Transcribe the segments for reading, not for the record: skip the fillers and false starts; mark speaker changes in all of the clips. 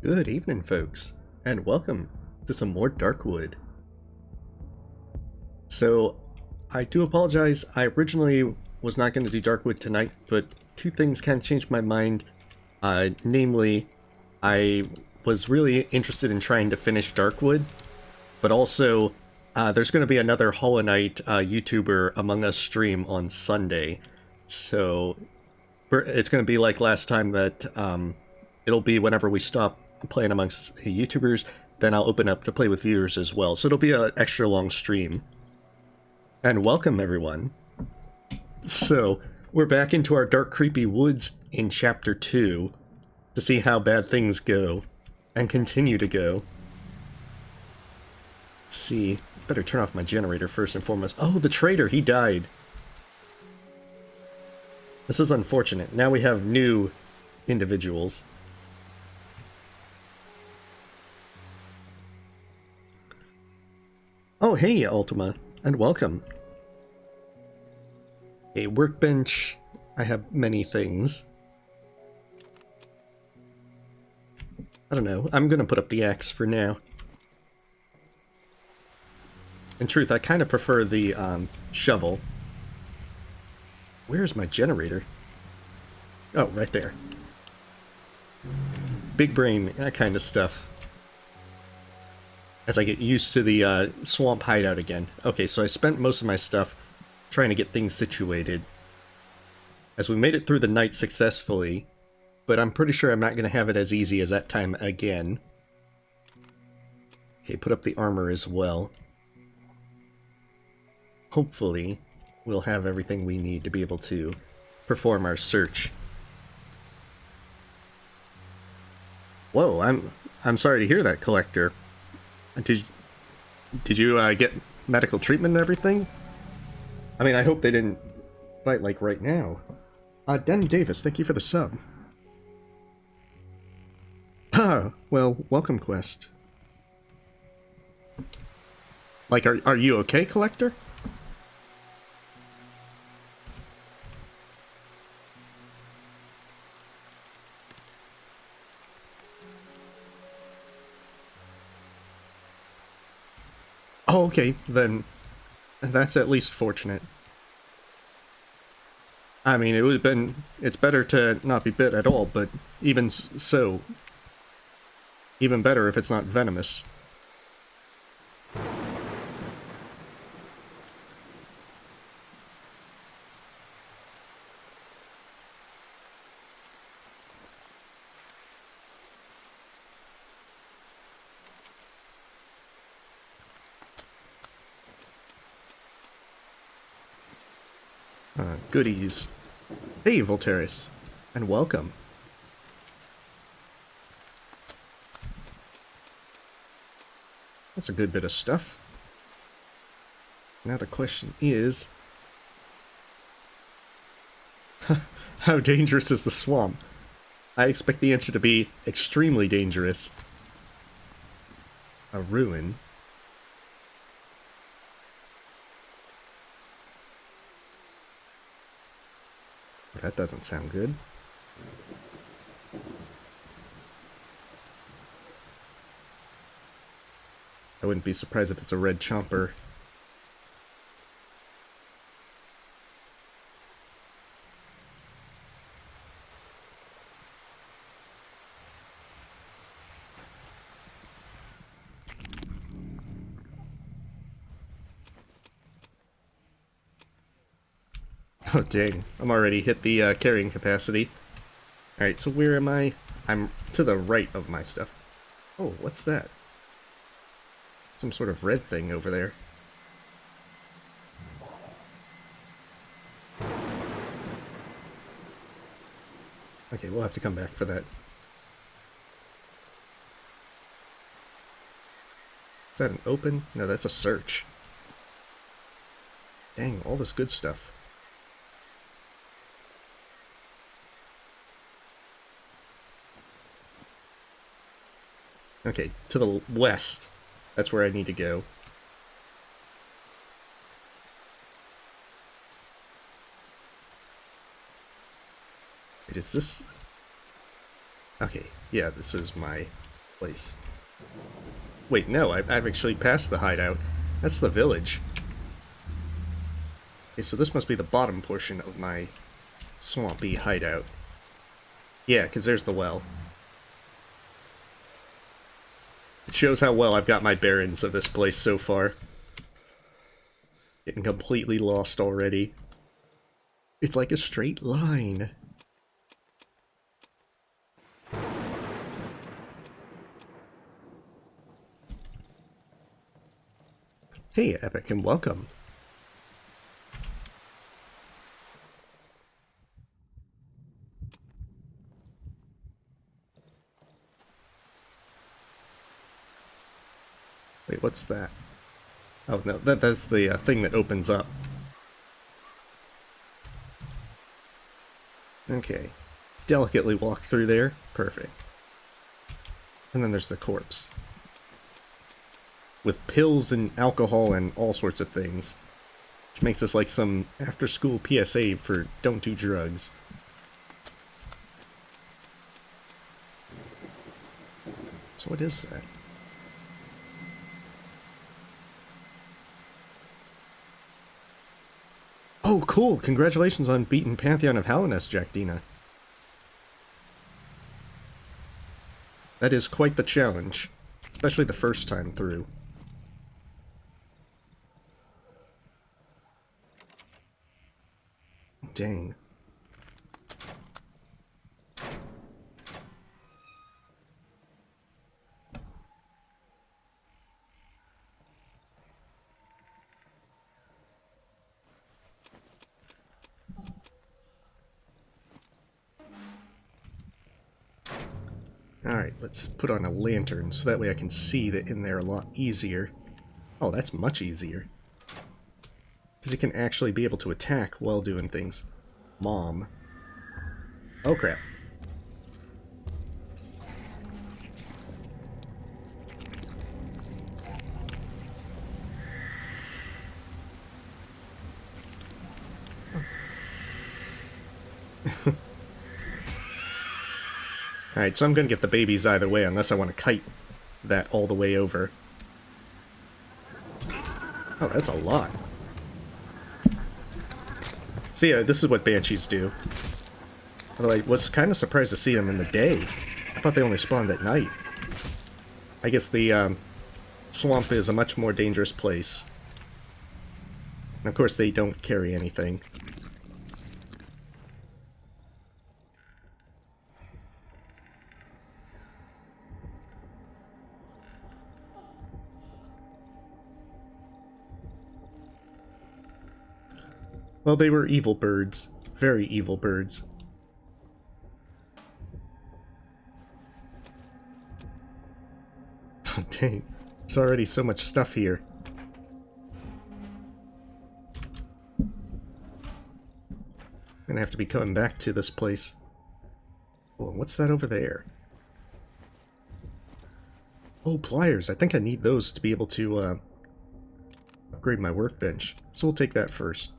Speaker 1: Good evening, folks, and welcome to some more Darkwood. So, I do apologize, I originally was not going to do Darkwood tonight, but two things kind of changed my mind. Namely, I was really interested in trying to finish Darkwood, but also, there's going to be another Hollow Knight YouTuber Among Us stream on Sunday. So, it's going to be like last time that it'll be whenever we stop playing amongst YouTubers, then I'll open up to play with viewers as well. So it'll be an extra long stream. And welcome, everyone. So, we're back into our dark, creepy woods in Chapter 2 to see how bad things go and continue to go. Let's see. Better turn off my generator first and foremost. Oh, the traitor, he died. This is unfortunate. Now we have new individuals. Oh, hey, Ultima, and welcome. A workbench. I have many things. I don't know. I'm gonna put up the axe for now. In truth, I kind of prefer the shovel. Where's my generator? Oh, right there. Big brain, that kind of stuff. As I get used to the swamp hideout again. Okay, so I spent most of my stuff trying to get things situated. As we made it through the night successfully, but I'm pretty sure I'm not going to have it as easy as that time again. Okay, put up the armor as well. Hopefully, we'll have everything we need to be able to perform our search. Whoa, I'm sorry to hear that, Collector. Did you get medical treatment and everything? I mean, I hope they didn't fight like right now. Den Davis, thank you for the sub. Ah, well, welcome, Quest. Like, are you okay, Collector? Oh, okay, then that's at least fortunate. I mean, it's better to not be bit at all, but even so, even better if it's not venomous. Goodies. Hey, Voltaris, and welcome. That's a good bit of stuff. Now the question is... how dangerous is the swamp? I expect the answer to be extremely dangerous. A ruin. That doesn't sound good. I wouldn't be surprised if it's a red chomper. Oh dang, I'm already hit the carrying capacity. Alright, so where am I? I'm to the right of my stuff. Oh, what's that? Some sort of red thing over there. Okay, we'll have to come back for that. Is that an open? No, that's a search. Dang, all this good stuff. Okay, to the west. That's where I need to go. Wait, is this... Okay, yeah, this is my place. Wait, no, I've actually passed the hideout. That's the village. Okay, so this must be the bottom portion of my swampy hideout. Yeah, because there's the well. It shows how well I've got my bearings of this place so far. Getting completely lost already. It's like a straight line. Hey, Epic, and welcome. Wait, what's that? Oh, no, that's the thing that opens up. Okay. Delicately walk through there. Perfect. And then there's the corpse. With pills and alcohol and all sorts of things. Which makes this like some after-school PSA for don't do drugs. So what is that? Oh, cool! Congratulations on beating Pantheon of Hallownest, Jack Dina. That is quite the challenge. Especially the first time through. Dang. Alright, let's put on a lantern so that way I can see that in there a lot easier. Oh, that's much easier. Because you can actually be able to attack while doing things. Mom. Oh crap. Alright, so I'm gonna get the babies either way unless I want to kite that all the way over. Oh, that's a lot. So yeah, this is what banshees do. Although I was kind of surprised to see them in the day. I thought they only spawned at night. I guess the swamp is a much more dangerous place. And of course they don't carry anything. Well, they were evil birds. Very evil birds. Oh, dang. There's already so much stuff here. I'm gonna have to be coming back to this place. Oh, what's that over there? Oh, pliers. I think I need those to be able to upgrade my workbench. So we'll take that first.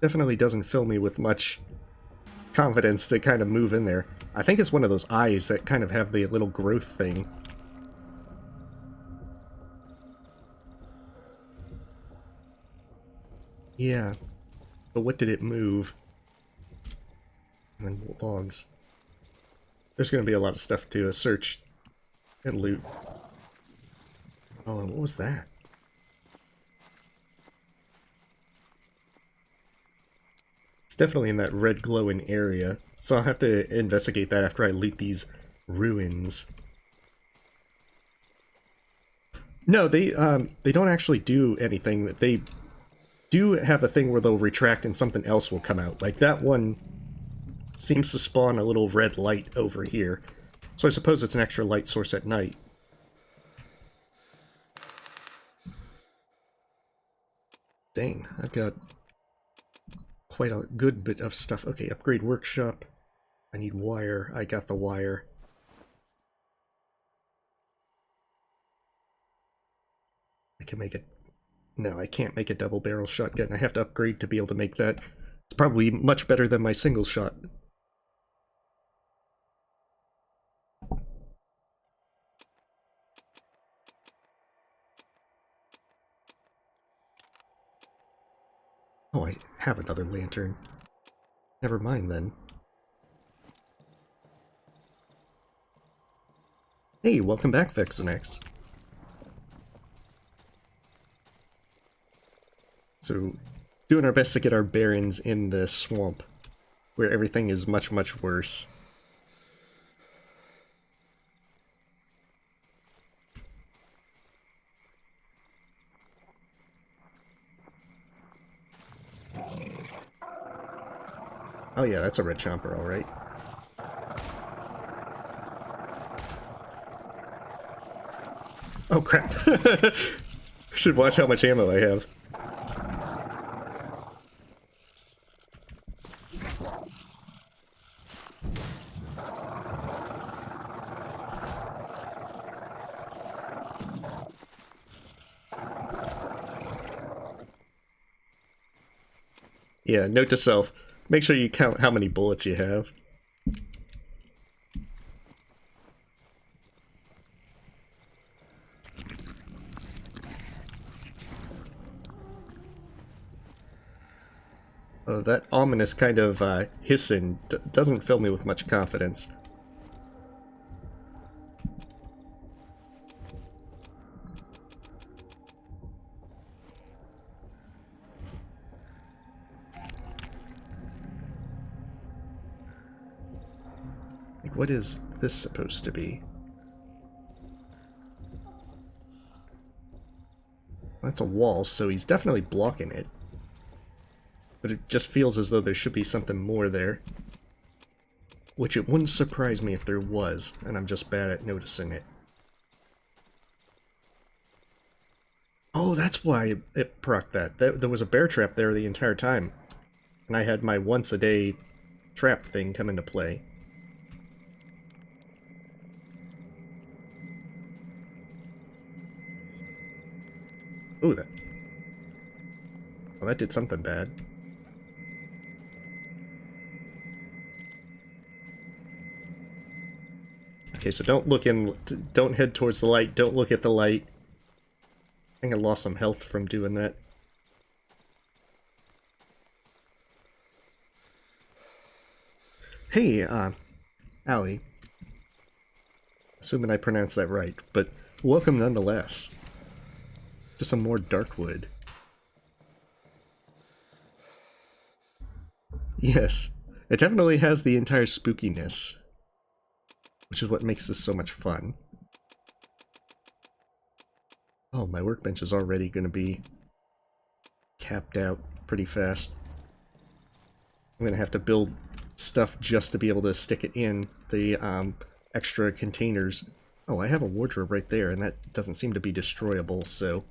Speaker 1: Definitely doesn't fill me with much confidence to kind of move in there. I think it's one of those eyes that kind of have the little growth thing. Yeah. But what did it move? And then logs. There's going to be a lot of stuff to search and loot. Oh, and what was that? It's definitely in that red glowing area, so I'll have to investigate that after I loot these ruins. No, they don't actually do anything. They do have a thing where they'll retract and something else will come out. Like that one seems to spawn a little red light over here. So I suppose it's an extra light source at night. Dang, I've got quite a good bit of stuff. Okay, upgrade workshop. I need wire. I got the wire. I can make it. No, I can't make a double barrel shotgun. I have to upgrade to be able to make that. It's probably much better than my single shot. Oh, I have another lantern. Never mind then. Hey, welcome back, Vexenex. So, doing our best to get our bearings in the swamp, where everything is much, much worse. Oh yeah, that's a red chomper, alright. Oh crap. I should watch how much ammo I have. Yeah, note to self, make sure you count how many bullets you have. That ominous kind of hissing doesn't fill me with much confidence. Like, what is this supposed to be? That's a wall, so he's definitely blocking it. But it just feels as though there should be something more there. Which it wouldn't surprise me if there was, and I'm just bad at noticing it. Oh, that's why it procced that. There was a bear trap there the entire time. And I had my once-a-day trap thing come into play. Ooh, that... Well, that did something bad. Okay, so don't look in... Don't head towards the light. Don't look at the light. I think I lost some health from doing that. Hey, Allie. Assuming I pronounced that right, but welcome nonetheless. To some more Darkwood. Yes, it definitely has the entire spookiness, which is what makes this so much fun. Oh, my workbench is already going to be capped out pretty fast. I'm going to have to build stuff just to be able to stick it in the extra containers. Oh, I have a wardrobe right there, and that doesn't seem to be destroyable, so...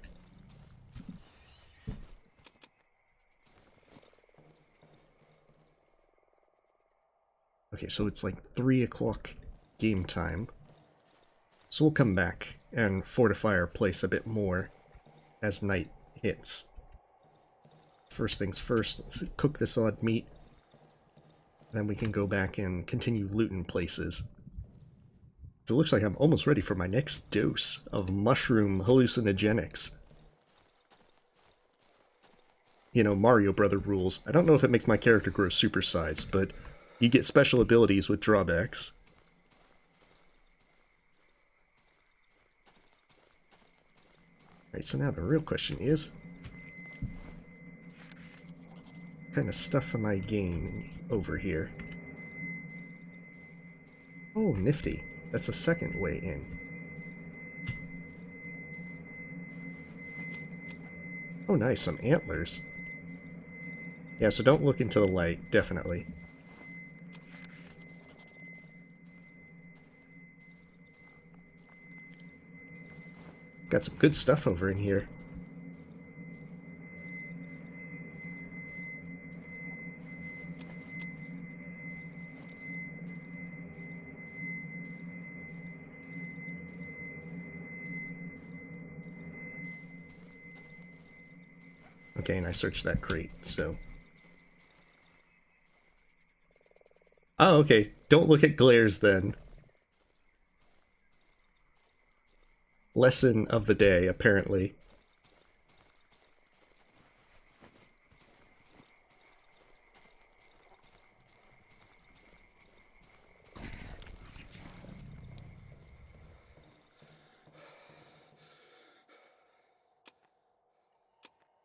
Speaker 1: Okay, so it's like 3 o'clock game time. So we'll come back and fortify our place a bit more as night hits. First things first, let's cook this odd meat. Then we can go back and continue looting places. So it looks like I'm almost ready for my next dose of mushroom hallucinogenics. You know, Mario Brother rules. I don't know if it makes my character grow supersized, but you get special abilities with drawbacks. Alright, so now the real question is... what kind of stuff am I gaining over here? Oh, nifty. That's a second way in. Oh, nice, some antlers. Yeah, so don't look into the light, definitely. Got some good stuff over in here. Okay, and I searched that crate, so... oh, okay. Don't look at glares, then. Lesson of the day, apparently.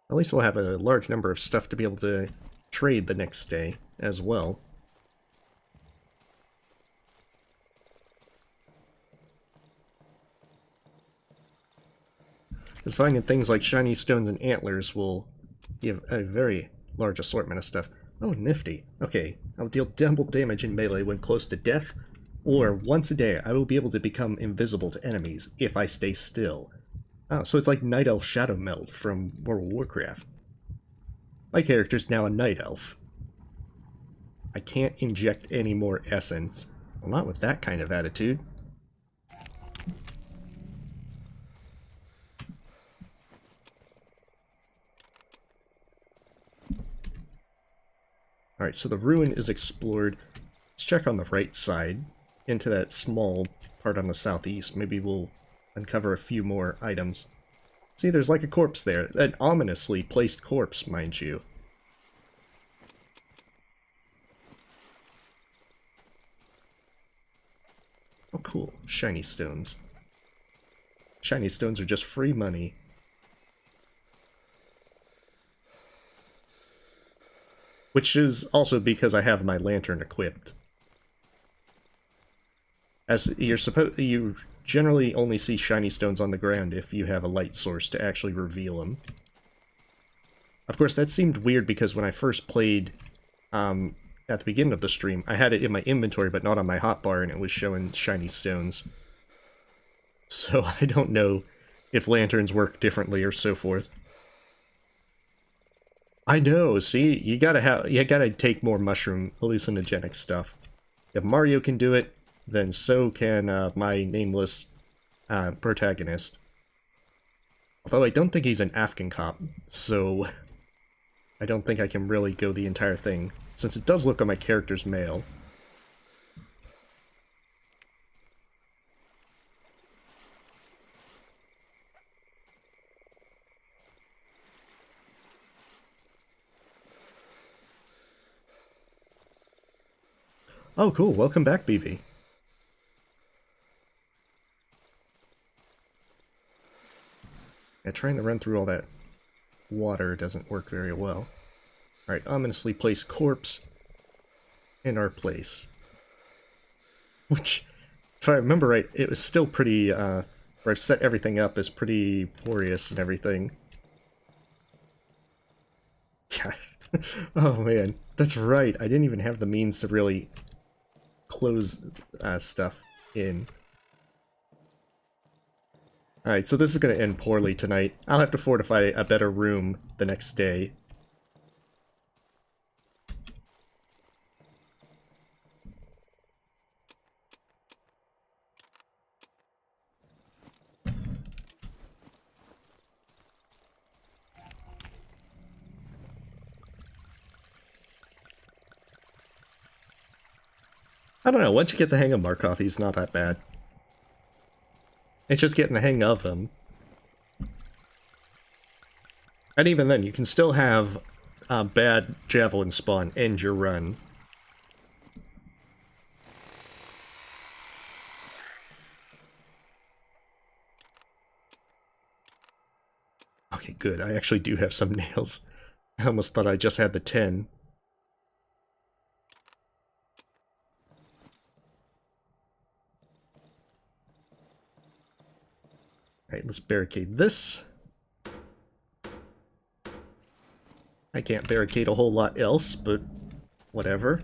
Speaker 1: At least we'll have a large number of stuff to be able to trade the next day as well. Because finding things like shiny stones and antlers will give a very large assortment of stuff. Oh, nifty. Okay, I'll deal double damage in melee when close to death, or once a day I will be able to become invisible to enemies if I stay still. Oh, so it's like Night Elf Shadow Meld from World of Warcraft. My character's now a Night Elf. I can't inject any more essence. Well, not with that kind of attitude. Alright, so the ruin is explored. Let's check on the right side, into that small part on the southeast. Maybe we'll uncover a few more items. See, there's like a corpse there. An ominously placed corpse, mind you. Oh, cool. Shiny stones. Shiny stones are just free money. Which is also because I have my lantern equipped. As you generally only see shiny stones on the ground if you have a light source to actually reveal them. Of course, that seemed weird because when I first played at the beginning of the stream, I had it in my inventory but not on my hotbar, and it was showing shiny stones. So I don't know if lanterns work differently or so forth. I know, see, you gotta take more mushroom hallucinogenic stuff. If Mario can do it, then so can my nameless protagonist. Although I don't think he's an Afghan cop, so I don't think I can really go the entire thing, since it does look on my character's male. Oh, cool. Welcome back, BV. Yeah, trying to run through all that water doesn't work very well. Alright, ominously placed corpse in our place. Which, if I remember right, it was still pretty, where I've set everything up as pretty porous and everything. Yeah. Oh man, that's right. I didn't even have the means to really close stuff in. Alright, so this is going to end poorly tonight. I'll have to fortify a better room the next day. I don't know, once you get the hang of Markoth, he's not that bad. It's just getting the hang of him. And even then, you can still have bad javelin spawn end your run. Okay, good. I actually do have some nails. I almost thought I just had the 10. Alright, let's barricade this. I can't barricade a whole lot else, but whatever.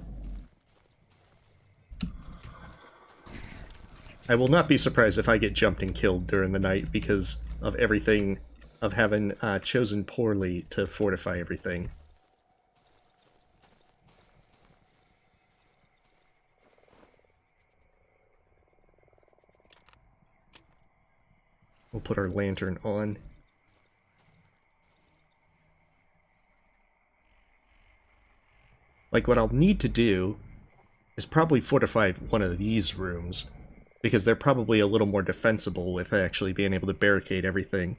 Speaker 1: I will not be surprised if I get jumped and killed during the night because of everything, of having chosen poorly to fortify everything. We'll put our lantern on. Like, what I'll need to do is probably fortify one of these rooms, because they're probably a little more defensible with actually being able to barricade everything.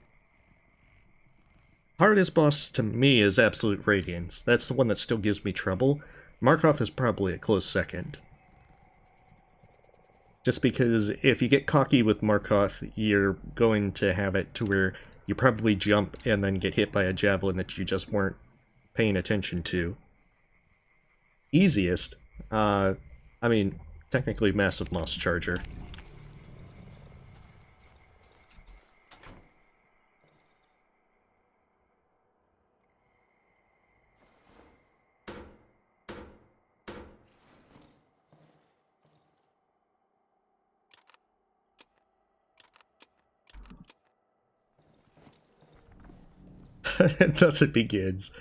Speaker 1: Hardest boss to me is Absolute Radiance. That's the one that still gives me trouble. Markoth is probably a close second. Just because if you get cocky with Markoth, you're going to have it to where you probably jump and then get hit by a javelin that you just weren't paying attention to. Easiest, I mean, technically Massive Moss Charger. Thus it begins.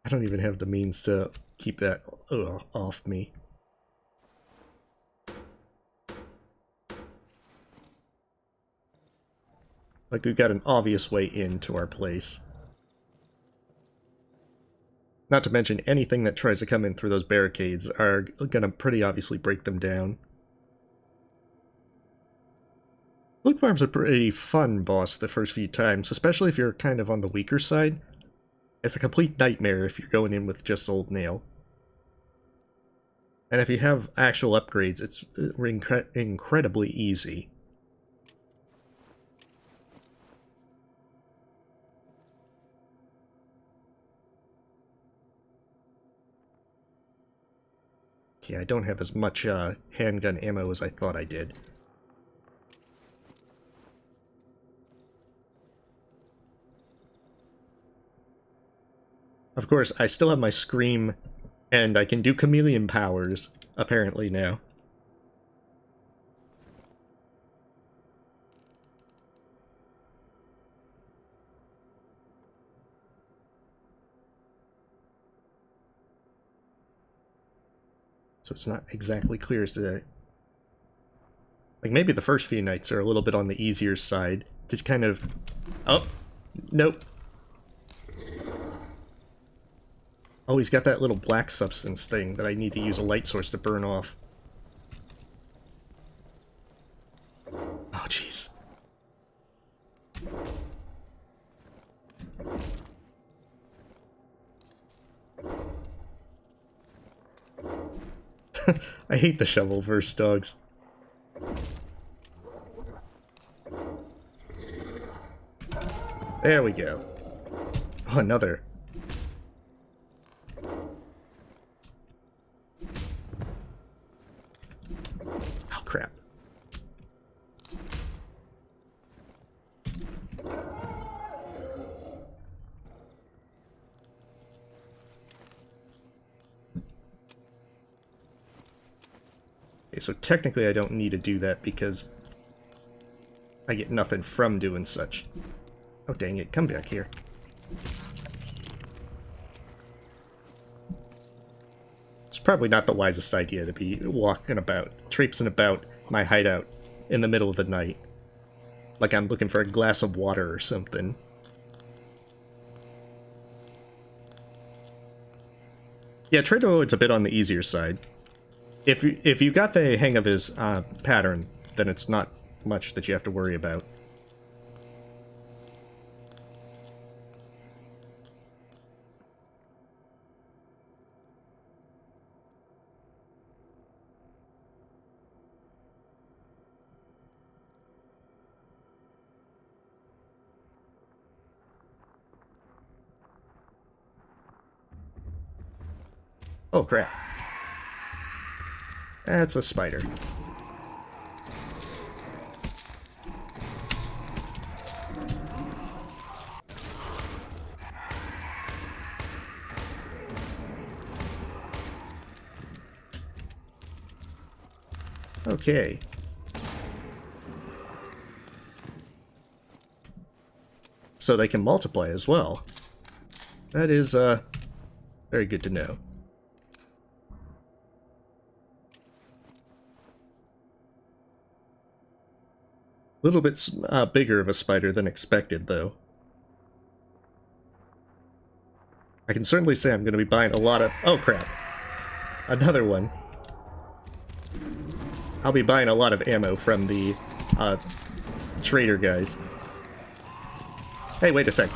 Speaker 1: I don't even have the means to keep that off me. Like, we've got an obvious way into our place. Not to mention, anything that tries to come in through those barricades are gonna pretty obviously break them down. Blue Farm's a pretty fun boss the first few times, especially if you're kind of on the weaker side. It's a complete nightmare if you're going in with just Old Nail. And if you have actual upgrades, it's incredibly easy. Okay, I don't have as much handgun ammo as I thought I did. Of course, I still have my Scream, and I can do chameleon powers, apparently now. So it's not exactly clear as to... Like, maybe the first few nights are a little bit on the easier side. Just kind of... Oh! Nope. Oh, he's got that little black substance thing that I need to use a light source to burn off. Oh, jeez. I hate the shovel versus dogs. There we go. Oh, another. Oh, crap. Okay, so technically I don't need to do that because I get nothing from doing such. Oh, dang it. Come back here. It's probably not the wisest idea to be walking about, traipsing about my hideout in the middle of the night. Like I'm looking for a glass of water or something. Yeah, Trader Lloyd's a bit on the easier side. If you got the hang of his pattern, then it's not much that you have to worry about. Oh, crap. That's a spider. Okay. So they can multiply as well. That is, very good to know. A little bit bigger of a spider than expected, though. I can certainly say I'm going to be buying a lot of... Oh, crap. Another one. I'll be buying a lot of ammo from the trader guys. Hey, wait a sec.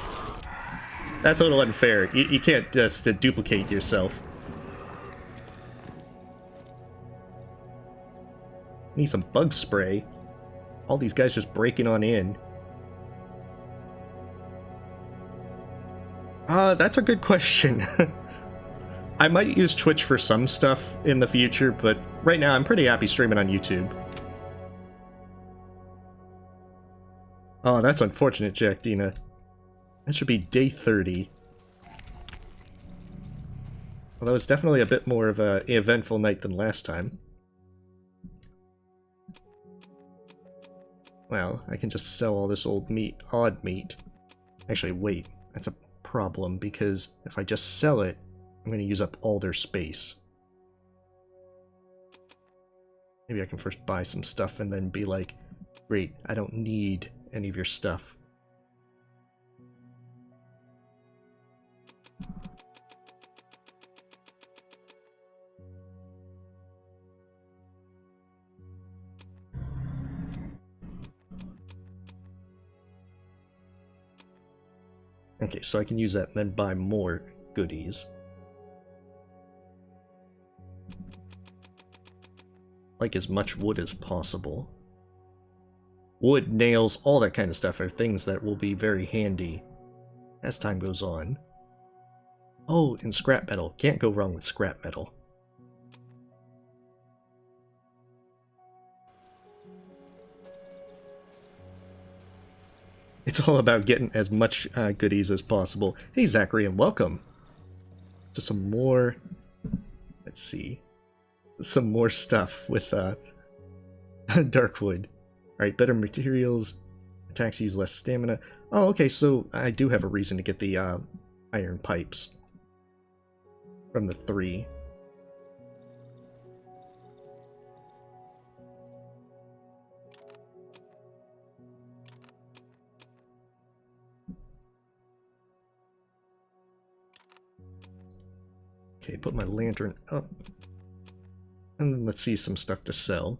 Speaker 1: That's a little unfair. You can't just duplicate yourself. Need some bug spray. All these guys just breaking on in. That's a good question. I might use Twitch for some stuff in the future, but right now I'm pretty happy streaming on YouTube. Oh, that's unfortunate, Jack Dina. That should be day 30. Well, that was definitely a bit more of an eventful night than last time. Well, I can just sell all this old meat, odd meat. Actually, wait, that's a problem, because if I just sell it, I'm going to use up all their space. Maybe I can first buy some stuff and then be like, great, I don't need any of your stuff. Okay, so I can use that and then buy more goodies. Like as much wood as possible. Wood, nails, all that kind of stuff are things that will be very handy as time goes on. Oh, and scrap metal. Can't go wrong with scrap metal. It's all about getting as much goodies as possible. Hey, Zachary, and welcome to some more... Let's see. Some more stuff with Darkwood. Alright, better materials. Attacks use less stamina. Oh, okay, so I do have a reason to get the iron pipes. From the 3. Okay, put my lantern up. And then let's see some stuff to sell.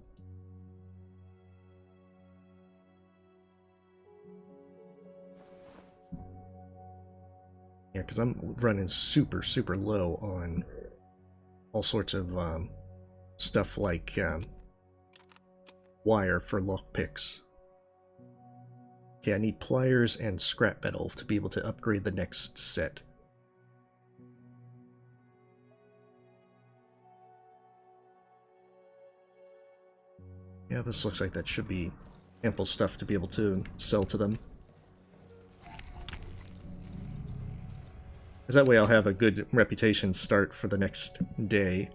Speaker 1: Yeah, because I'm running super low on all sorts of stuff like wire for lockpicks. Okay, I need pliers and scrap metal to be able to upgrade the next set. Yeah, this looks like that should be ample stuff to be able to sell to them. Because that way I'll have a good reputation start for the next day.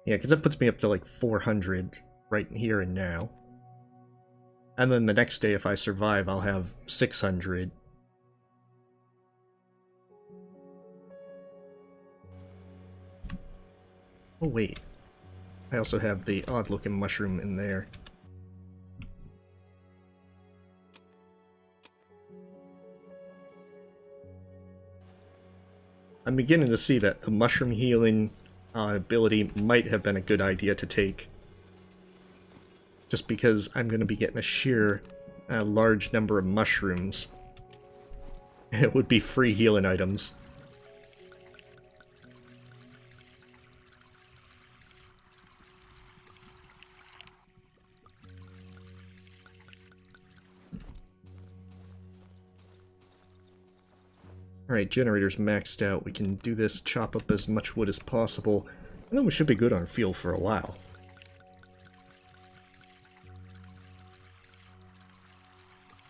Speaker 1: Yeah, because that puts me up to like 400 right here and now. And then the next day, if I survive, I'll have 600. Oh wait, I also have the odd-looking mushroom in there. I'm beginning to see that the mushroom healing ability might have been a good idea to take. Just because I'm going to be getting a sheer large number of mushrooms. It would be free healing items. Alright, generator's maxed out. We can do this, chop up as much wood as possible, and then we should be good on fuel for a while.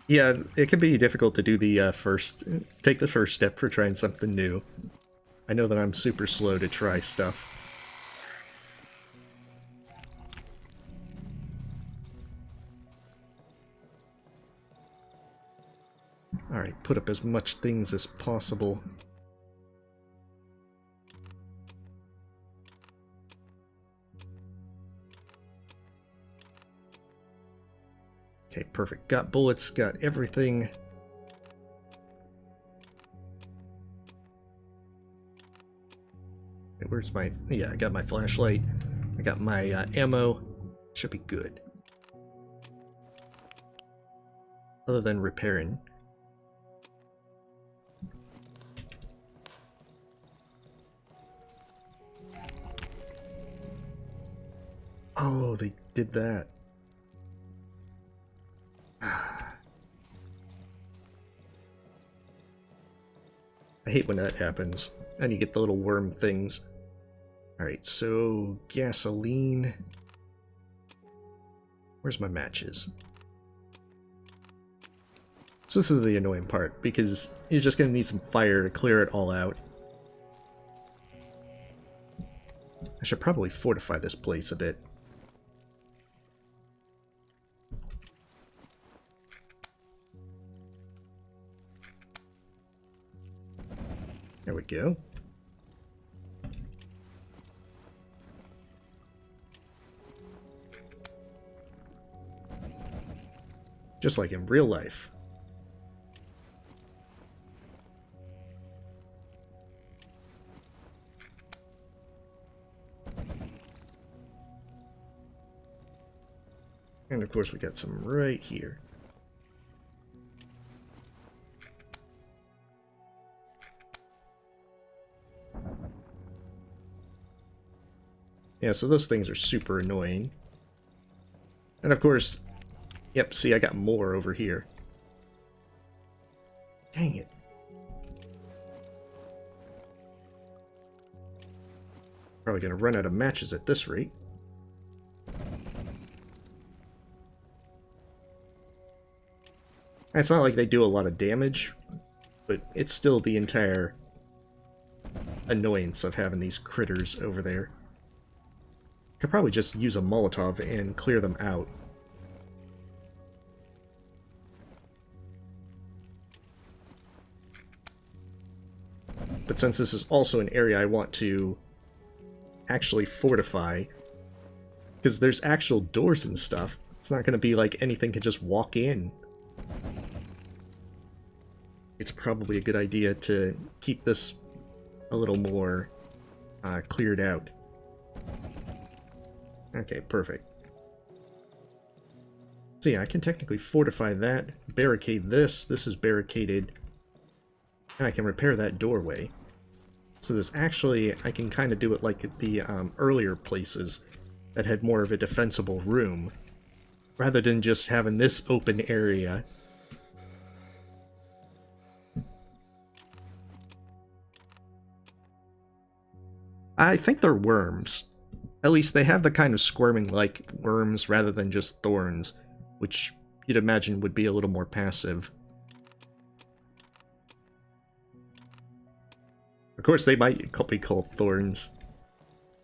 Speaker 1: Yeah, it can be difficult to do the take the first step for trying something new. I know that I'm super slow to try stuff. Alright, put up as much things as possible. Okay, perfect. Got bullets, got everything. Okay, where's my... Yeah, I got my flashlight. I got my ammo. Should be good. Other than repairing. Oh, they did that. I hate when that happens. And you get the little worm things. Alright, so gasoline. Where's my matches? So this is the annoying part, because you're just going to need some fire to clear it all out. I should probably fortify this place a bit. There we go. Just like in real life. And of course we got some right here. Yeah, so those things are super annoying. And of course, yep, see, I got more over here. Dang it. Probably gonna run out of matches at this rate. It's not like they do a lot of damage, but it's still the entire annoyance of having these critters over there. Could probably just use a Molotov and clear them out. But since this is also an area I want to actually fortify, because there's actual doors and stuff, it's not going to be like anything can just walk in. It's probably a good idea to keep this a little more cleared out. Okay, perfect. So yeah, I can technically fortify that, barricade this, this is barricaded, and I can repair that doorway. So there's actually, I can kind of do it like the earlier places that had more of a defensible room, rather than just having this open area. I think they're worms. At least they have the kind of squirming like worms rather than just thorns, which you'd imagine would be a little more passive. Of course, they might be called thorns.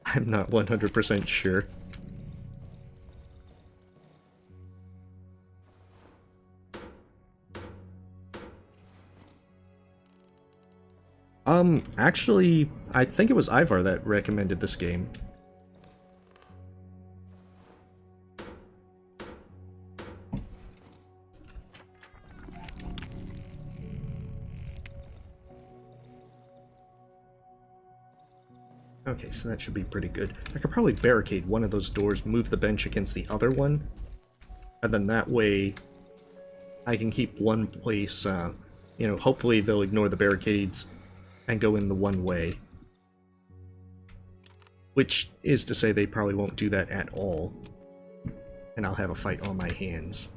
Speaker 1: I'm not 100% sure. Actually, I think it was Ivar that recommended this game. Okay, so that should be pretty good. I could probably barricade one of those doors, move the bench against the other one, and then that way I can keep one place, you know, hopefully they'll ignore the barricades and go in the one way. Which is to say they probably won't do that at all. And I'll have a fight on my hands.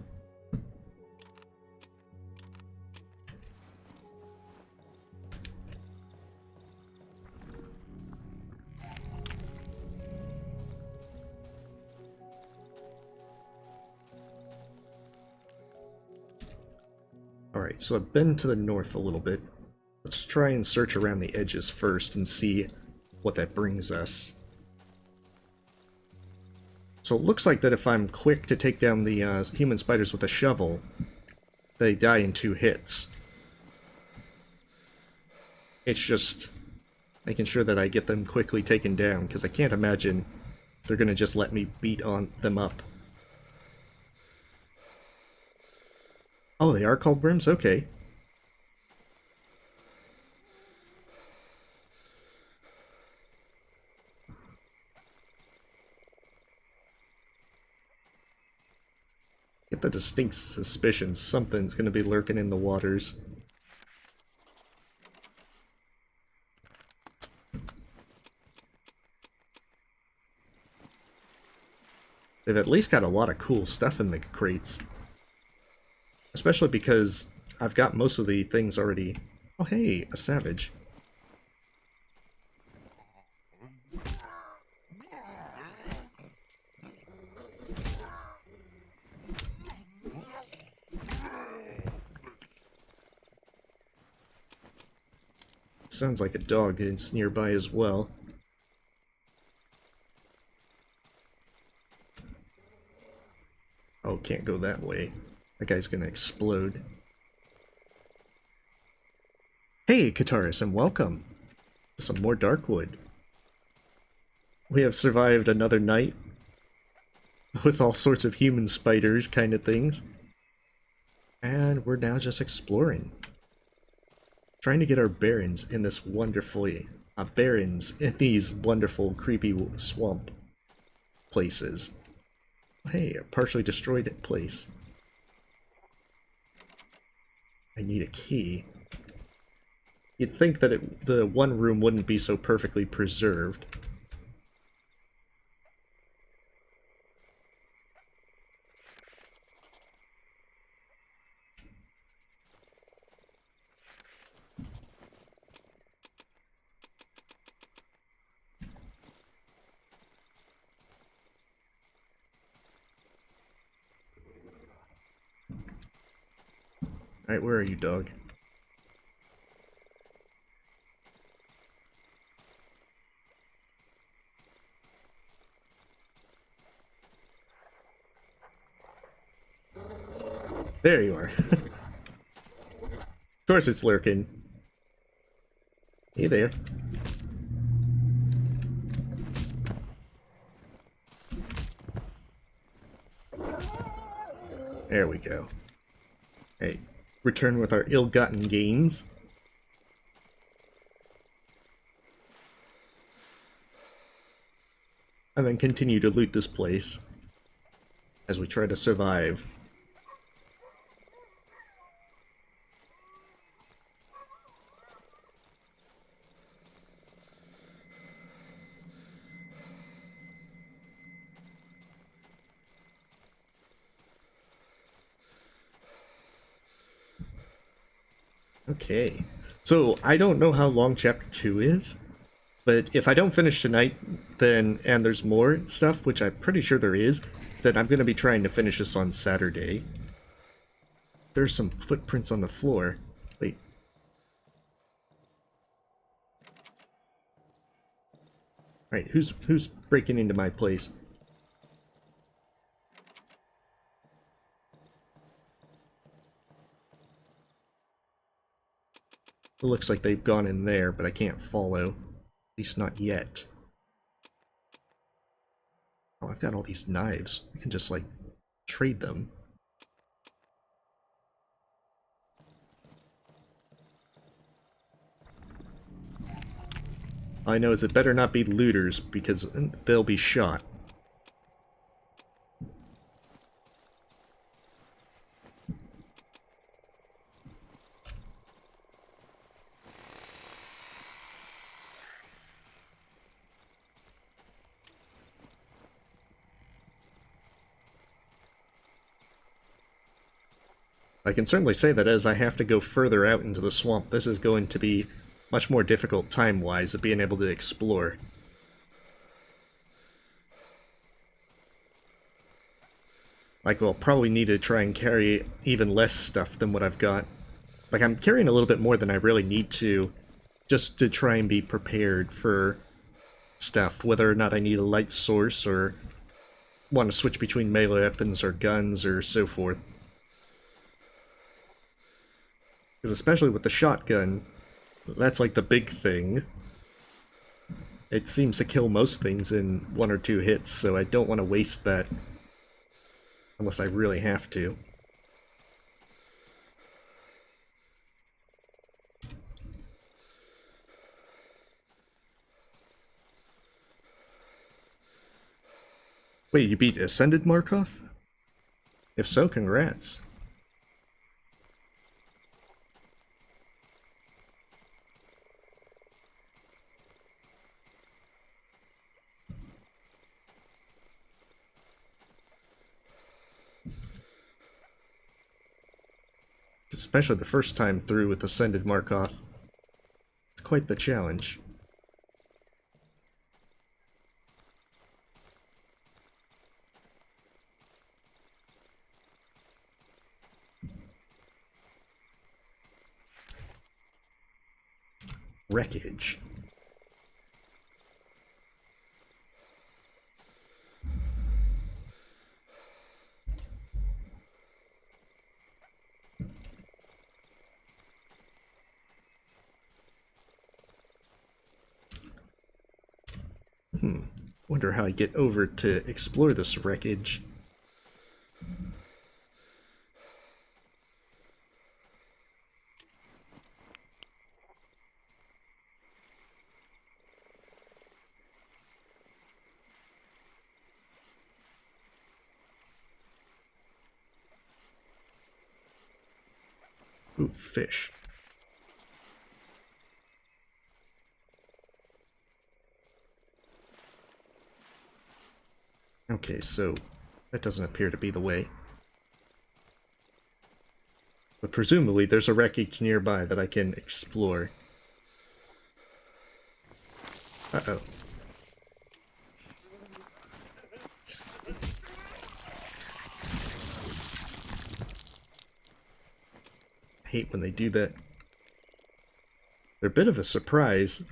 Speaker 1: Alright, so I've been to the north a little bit. Let's try and search around the edges first and see what that brings us. So it looks like that if I'm quick to take down the human spiders with a shovel, they die in 2 hits. It's just making sure that I get them quickly taken down, because I can't imagine they're going to just let me beat on them up. Oh, they are called worms? Okay. Get the distinct suspicion something's going to be lurking in the waters. They've at least got a lot of cool stuff in the crates. Especially because I've got most of the things already... Oh hey, a savage. Sounds like a dog is nearby as well. Oh, can't go that way. That guy's gonna explode. Hey, Kataris, and welcome to some more Darkwood. We have survived another night with all sorts of human spiders kind of things. And we're now just exploring. Trying to get our bearings in this wonderfully... bearings in these wonderful, creepy swamp places. Hey, a partially destroyed place. I need a key. You'd think that the one room wouldn't be so perfectly preserved. Alright, where are you, dog? There you are. Of course it's lurking. Hey there. There we go. Hey, return with our ill-gotten gains. And then continue to loot this place as we try to survive. Okay, so I don't know how long chapter 2 is, but if I don't finish tonight, then, and there's more stuff, which I'm pretty sure there is, then I'm going to be trying to finish this on Saturday. There's some footprints on the floor. Wait. Right, who's breaking into my place? It looks like they've gone in there, but I can't follow. At least not yet. Oh, I've got all these knives. I can just, like, trade them. All I know is it better not be looters, because they'll be shot. I can certainly say that as I have to go further out into the swamp, this is going to be much more difficult time-wise of being able to explore. Like, we'll probably need to try and carry even less stuff than what I've got. Like, I'm carrying a little bit more than I really need to, just to try and be prepared for stuff, whether or not I need a light source or want to switch between melee weapons or guns or so forth. Because especially with the shotgun, that's like the big thing. It seems to kill most things in 1 or 2 hits, so I don't want to waste that unless I really have to. Wait, you beat Ascended Markov? If so, congrats. especially the first time through with Ascended Markov. It's quite the challenge. Wreckage. Wonder how I get over to explore this wreckage. Ooh, fish. Okay, so that doesn't appear to be the way. But presumably there's a wreckage nearby that I can explore. Uh-oh. I hate when they do that. They're a bit of a surprise.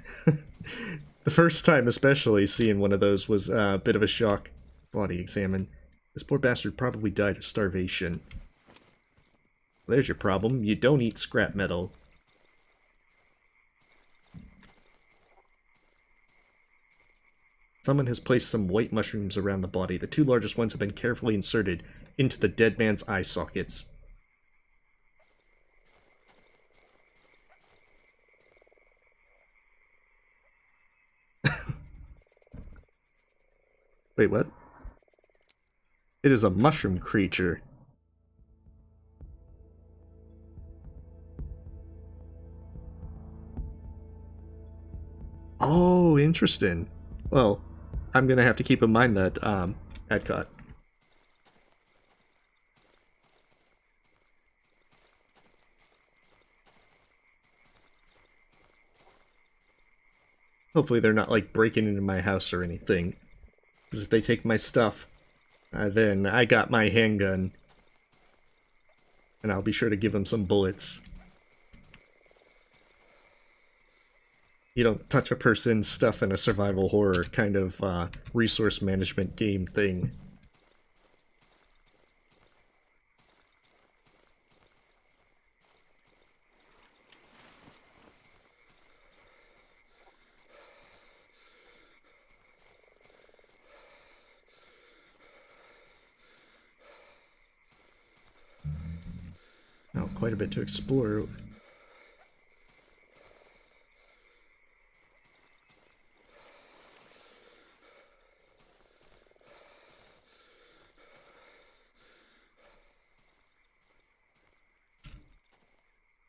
Speaker 1: The first time especially seeing one of those was a bit of a shock. Body examine. This poor bastard probably died of starvation. There's your problem. You don't eat scrap metal. Someone has placed some white mushrooms around the body. The two largest ones have been carefully inserted into the dead man's eye sockets. Wait, what? It is a mushroom creature. Oh, interesting. Well, I'm gonna have to keep in mind that, Adcott. Hopefully they're not, like, breaking into my house or anything. Because if they take my stuff, then I got my handgun. And I'll be sure to give them some bullets. You don't touch a person's stuff in a survival horror kind of resource management game thing. Oh, quite a bit to explore.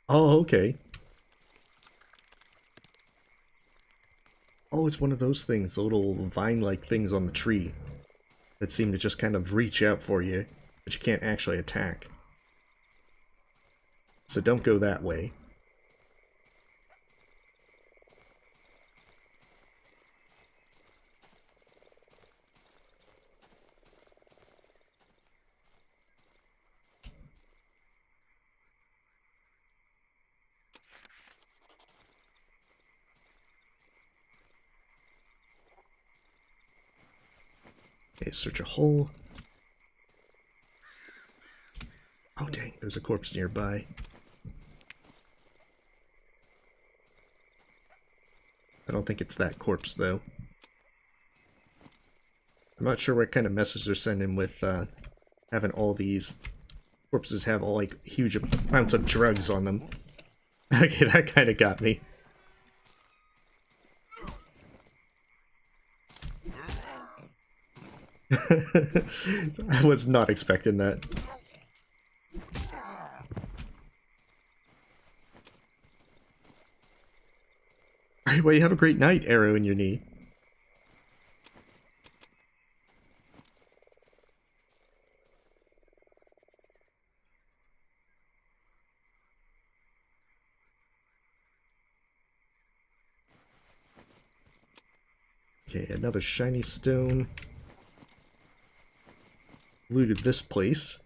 Speaker 1: Oh, okay. Oh, it's one of those things, the little vine-like things on the tree that seem to just kind of reach out for you, but you can't actually attack. So don't go that way. Okay, search a hole. Oh dang, there's a corpse nearby. I don't think it's that corpse, though. I'm not sure what kind of message they're sending with having all these corpses have all, like, huge amounts of drugs on them. Okay, that kind of got me. I was not expecting that. Alright, well, you have a great night, arrow in your knee. Okay, another shiny stone. Looted this place.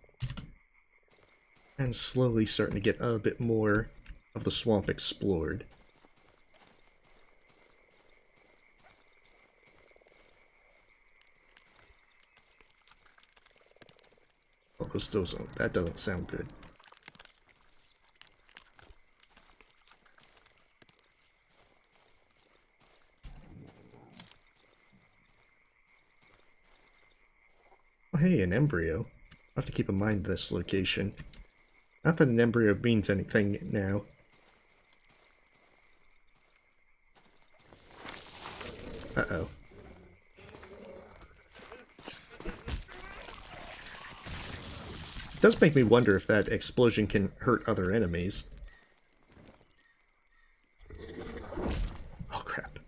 Speaker 1: And slowly starting to get a bit more of the swamp explored. Oh, that doesn't sound good. Oh, hey, an embryo. I'll have to keep in mind this location. Not that an embryo means anything now. Uh-oh. It does make me wonder if that explosion can hurt other enemies. Oh, crap.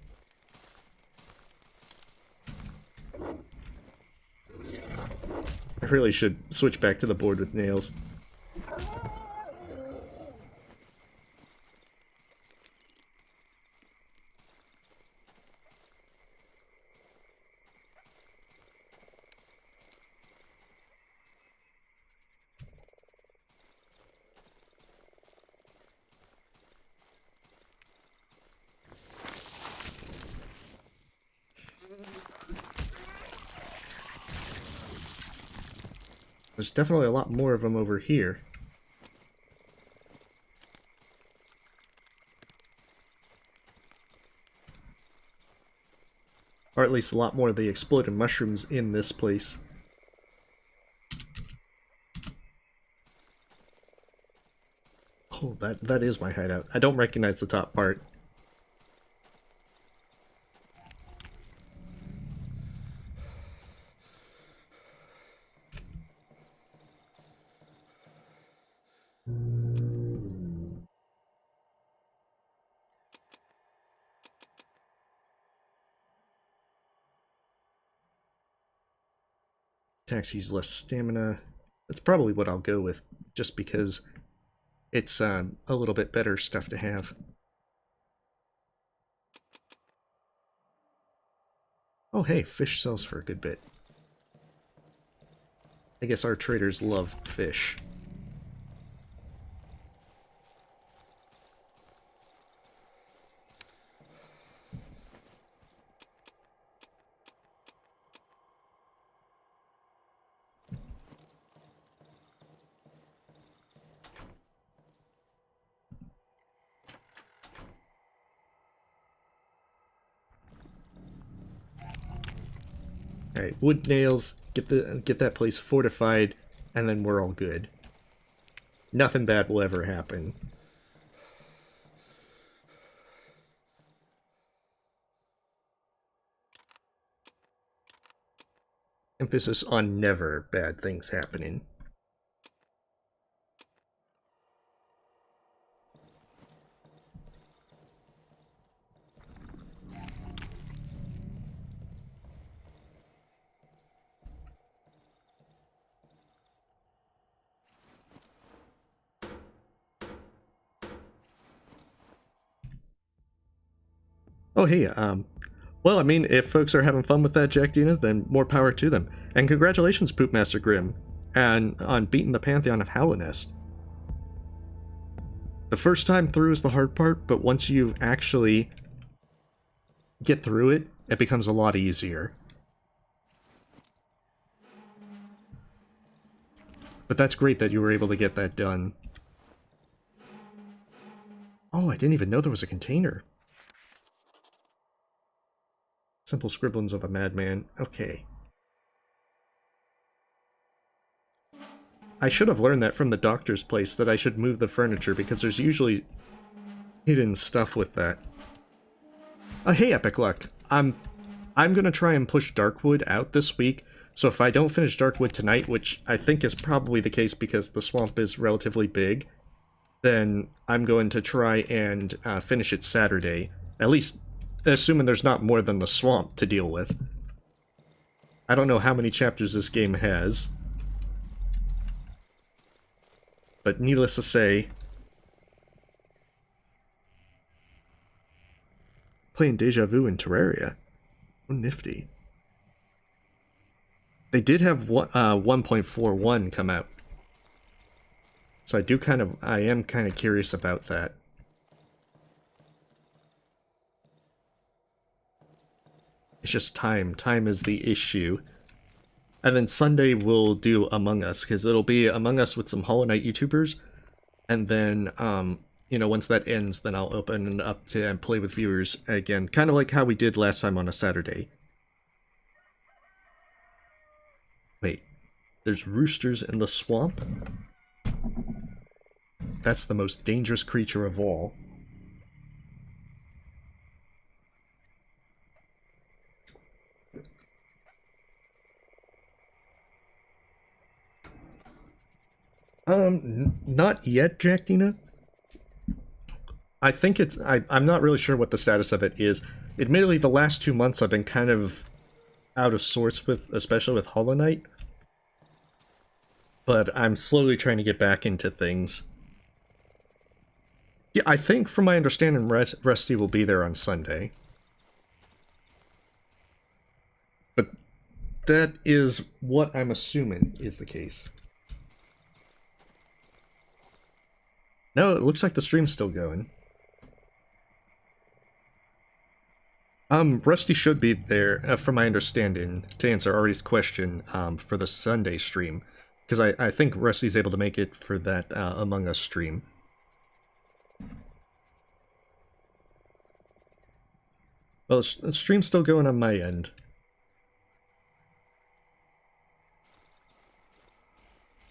Speaker 1: I really should switch back to the board with nails. There's definitely a lot more of them over here. Or at least a lot more of the exploded mushrooms in this place. Oh, that is my hideout. I don't recognize the top part. Attacks use less stamina. That's probably what I'll go with, just because it's a little bit better stuff to have. Oh hey, fish sells for a good bit. I guess our traders love fish. Alright, wood nails, get that place fortified, and then we're all good. Nothing bad will ever happen. Emphasis on never bad things happening. Oh hey, well, I mean, if folks are having fun with that Jack Dina, then more power to them. And congratulations, Poopmaster Grimm, and on beating the Pantheon of Howlinest. The first time through is the hard part, but once you actually get through it, it becomes a lot easier. But that's great that you were able to get that done. Oh, I didn't even know there was a container. Simple scribblings of a madman. Okay. I should have learned that from the doctor's place, that I should move the furniture, because there's usually hidden stuff with that. Oh, hey, Epic Luck. I'm gonna try and push Darkwood out this week, so if I don't finish Darkwood tonight, which I think is probably the case because the swamp is relatively big, then I'm going to try and finish it Saturday. At least, assuming there's not more than the swamp to deal with. I don't know how many chapters this game has. But needless to say, playing Deja Vu in Terraria. Oh, nifty. They did have 1.41 come out. So I am kind of curious about that. It's just time. Time is the issue. And then Sunday we'll do Among Us, because it'll be Among Us with some Hollow Knight YouTubers. And then, you know, once that ends, then I'll open it up to and play with viewers again. Kind of like how we did last time on a Saturday. Wait, there's roosters in the swamp? That's the most dangerous creature of all. Not yet, Jack Dina. I think I'm not really sure what the status of it is. Admittedly, the last 2 months I've been kind of out of sorts with, especially with Hollow Knight. But I'm slowly trying to get back into things. Yeah, I think from my understanding, Rusty will be there on Sunday. But that is what I'm assuming is the case. No, it looks like the stream's still going. Rusty should be there, from my understanding, to answer Ari's question, for the Sunday stream. Because I think Rusty's able to make it for that, Among Us stream. Well, the stream's still going on my end.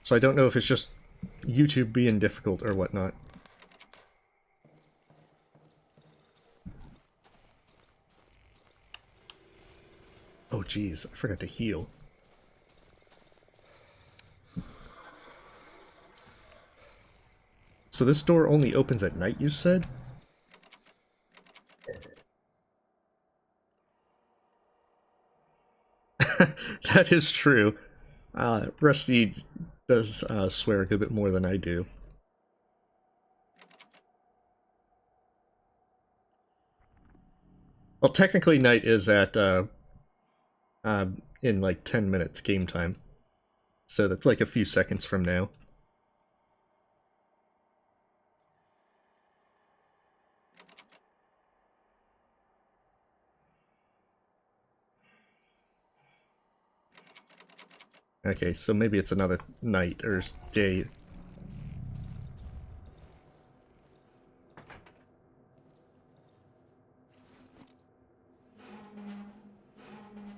Speaker 1: So I don't know if it's just YouTube being difficult or whatnot. Oh geez, I forgot to heal. So this door only opens at night, you said? That is true. Rusty does swear a good bit more than I do. Well, technically night is at, in like 10 minutes game time. So that's like a few seconds from now. Okay, so maybe it's another night or day.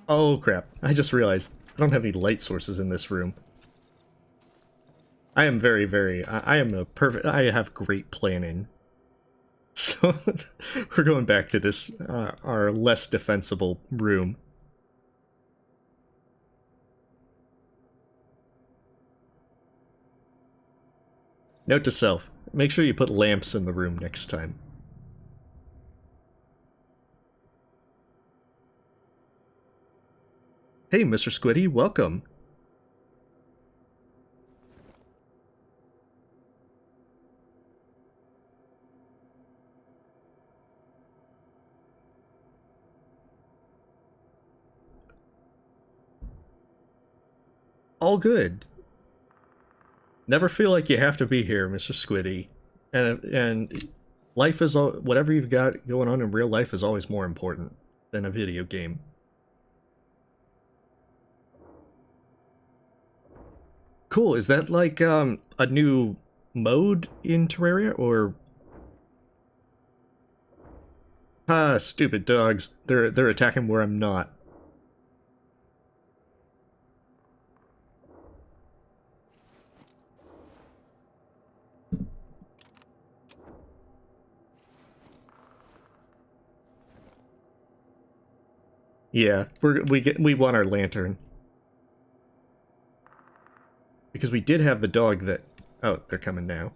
Speaker 1: Oh crap, I just realized I don't have any light sources in this room. I am I have great planning. So, we're going back to this, our less defensible room. Note to self, make sure you put lamps in the room next time. Hey, Mr. Squiddy, welcome. All good. Never feel like you have to be here, Mr. Squiddy. And life is all, whatever you've got going on in real life is always more important than a video game. Cool, is that like a new mode in Terraria, or... Ah, stupid dogs. They're attacking where I'm not. Yeah, we want our lantern. Because we did have the dog that... Oh, they're coming now.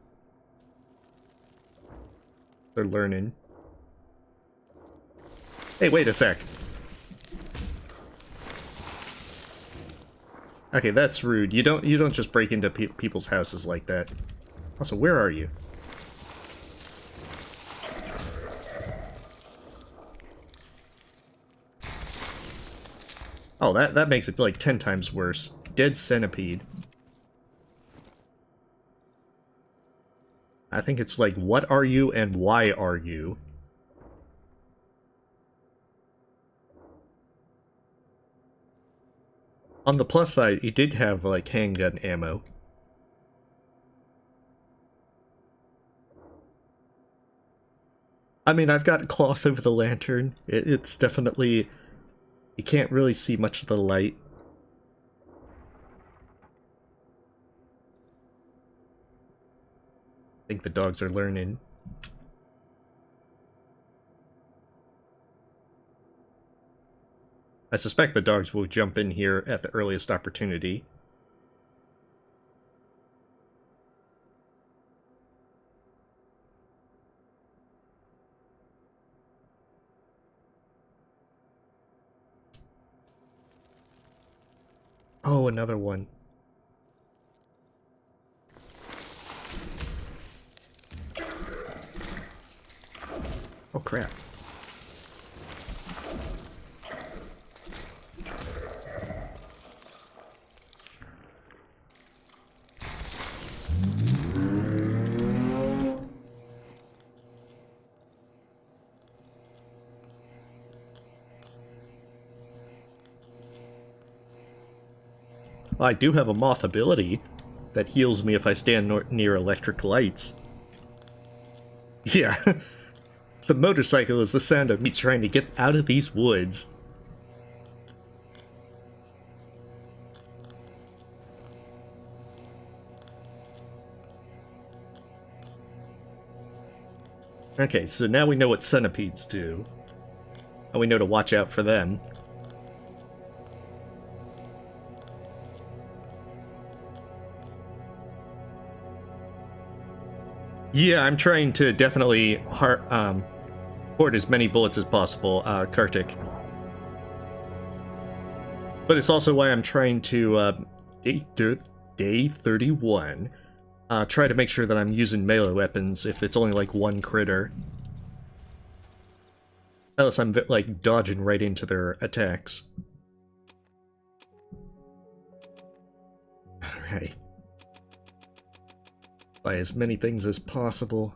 Speaker 1: They're learning. Hey, wait a sec. Okay, that's rude. You don't just break into people's houses like that. Also, where are you? Oh, that makes it like 10 times worse. Dead centipede. I think it's like, what are you and why are you? On the plus side, he did have like handgun ammo. I mean, I've got cloth over the lantern. It's definitely... You can't really see much of the light. I think the dogs are learning. I suspect the dogs will jump in here at the earliest opportunity. Oh, another one. Oh, crap. Well, I do have a moth ability that heals me if I stand near electric lights. Yeah. The motorcycle is the sound of me trying to get out of these woods. Okay, so now we know what centipedes do. And we know to watch out for them. Yeah, I'm trying to definitely hoard as many bullets as possible, Kartik. But it's also why I'm trying to, day 31, try to make sure that I'm using melee weapons if it's only like one critter. Unless I'm, like, dodging right into their attacks. Alright. Buy as many things as possible.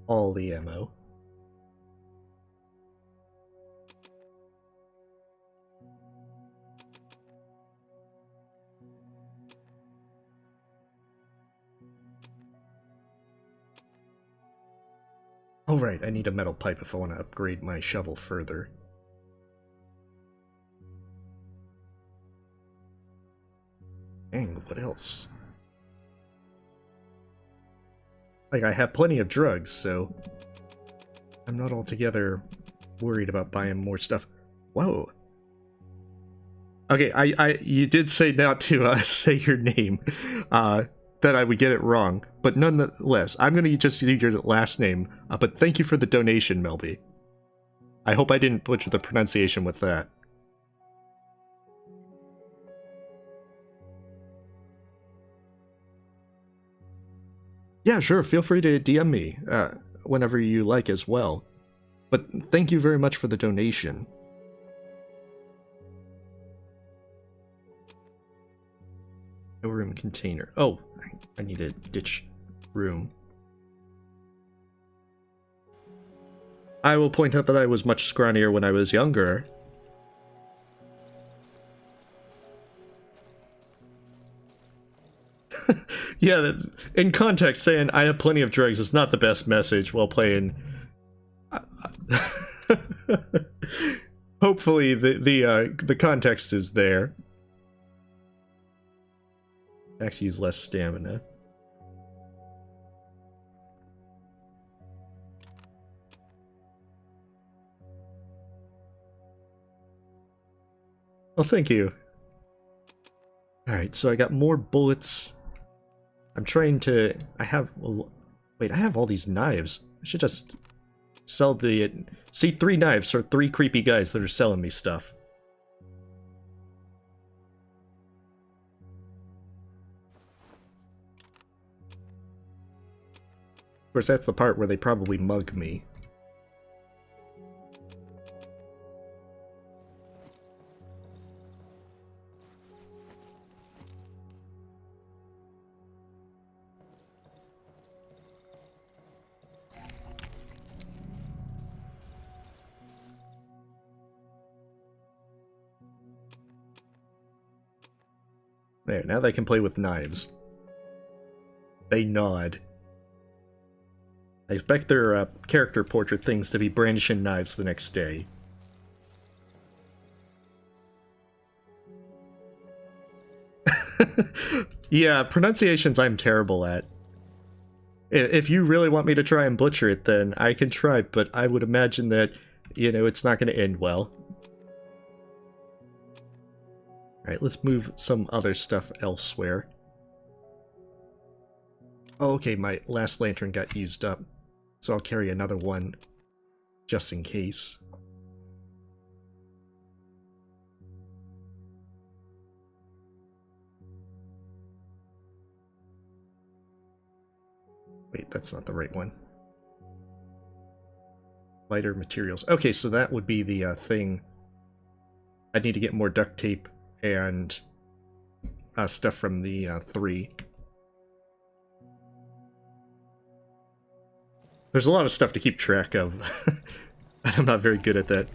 Speaker 1: All the ammo. Oh right, I need a metal pipe if I want to upgrade my shovel further. Dang, what else? Like, I have plenty of drugs, so I'm not altogether worried about buying more stuff. Whoa. Okay, you did say not to say your name, that I would get it wrong, but nonetheless, I'm gonna just use your last name, but thank you for the donation, Melby. I hope I didn't butcher the pronunciation with that. Yeah, sure, feel free to DM me, whenever you like as well. But thank you very much for the donation. No room container. Oh, I need to ditch room. I will point out that I was much scrawnier when I was younger. Yeah, in context, saying I have plenty of drugs is not the best message while playing. Hopefully, the context is there. Actually, use less stamina. Well, thank you. Alright, so I got more bullets. I'm trying to... Wait, I have all these knives. I should just sell the... See, 3 knives for 3 creepy guys that are selling me stuff. Of course, that's the part where they probably mug me. There, now they can play with knives. They nod. I expect their character portrait things to be brandishing knives the next day. Yeah, pronunciations I'm terrible at. If you really want me to try and butcher it, then I can try, but I would imagine that, you know, it's not going to end well. Alright, let's move some other stuff elsewhere. Oh, okay, my last lantern got used up, so I'll carry another one just in case. Wait, that's not the right one. Lighter materials. Okay, so that would be the thing. I need to get more duct tape and stuff from the 3. There's a lot of stuff to keep track of, and I'm not very good at that.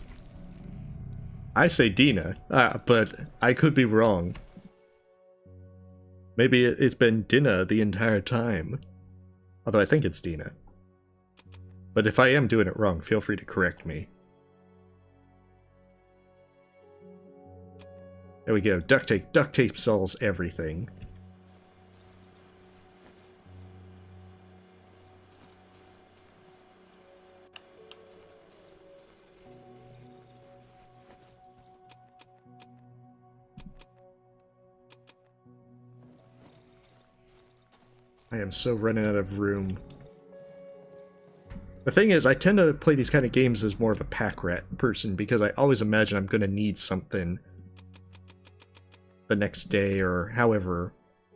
Speaker 1: I say Dina, but I could be wrong. Maybe it's been Dina the entire time. Although I think it's Dina. But if I am doing it wrong, feel free to correct me. There we go. Duct tape. Duct tape solves everything. I am so running out of room. The thing is, I tend to play these kind of games as more of a pack rat person because I always imagine I'm going to need something the next day or however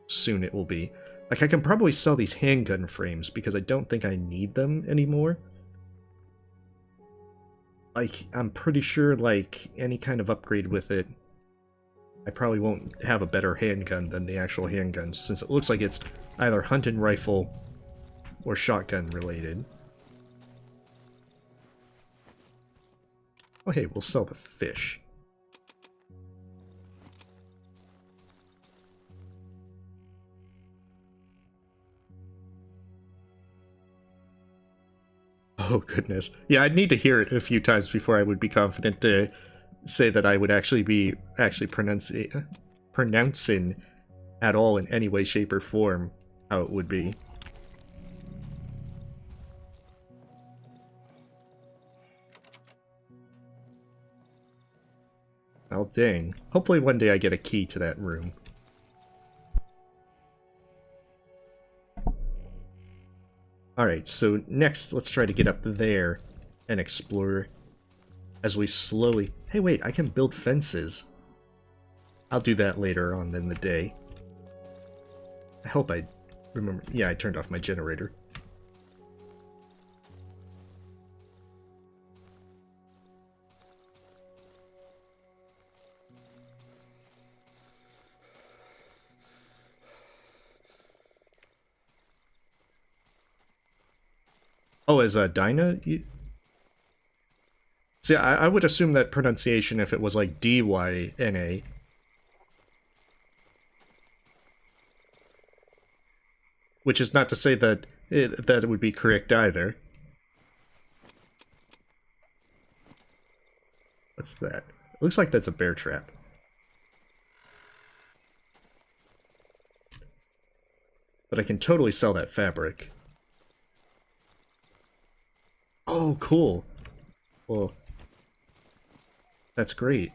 Speaker 1: soon it will be. Like, I can probably sell these handgun frames because I don't think I need them anymore. Like, I'm pretty sure, like, any kind of upgrade with it, I probably won't have a better handgun than the actual handgun, since it looks like it's either hunting rifle or shotgun related. Oh hey, we'll sell the fish. Oh goodness. Yeah, I'd need to hear it a few times before I would be confident to say that I would actually be pronouncing at all in any way, shape, or form how it would be. Oh dang. Hopefully one day I get a key to that room. Alright, so next let's try to get up there and explore as we slowly... Hey wait, I can build fences. I'll do that later on in the day. I hope I remember... Yeah, I turned off my generator. Oh, as Dinah? See, I would assume that pronunciation if it was like D-Y-N-A. Which is not to say that that it would be correct either. What's that? It looks like that's a bear trap. But I can totally sell that fabric. Oh, cool. Well, that's great.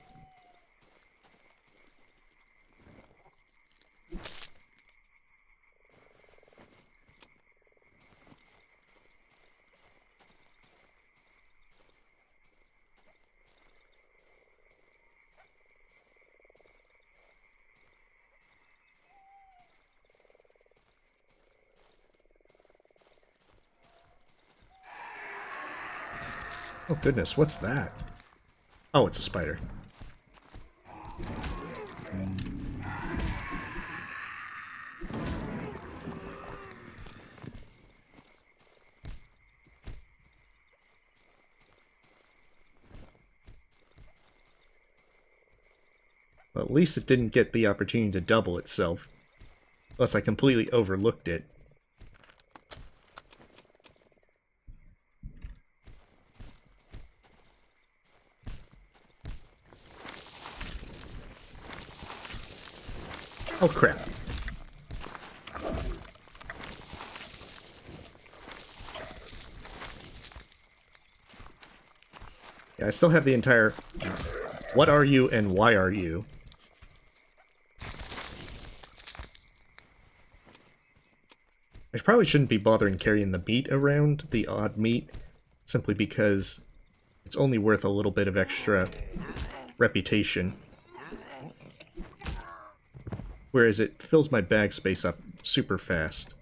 Speaker 1: Oh goodness, what's that? Oh, it's a spider. Well, at least it didn't get the opportunity to double itself. Unless I completely overlooked it. Oh crap. Yeah, I still have the entire what are you and why are you? I probably shouldn't be bothering carrying the meat around, the odd meat, simply because it's only worth a little bit of extra reputation. Whereas it fills my bag space up super fast.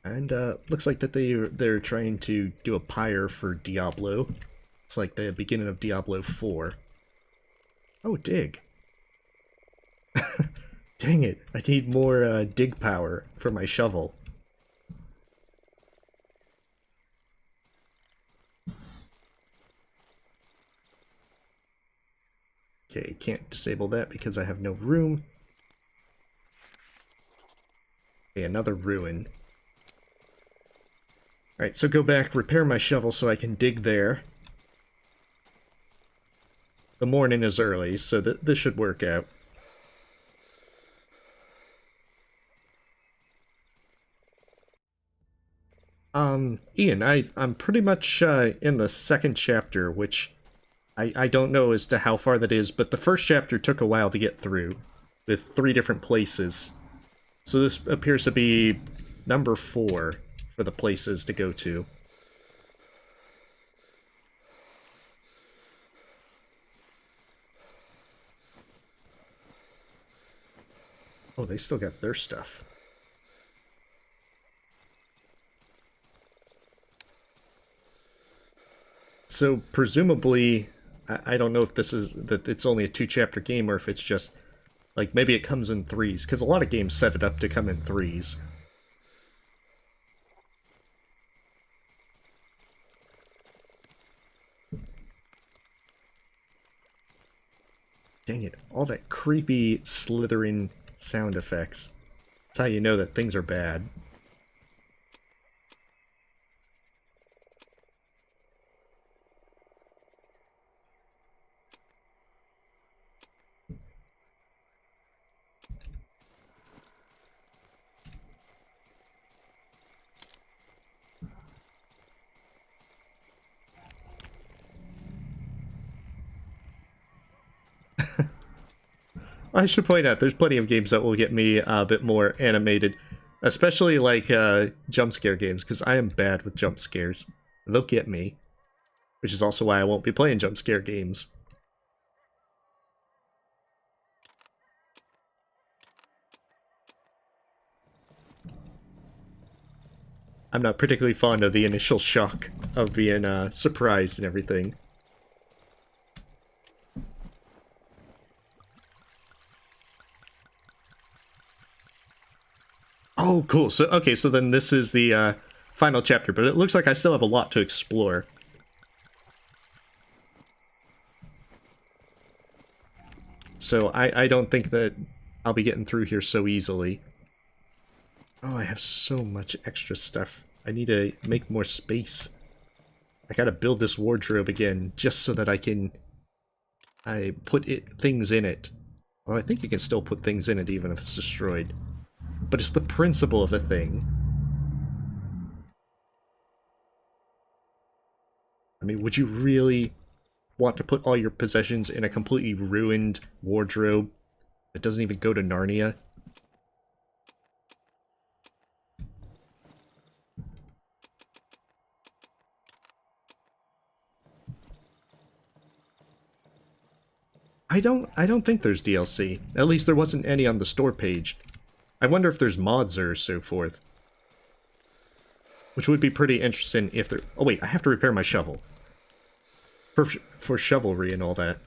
Speaker 1: And looks like that they're trying to do a pyre for Diablo. It's like the beginning of Diablo 4. Oh, dig. Dang it, I need more dig power for my shovel. Okay, can't disable that because I have no room. Okay, another ruin. Alright, so go back, repair my shovel so I can dig there. The morning is early, so this should work out. Ian, I'm pretty much in the second chapter, which I don't know as to how far that is, but the first chapter took a while to get through, with 3 different places. So this appears to be number 4 for the places to go to. Oh, they still got their stuff. So presumably, I don't know if this is that it's only a 2-chapter game or if it's just like maybe it comes in 3s, because a lot of games set it up to come in 3s. Dang it, all that creepy slithering sound effects. That's how you know that things are bad. I should point out, there's plenty of games that will get me a bit more animated, especially like jump scare games, because I am bad with jump scares. They'll get me, which is also why I won't be playing jump scare games. I'm not particularly fond of the initial shock of being surprised and everything. Oh, cool. So, okay, so then this is the final chapter, but it looks like I still have a lot to explore. So I don't think that I'll be getting through here so easily. Oh, I have so much extra stuff. I need to make more space. I gotta build this wardrobe again, just so that I put things in it. Well, I think you can still put things in it even if it's destroyed. But it's the principle of the thing. I mean, would you really want to put all your possessions in a completely ruined wardrobe that doesn't even go to Narnia? I don't think there's DLC. At least there wasn't any on the store page. I wonder if there's mods or so forth. Which would be pretty interesting if there... Oh wait, I have to repair my shovel. For chivalry and all that.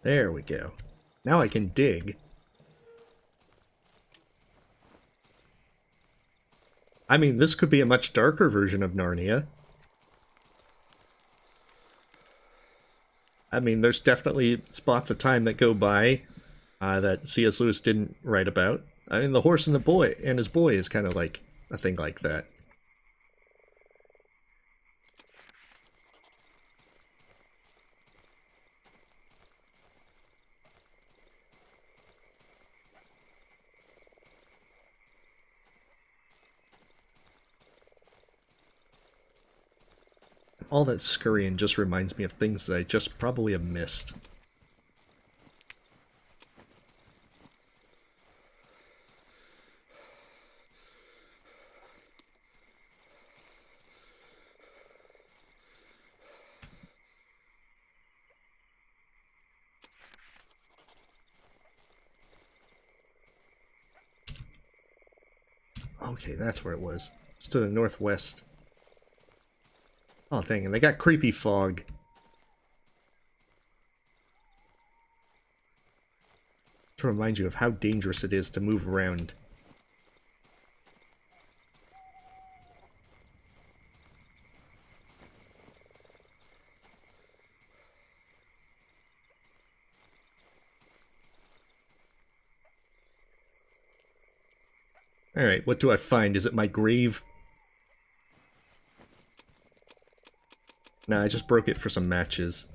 Speaker 1: There we go. Now I can dig. I mean, this could be a much darker version of Narnia. I mean, there's definitely spots of time that go by that C.S. Lewis didn't write about. I mean, the horse and the boy and his boy is kind of like a thing like that. All that scurrying just reminds me of things that I just probably have missed. Okay, that's where it was. It's to the northwest. Oh, dang, and they got creepy fog. To remind you of how dangerous it is to move around. Alright, what do I find? Is it my grave? Nah, I just broke it for some matches.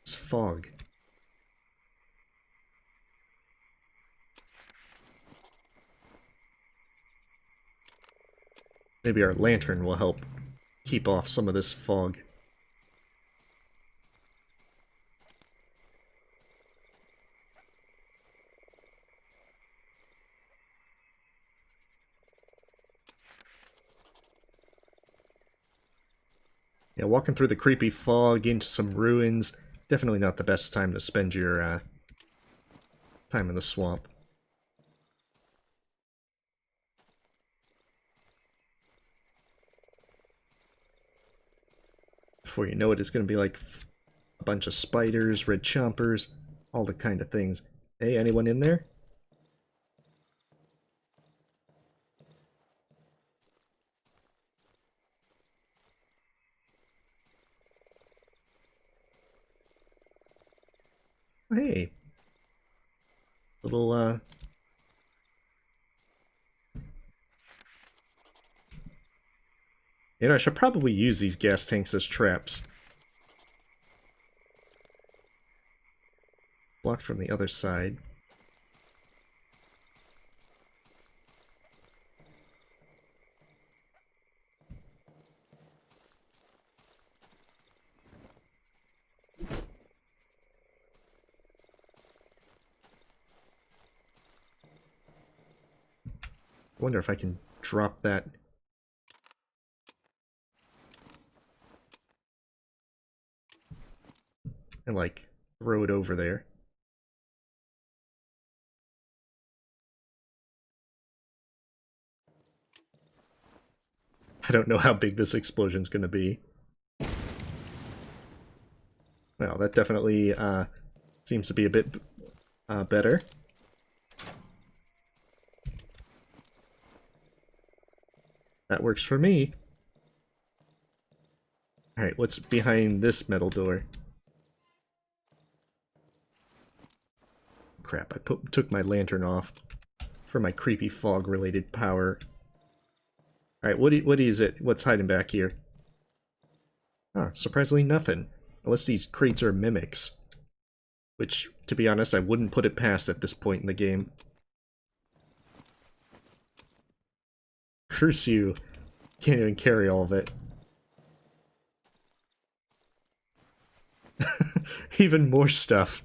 Speaker 1: It's fog. Maybe our lantern will help keep off some of this fog. Yeah, walking through the creepy fog into some ruins, definitely not the best time to spend your time in the swamp. Before you know it, it's going to be like a bunch of spiders, red chompers, all the kind of things. Hey, anyone in there? Hey. Little, You know, I should probably use these gas tanks as traps. Blocked from the other side. I wonder if I can drop that. And, like, throw it over there. I don't know how big this explosion's gonna be. Well, that definitely seems to be a bit better. That works for me. Alright, what's behind this metal door? Crap, I took my lantern off for my creepy fog-related power. Alright, what is it? What's hiding back here? Ah, surprisingly nothing. Unless these crates are mimics. Which, to be honest, I wouldn't put it past at this point in the game. Curse you. Can't even carry all of it. Even more stuff.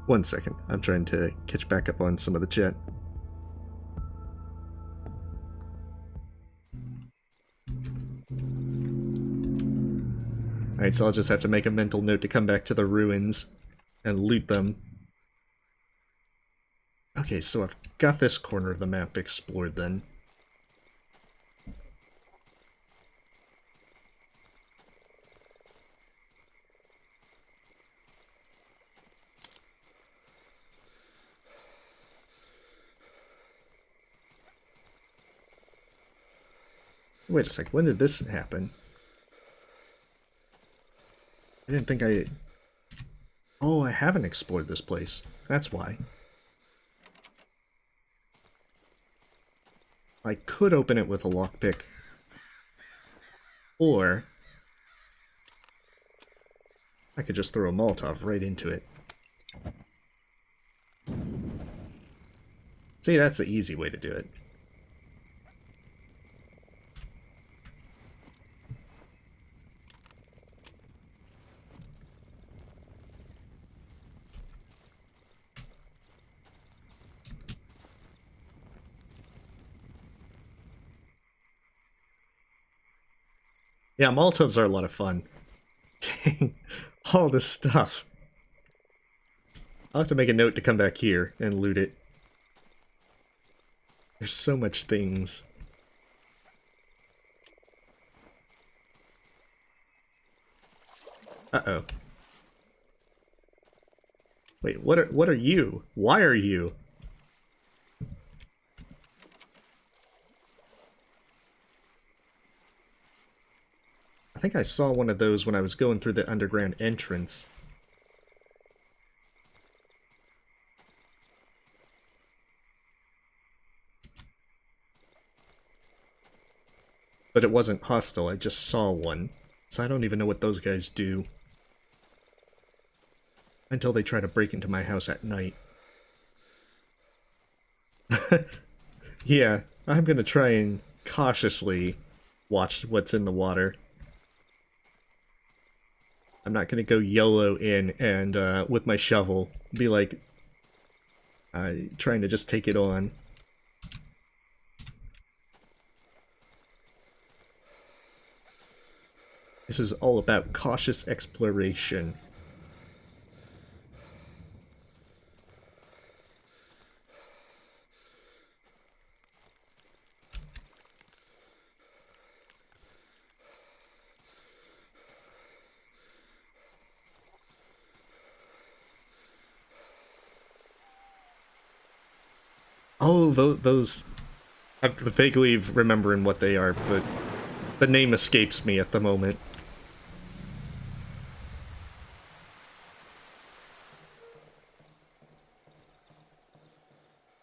Speaker 1: One second, I'm trying to catch back up on some of the chat. Alright, so I'll just have to make a mental note to come back to the ruins and loot them. Okay, so I've got this corner of the map explored then. Wait a sec, when did this happen? I didn't think I... Oh, I haven't explored this place. That's why. I could open it with a lockpick. Or... I could just throw a Molotov right into it. See, that's the easy way to do it. Yeah, Molotovs are a lot of fun. Dang, all this stuff. I'll have to make a note to come back here and loot it. There's so much things. Uh-oh. Wait, what are you? Why are you? I think I saw one of those when I was going through the underground entrance. But it wasn't hostile, I just saw one. So I don't even know what those guys do. Until they try to break into my house at night. Yeah, I'm gonna try and cautiously watch what's in the water. I'm not gonna go YOLO in and, with my shovel, be like, trying to just take it on. This is all about cautious exploration. Oh, those... I'm vaguely remembering what they are, but the name escapes me at the moment.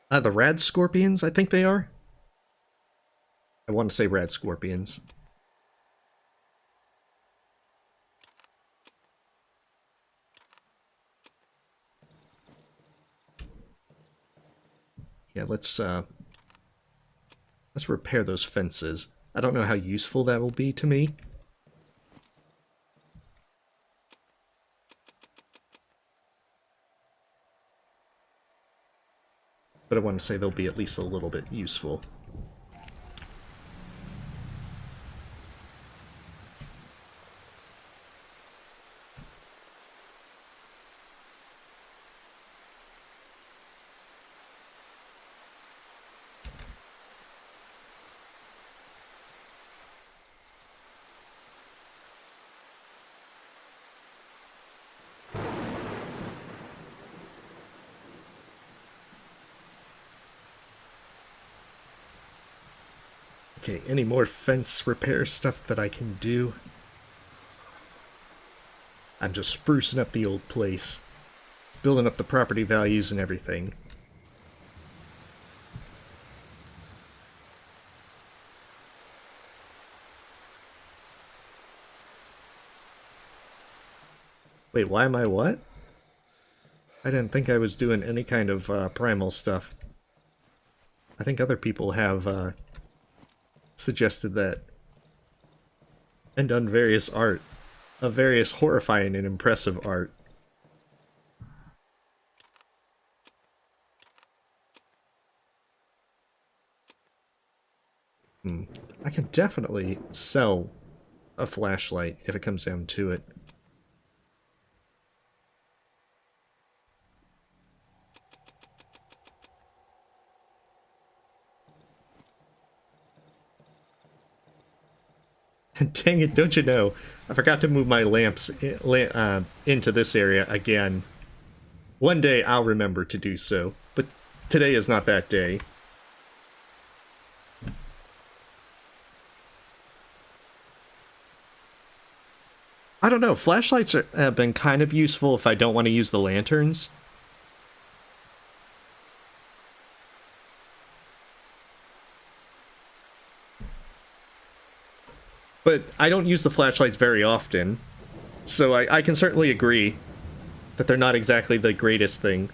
Speaker 1: The rad scorpions, I think they are? I want to say rad scorpions. Yeah, let's repair those fences. I don't know how useful that will be to me. But I want to say they'll be at least a little bit useful. Okay, any more fence repair stuff that I can do? I'm just sprucing up the old place. Building up the property values and everything. Wait, why am I what? I didn't think I was doing any kind of primal stuff. I think other people have suggested that. And done various art. Of various horrifying and impressive art. I can definitely sell a flashlight if it comes down to it. Dang it, don't you know? I forgot to move my lamps into this area again. One day I'll remember to do so, but today is not that day. I don't know, flashlights have been kind of useful if I don't want to use the lanterns. But I don't use the flashlights very often, so I can certainly agree that they're not exactly the greatest thing.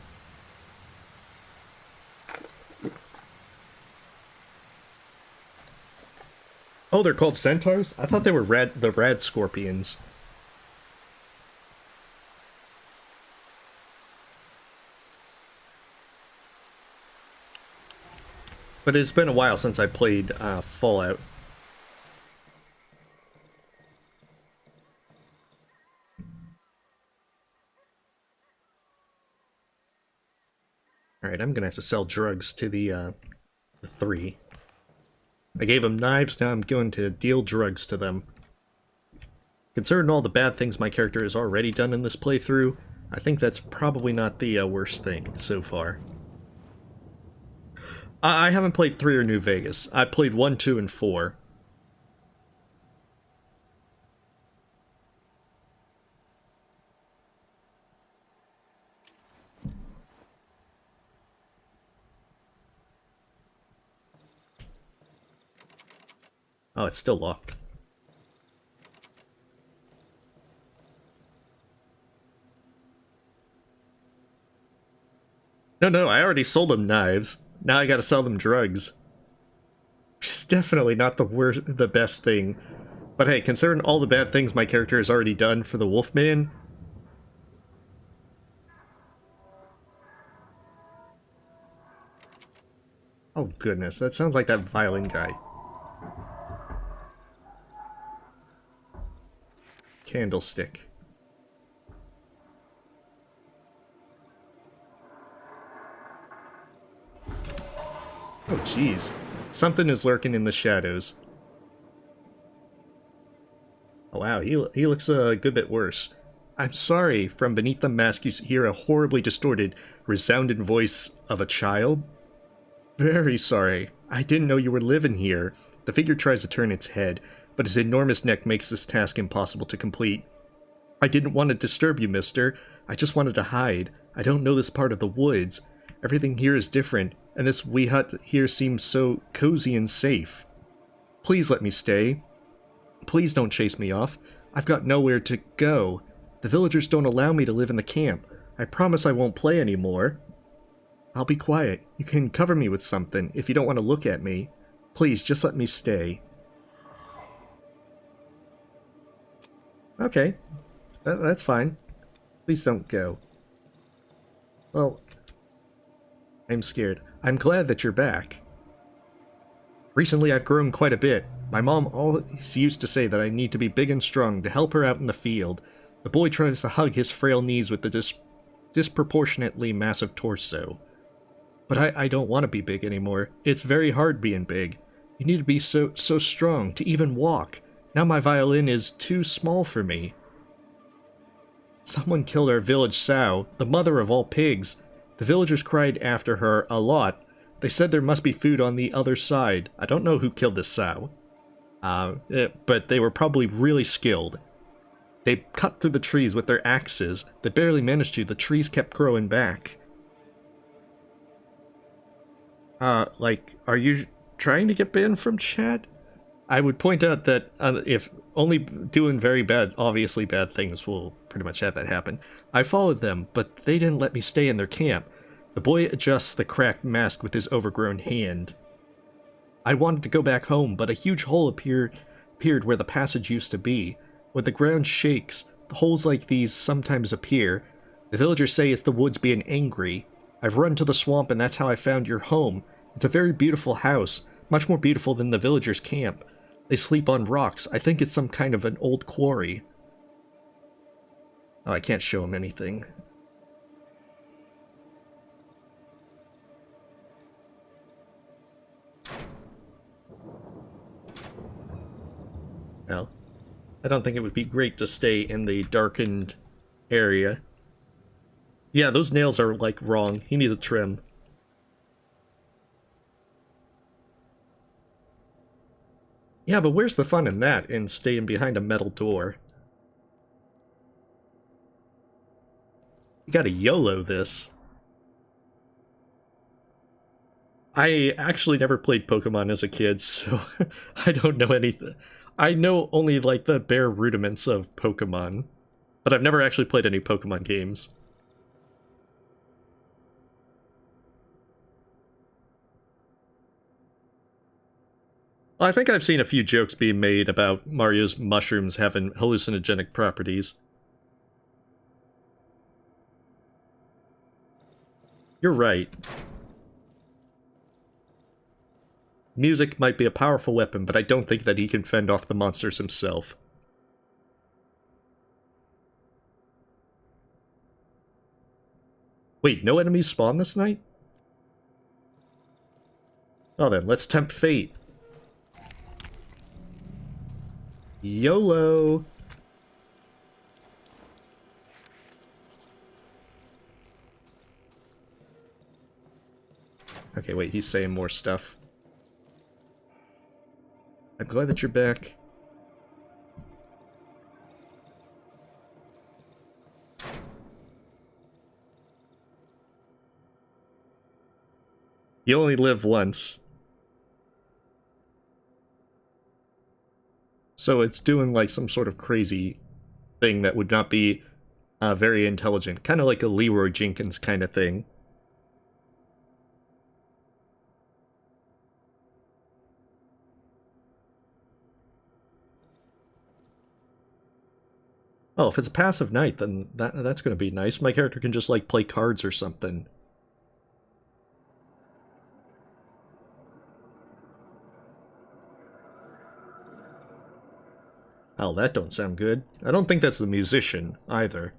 Speaker 1: Oh, they're called centaurs? I thought they were the rad scorpions. But it's been a while since I played Fallout. Alright, I'm gonna have to sell drugs to the 3. I gave them knives, now I'm going to deal drugs to them. Considering all the bad things my character has already done in this playthrough, I think that's probably not the worst thing so far. I haven't played 3 or New Vegas. I played 1, 2, and 4. Oh, it's still locked. No, I already sold them knives. Now I gotta sell them drugs. Which is definitely not the best thing. But hey, considering all the bad things my character has already done for the Wolfman... Oh goodness, that sounds like that violin guy. Candlestick. Oh jeez. Something is lurking in the shadows. Oh wow, he looks a good bit worse. I'm sorry, from beneath the mask you hear a horribly distorted, resounding voice of a child. Very sorry. I didn't know you were living here. The figure tries to turn its head, but its enormous neck makes this task impossible to complete. I didn't want to disturb you, mister. I just wanted to hide. I don't know this part of the woods. Everything here is different, and this wee hut here seems so cozy and safe. Please let me stay. Please don't chase me off. I've got nowhere to go. The villagers don't allow me to live in the camp. I promise I won't play anymore. I'll be quiet. You can cover me with something if you don't want to look at me. Please, just let me stay. Okay. That's fine. Please don't go. Well, I'm scared. I'm glad that you're back. Recently I've grown quite a bit. My mom always used to say that I need to be big and strong to help her out in the field. The boy tries to hug his frail knees with the disproportionately massive torso. But I don't want to be big anymore. It's very hard being big. You need to be so strong to even walk. Now my violin is too small for me. Someone killed our village sow, the mother of all pigs. The villagers cried after her a lot. They said there must be food on the other side. I don't know who killed this sow. But they were probably really skilled. They cut through the trees with their axes. They barely managed to. The trees kept growing back. Like, are you trying to get banned from chat? I would point out that if only doing very bad, obviously bad things will pretty much have that happen. I followed them, but they didn't let me stay in their camp. The boy adjusts the cracked mask with his overgrown hand. I wanted to go back home, but a huge hole appeared where the passage used to be. When the ground shakes, holes like these sometimes appear. The villagers say it's the woods being angry. I've run to the swamp and that's how I found your home. It's a very beautiful house, much more beautiful than the villagers' camp. They sleep on rocks. I think it's some kind of an old quarry. Oh, I can't show him anything. No. I don't think it would be great to stay in the darkened area. Yeah, those nails are, like, wrong. He needs a trim. Yeah, but where's the fun in that, in staying behind a metal door? You gotta YOLO this. I actually never played Pokemon as a kid, so I don't know anything. I know only, like, the bare rudiments of Pokemon, but I've never actually played any Pokemon games. Well, I think I've seen a few jokes being made about Mario's mushrooms having hallucinogenic properties. You're right. Music might be a powerful weapon, but I don't think that he can fend off the monsters himself. Wait, no enemies spawn this night? Oh then, let's tempt fate. YOLO! Okay, wait, he's saying more stuff. I'm glad that you're back. You only live once. So it's doing like some sort of crazy thing that would not be very intelligent. Kind of like a Leroy Jenkins kind of thing. Oh, if it's a passive night, then that's going to be nice. My character can just, like, play cards or something. Oh, that don't sound good. I don't think that's the musician, either.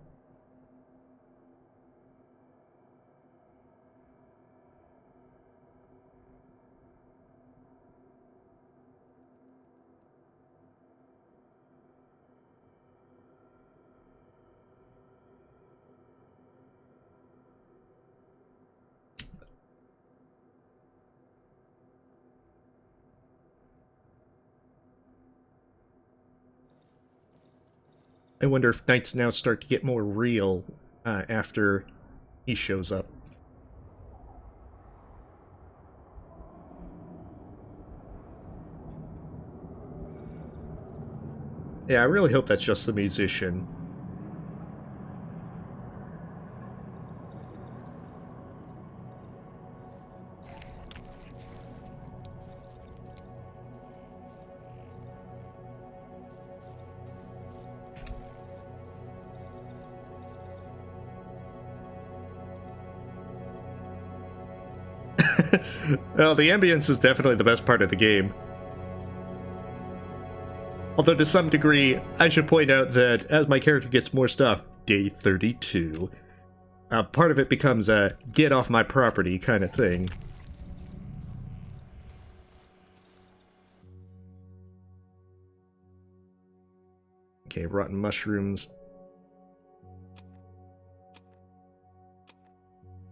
Speaker 1: I wonder if nights now start to get more real after he shows up. Yeah, I really hope that's just the musician. Well, the ambience is definitely the best part of the game. Although to some degree, I should point out that as my character gets more stuff, day 32, part of it becomes a get off my property kind of thing. Okay, rotten mushrooms.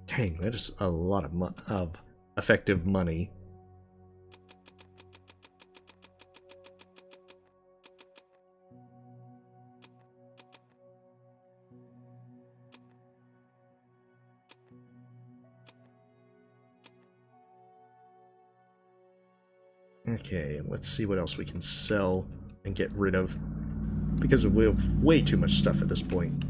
Speaker 1: Dang, that is a lot of effective money. Okay, let's see what else we can sell and get rid of, because we have way too much stuff at this point.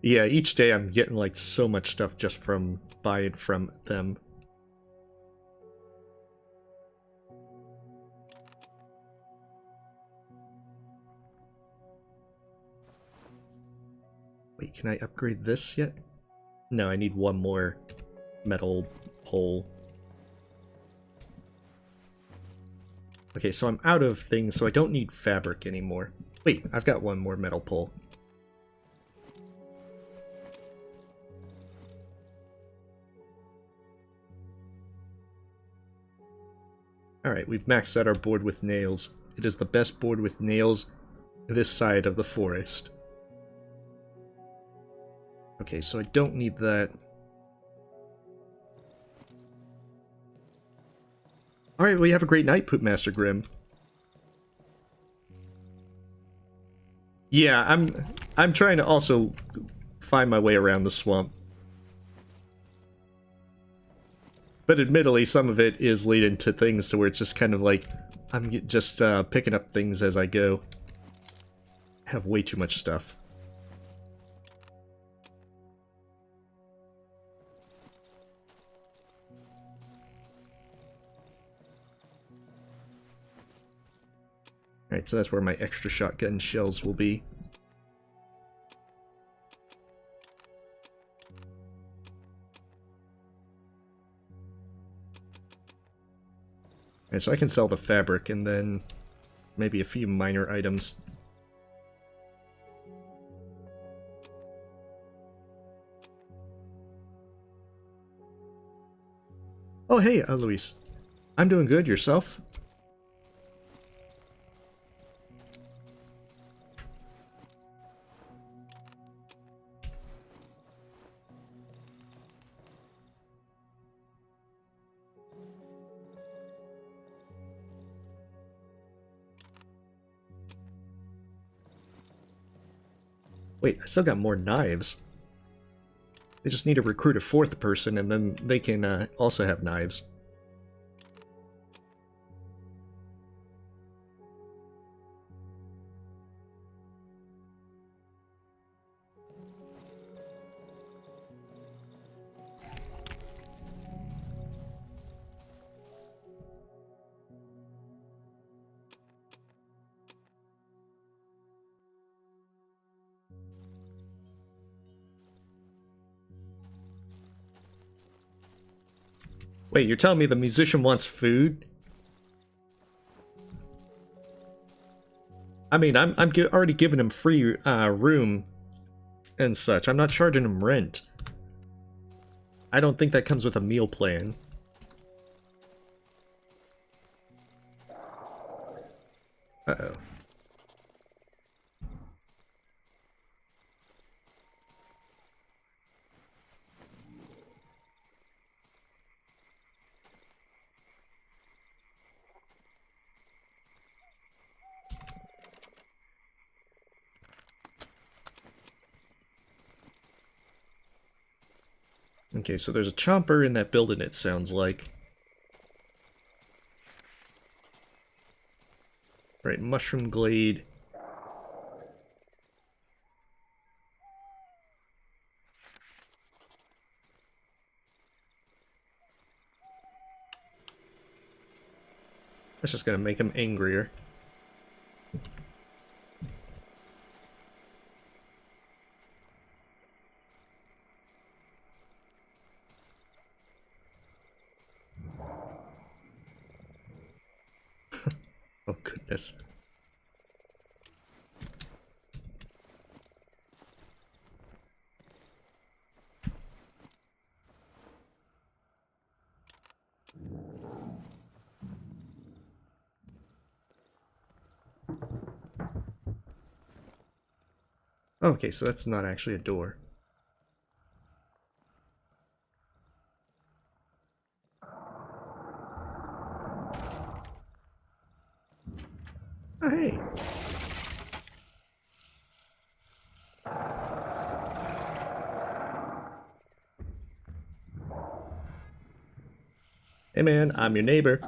Speaker 1: Yeah, each day I'm getting like so much stuff just from buying from them. Wait, can I upgrade this yet? No, I need one more metal pole. Okay, so I'm out of things, so I don't need fabric anymore. Wait, I've got one more metal pole. Alright, we've maxed out our board with nails. It is the best board with nails this side of the forest. Okay, so I don't need that. Alright, well, you have a great night, Poop Master Grimm. Yeah, I'm trying to also find my way around the swamp. But admittedly, some of it is leading to things to where it's just kind of like, I'm just picking up things as I go. I have way too much stuff. Alright, so that's where my extra shotgun shells will be. Alright, so I can sell the fabric and then maybe a few minor items. Oh hey, Luis. I'm doing good, yourself? Wait, I still got more knives. They just need to recruit a fourth person, and then they can also have knives. Wait, you're telling me the musician wants food? I mean, I'm already giving him free room and such. I'm not charging him rent. I don't think that comes with a meal plan. Uh-oh. Okay, so there's a chomper in that building, it sounds like. Right, Mushroom Glade. That's just gonna make him angrier. Oh, goodness. Okay, so that's not actually a door. Oh, hey! Hey man, I'm your neighbor.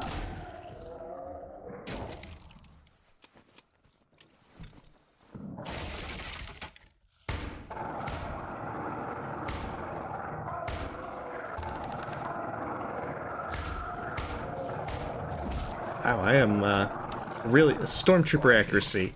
Speaker 1: Wow, I am really stormtrooper accuracy.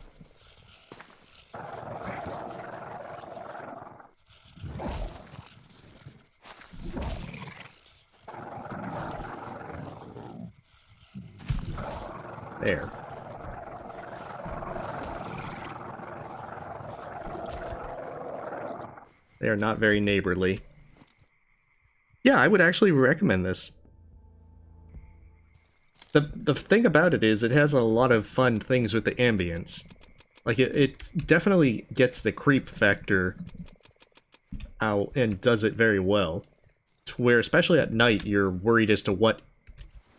Speaker 1: There. They are not very neighborly. Yeah, I would actually recommend this. the thing about it is it has a lot of fun things with the ambience. Like, it definitely gets the creep factor out and does it very well. To where, especially at night, you're worried as to what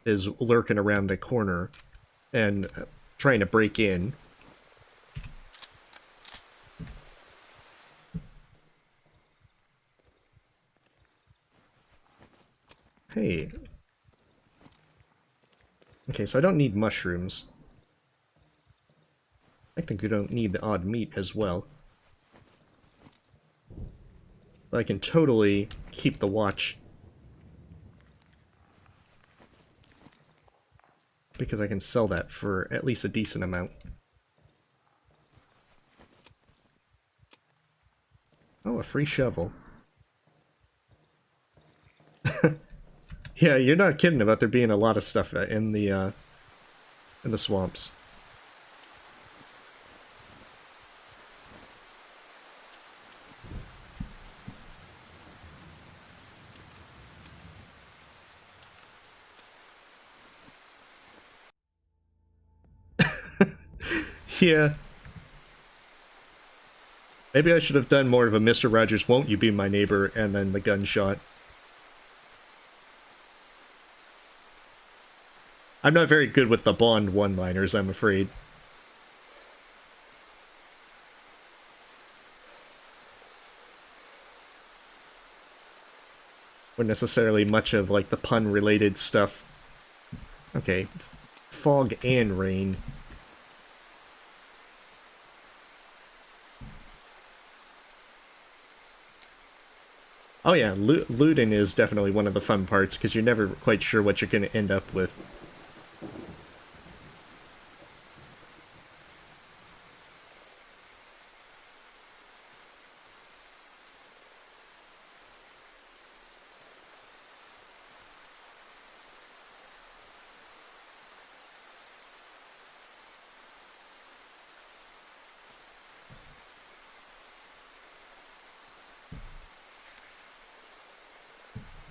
Speaker 1: is lurking around the corner and trying to break in. Hey. Okay, so I don't need mushrooms. I think we don't need the odd meat as well. But I can totally keep the watch. Because I can sell that for at least a decent amount. Oh, a free shovel. Yeah, you're not kidding about there being a lot of stuff in the swamps. Yeah. Maybe I should have done more of a Mr. Rogers, won't you be my neighbor, and then the gunshot. I'm not very good with the Bond one-liners, I'm afraid. Or necessarily much of, like, the pun-related stuff. Okay. Fog and rain. Oh yeah, looting is definitely one of the fun parts, because you're never quite sure what you're going to end up with.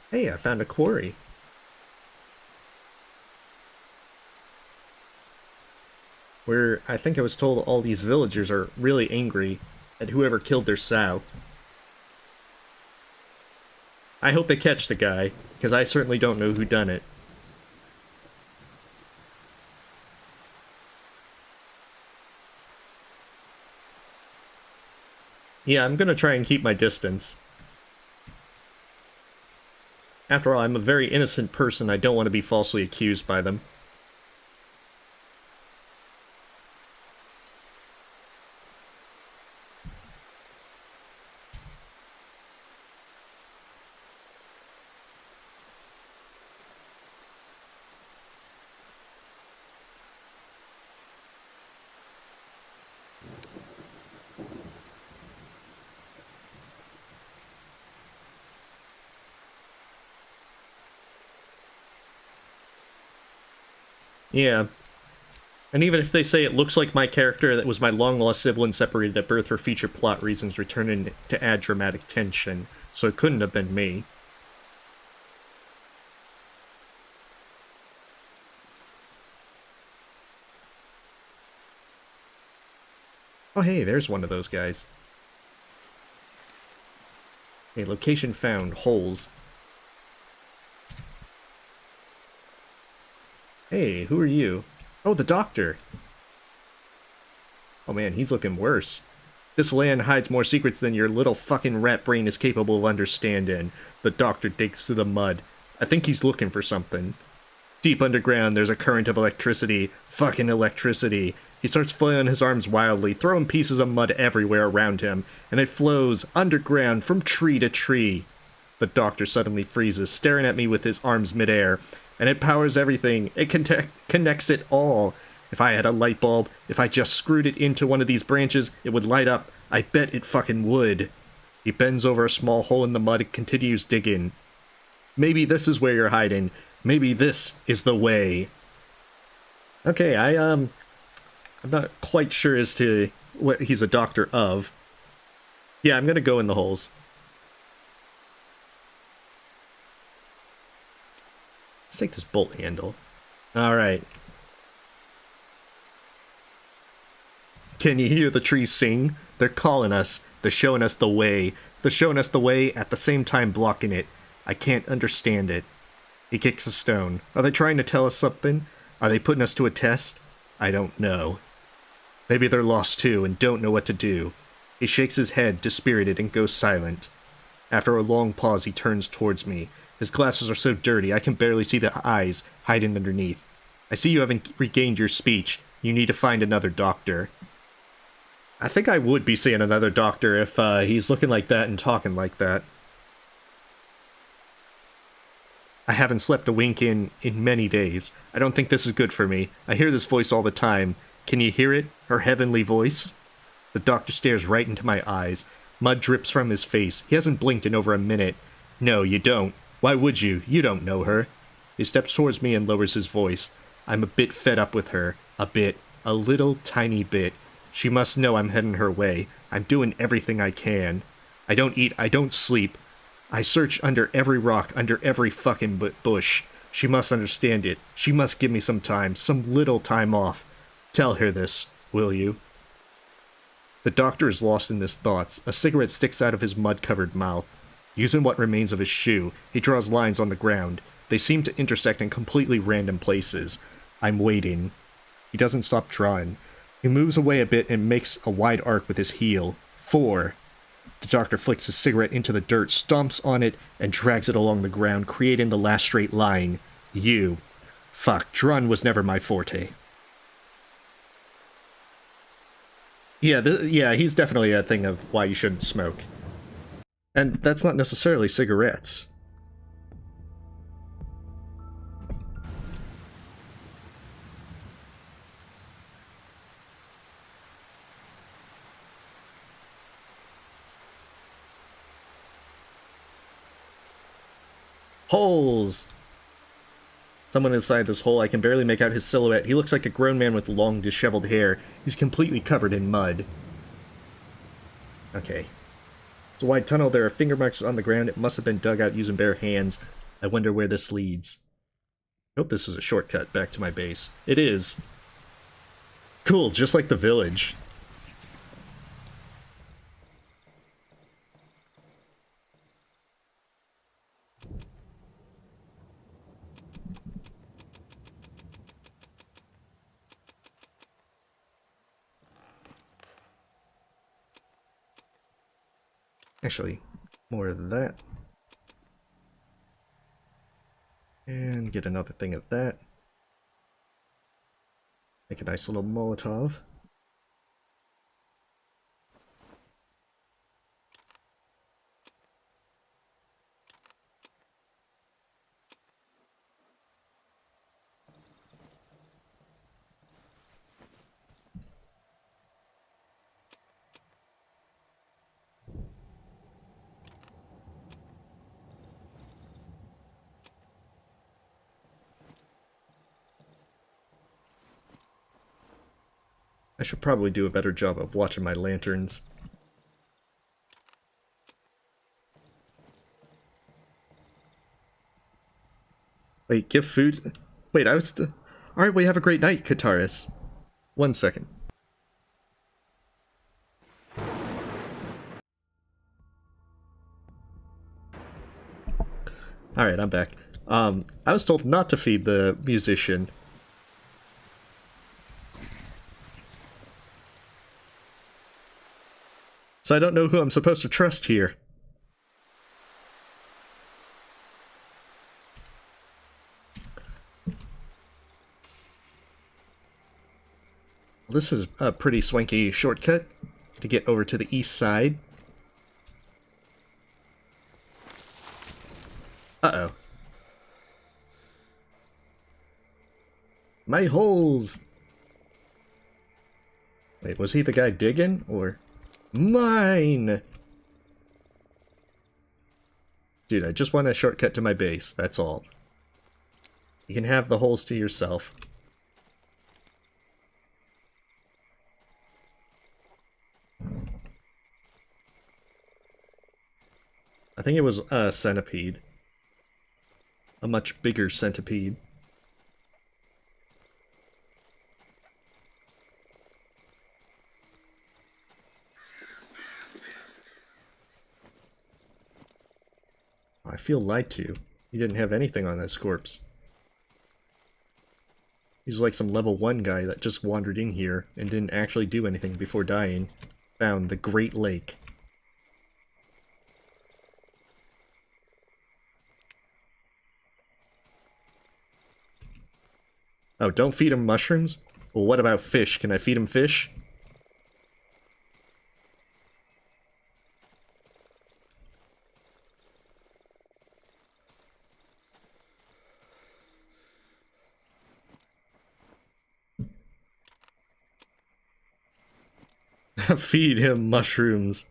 Speaker 1: Hey, I found a quarry. Where I think I was told all these villagers are really angry at whoever killed their sow. I hope they catch the guy, because I certainly don't know who done it. Yeah, I'm gonna try and keep my distance. After all, I'm a very innocent person. I don't want to be falsely accused by them. Yeah. And even if they say it looks like my character that was my long-lost sibling separated at birth for future plot reasons returning to add dramatic tension, so it couldn't have been me. Oh hey, there's one of those guys. Hey, location found. Holes. Hey, who are you? Oh, the doctor! Oh man, he's looking worse. This land hides more secrets than your little fucking rat brain is capable of understanding. The doctor digs through the mud. I think he's looking for something. Deep underground, there's a current of electricity. Fucking electricity. He starts flailing his arms wildly, throwing pieces of mud everywhere around him, and it flows underground from tree to tree. The doctor suddenly freezes, staring at me with his arms midair, and it powers everything. It connects it all. If I had a light bulb, if I just screwed it into one of these branches, it would light up. I bet it fucking would. He bends over a small hole in the mud and continues digging. Maybe this is where you're hiding. Maybe this is the way. Okay, I'm not quite sure as to what he's a doctor of. Yeah, I'm gonna go in the holes. Let's take this bolt handle. Alright. Can you hear the trees sing? They're calling us. They're showing us the way. They're showing us the way at the same time blocking it. I can't understand it. He kicks a stone. Are they trying to tell us something? Are they putting us to a test? I don't know. Maybe they're lost too and don't know what to do. He shakes his head, dispirited, and goes silent. After a long pause, he turns towards me. His glasses are so dirty, I can barely see the eyes hiding underneath. I see you haven't regained your speech. You need to find another doctor. I think I would be seeing another doctor if he's looking like that and talking like that. I haven't slept a wink in many days. I don't think this is good for me. I hear this voice all the time. Can you hear it? Her heavenly voice? The doctor stares right into my eyes. Mud drips from his face. He hasn't blinked in over a minute. No, you don't. Why would you? You don't know her. He steps towards me and lowers his voice. I'm a bit fed up with her. A bit. A little tiny bit. She must know I'm heading her way. I'm doing everything I can. I don't eat. I don't sleep. I search under every rock, under every fucking bush. She must understand it. She must give me some time. Some little time off. Tell her this, will you? The doctor is lost in his thoughts. A cigarette sticks out of his mud-covered mouth. Using what remains of his shoe, he draws lines on the ground. They seem to intersect in completely random places. I'm waiting. He doesn't stop drawing. He moves away a bit and makes a wide arc with his heel. 4. The doctor flicks his cigarette into the dirt, stomps on it, and drags it along the ground, creating the last straight line. You. Fuck, drawing was never my forte. Yeah, he's definitely a thing of why you shouldn't smoke. And that's not necessarily cigarettes. Holes! Someone inside this hole. I can barely make out his silhouette. He looks like a grown man with long, disheveled hair. He's completely covered in mud. Okay. It's a wide tunnel. There are finger marks on the ground. It must have been dug out using bare hands. I wonder where this leads. I hope this is a shortcut back to my base. It is. Cool, just like the village. Actually, more of that. And get another thing of that. Make a nice little Molotov. I should probably do a better job of watching my lanterns. Wait, give food? Wait, I was... Alright, well, you have a great night, Kataris. 1 second. Alright, I'm back. I was told not to feed the musician. So I don't know who I'm supposed to trust here. This is a pretty swanky shortcut to get over to the east side. Uh-oh. My holes! Wait, was he the guy digging, or... Mine! Dude, I just want a shortcut to my base, that's all. You can have the holes to yourself. I think it was a centipede. A much bigger centipede. I feel lied to. He didn't have anything on this corpse. He's like some level 1 guy that just wandered in here and didn't actually do anything before dying. Found the Great Lake. Oh, don't feed him mushrooms? Well, what about fish? Can I feed him fish? Feed him mushrooms.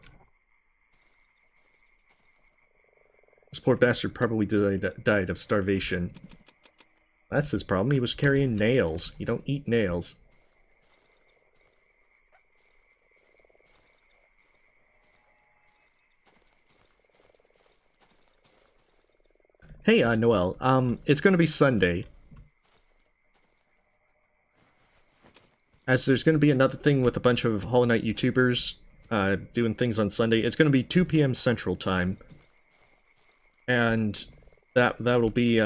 Speaker 1: This poor bastard probably died of starvation. That's his problem. He was carrying nails. You don't eat nails. Hey, Noel. It's gonna be Sunday. As there's gonna be another thing with a bunch of Hollow Knight YouTubers, doing things on Sunday. It's gonna be 2 p.m. Central Time. And that'll be,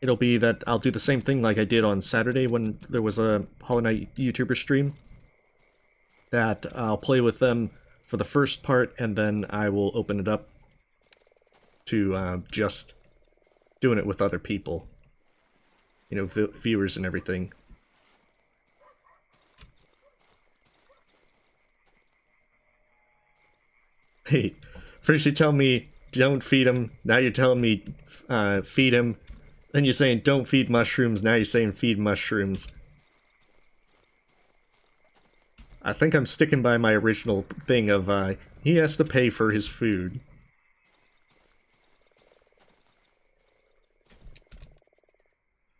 Speaker 1: it'll be that I'll do the same thing like I did on Saturday when there was a Hollow Knight YouTuber stream. That I'll play with them for the first part, and then I will open it up to just doing it with other people. You know, viewers and everything. Hey, first you tell me don't feed him, now you're telling me feed him. Then you're saying don't feed mushrooms, now you're saying feed mushrooms. I think I'm sticking by my original thing of he has to pay for his food.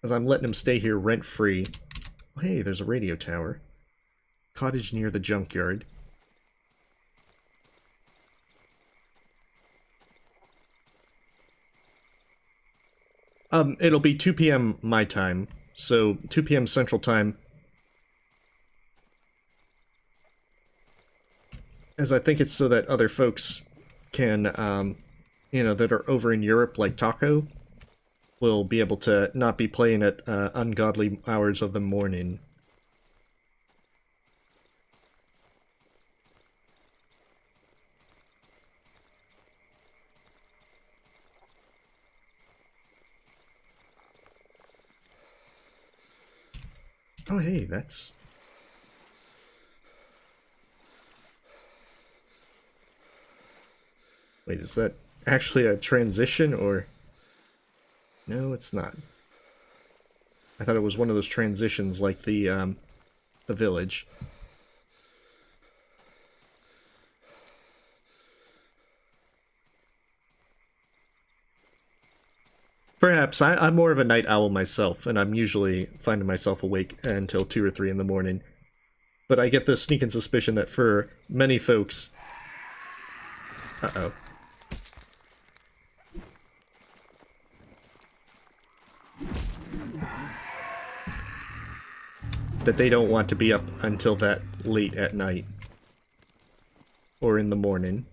Speaker 1: As I'm letting him stay here rent-free. Oh, hey, there's a radio tower. Cottage near the junkyard. It'll be 2 p.m. my time, so 2 p.m. Central Time. As I think it's so that other folks can, you know, that are over in Europe, like Taco, will be able to not be playing at ungodly hours of the morning. Oh, hey, that's... Wait, is that actually a transition, or... No, it's not. I thought it was one of those transitions like the village. Perhaps. I'm more of a night owl myself, and I'm usually finding myself awake until 2 or 3 in the morning. But I get the sneaking suspicion that for many folks... Uh-oh. That they don't want to be up until that late at night. Or in the morning.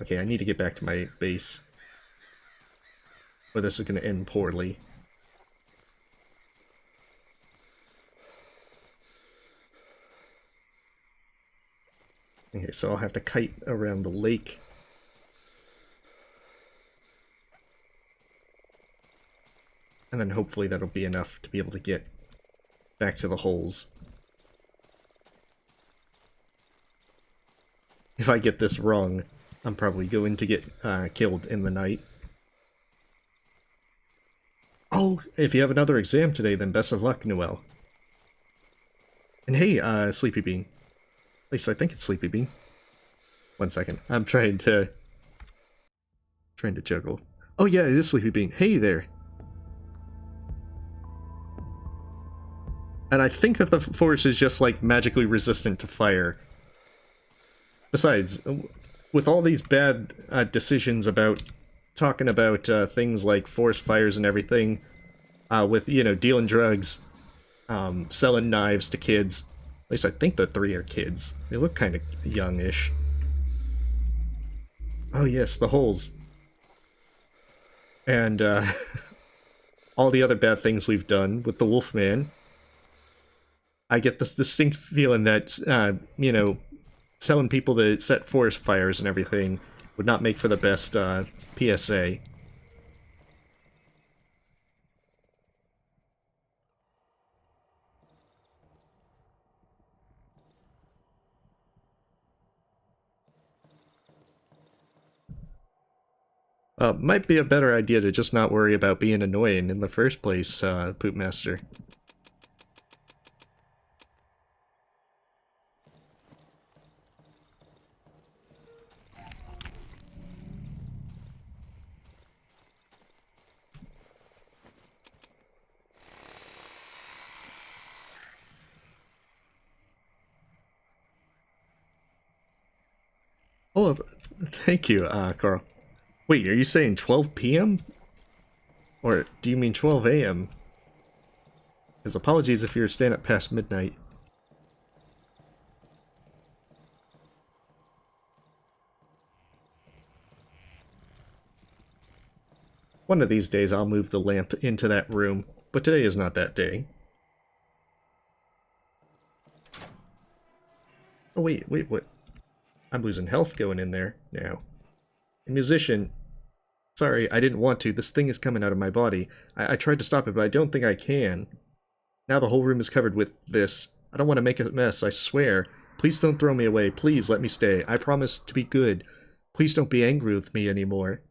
Speaker 1: Okay, I need to get back to my base. Or this is going to end poorly. Okay, so I'll have to kite around the lake. And then hopefully that'll be enough to be able to get back to the holes. If I get this wrong, I'm probably going to get killed in the night. Oh, if you have another exam today, then best of luck, Noel. And hey, Sleepy Bean. At least I think it's Sleepy Bean. 1 second. I'm trying to juggle. Oh yeah, it is Sleepy Bean. Hey there. And I think that the forest is just like magically resistant to fire. Besides, with all these bad decisions about talking about things like forest fires and everything, with, you know, dealing drugs, selling knives to kids. At least I think the 3 are kids. They look kind of youngish. Oh yes, the holes. and all the other bad things we've done with the Wolfman, I get this distinct feeling that, telling people to set forest fires and everything would not make for the best PSA. Might be a better idea to just not worry about being annoying in the first place, Poopmaster. Oh, thank you, Carl. Wait, are you saying 12 p.m.? Or do you mean 12 a.m.? Because apologies if you're staying up past midnight. One of these days I'll move the lamp into that room, but today is not that day. Oh wait, what? I'm losing health going in there now. A musician, sorry, I didn't want to. This thing is coming out of my body. I tried to stop it, but I don't think I can. Now the whole room is covered with this. I don't want to make a mess, I swear. Please don't throw me away. Please let me stay. I promise to be good. Please don't be angry with me anymore.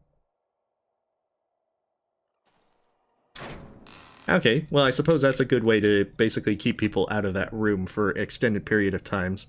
Speaker 1: Okay, well I suppose that's a good way to basically keep people out of that room for extended period of times.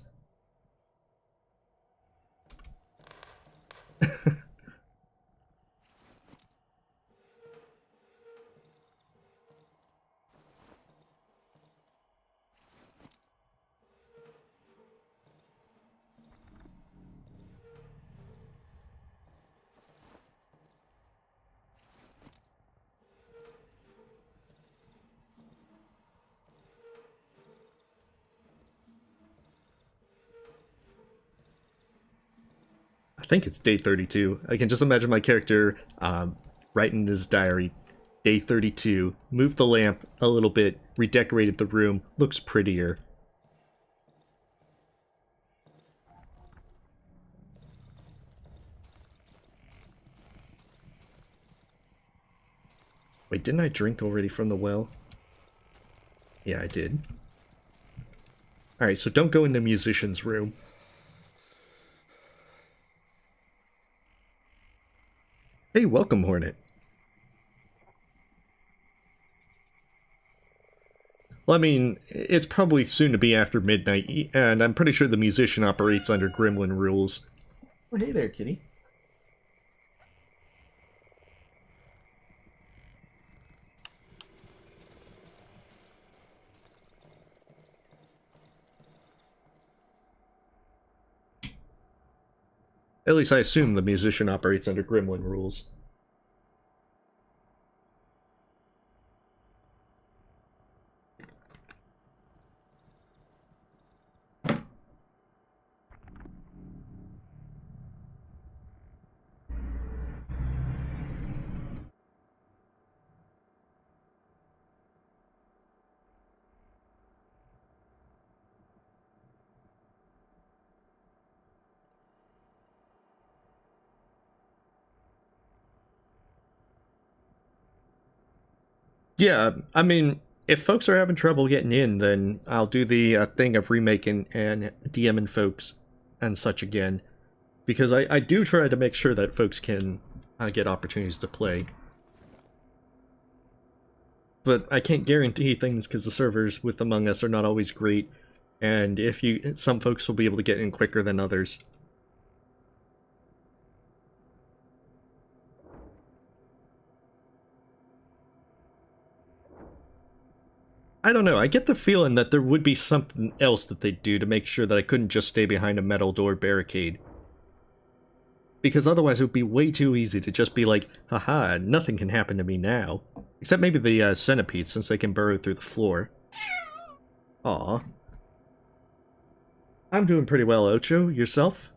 Speaker 1: I think it's day 32. I can just imagine my character writing in his diary, day 32, moved the lamp a little bit, redecorated the room, looks prettier. Wait, didn't I drink already from the well? Yeah, I did. Alright, so don't go in the musician's room. Hey, welcome, Hornet. Well, I mean, it's probably soon to be after midnight, and I'm pretty sure the musician operates under gremlin rules. Oh, hey there, kitty. At least I assume the musician operates under gremlin rules. Yeah, I mean, if folks are having trouble getting in, then I'll do the thing of remaking and DMing folks and such again. Because I do try to make sure that folks can get opportunities to play. But I can't guarantee things because the servers with Among Us are not always great. And some folks will be able to get in quicker than others. I don't know, I get the feeling that there would be something else that they'd do to make sure that I couldn't just stay behind a metal door barricade. Because otherwise it would be way too easy to just be like, haha, nothing can happen to me now. Except maybe the centipedes, since they can burrow through the floor. Aw. I'm doing pretty well, Ocho. Yourself?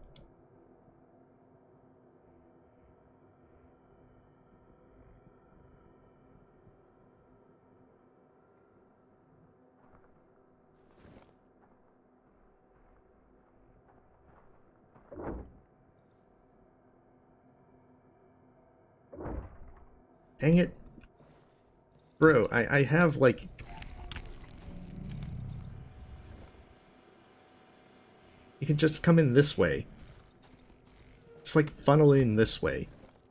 Speaker 1: Dang it. Bro, I have, like... You can just come in this way. Just, like, funnel in this way.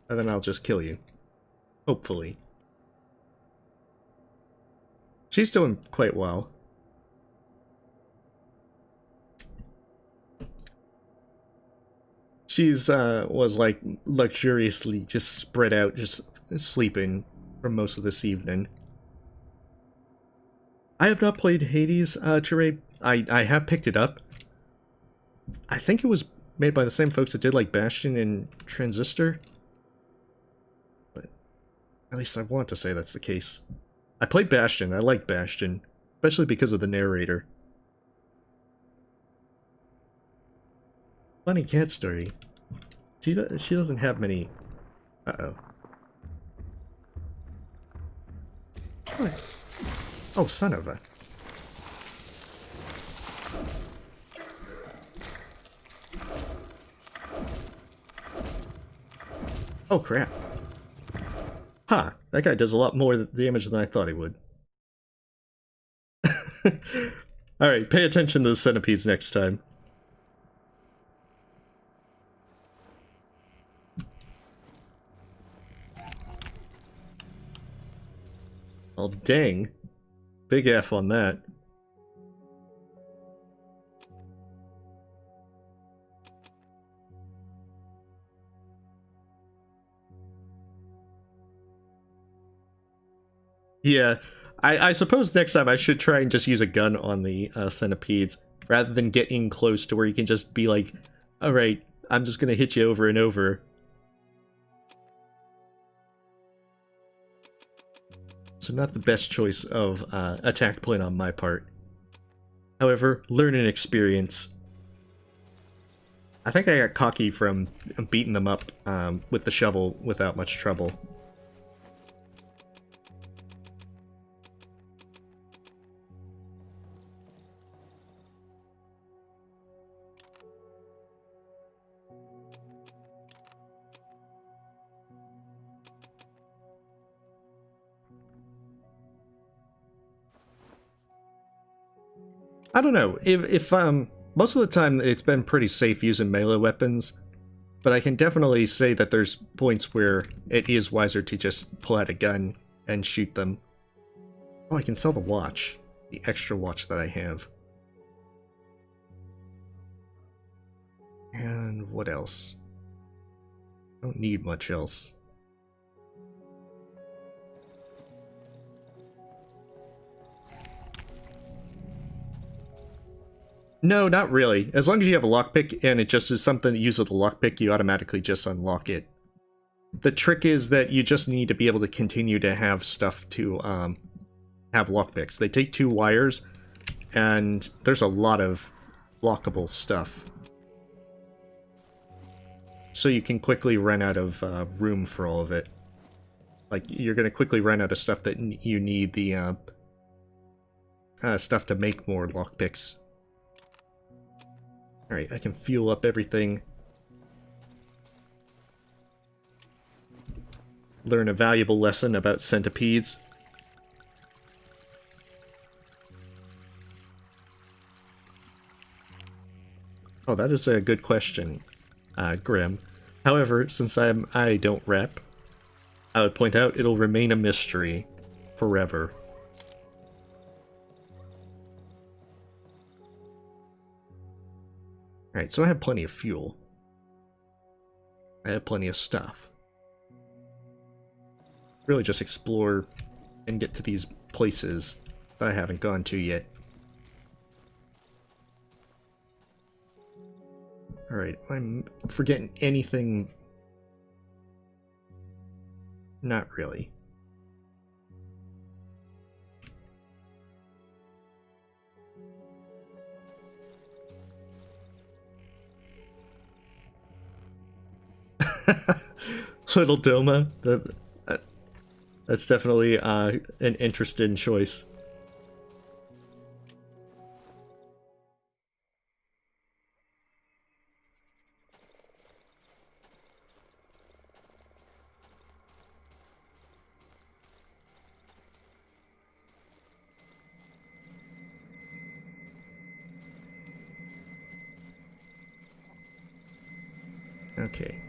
Speaker 1: And then I'll just kill you. Hopefully. She's doing quite well. She's, was, like, luxuriously just spread out, just sleeping for most of this evening. I have not played Hades, Chirade. I have picked it up. I think it was made by the same folks that did, like, Bastion and Transistor. But at least I want to say that's the case. I played Bastion. I like Bastion. Especially because of the narrator. Funny cat story. She doesn't have many... Uh-oh. What? Oh, son of a... Oh, crap. Huh. That guy does a lot more damage than I thought he would. Alright, pay attention to the centipedes next time. Oh, dang. Big F on that. Yeah, I suppose next time I should try and just use a gun on the centipedes, rather than getting close to where you can just be like, alright, I'm just gonna hit you over and over. So not the best choice of attack plan on my part. However, learning experience. I think I got cocky from beating them up with the shovel without much trouble. I don't know, if most of the time it's been pretty safe using melee weapons, but I can definitely say that there's points where it is wiser to just pull out a gun and shoot them. Oh, I can sell the watch. The extra watch that I have. And what else? I don't need much else. No, not really. As long as you have a lockpick and it just is something that uses the lockpick, you automatically just unlock it. The trick is that you just need to be able to continue to have stuff to have lockpicks. They take 2 wires, and there's a lot of lockable stuff. So you can quickly run out of room for all of it. Like, you're going to quickly run out of stuff that you need the stuff to make more lockpicks. Alright, I can fuel up everything. Learn a valuable lesson about centipedes. Oh, that is a good question, Grim. However, since I don't rep, I would point out it'll remain a mystery forever. Alright, so I have plenty of fuel. I have plenty of stuff. Really just explore and get to these places that I haven't gone to yet. Alright, I'm forgetting anything. Not really. Little Doma. That's definitely an interesting choice. Okay.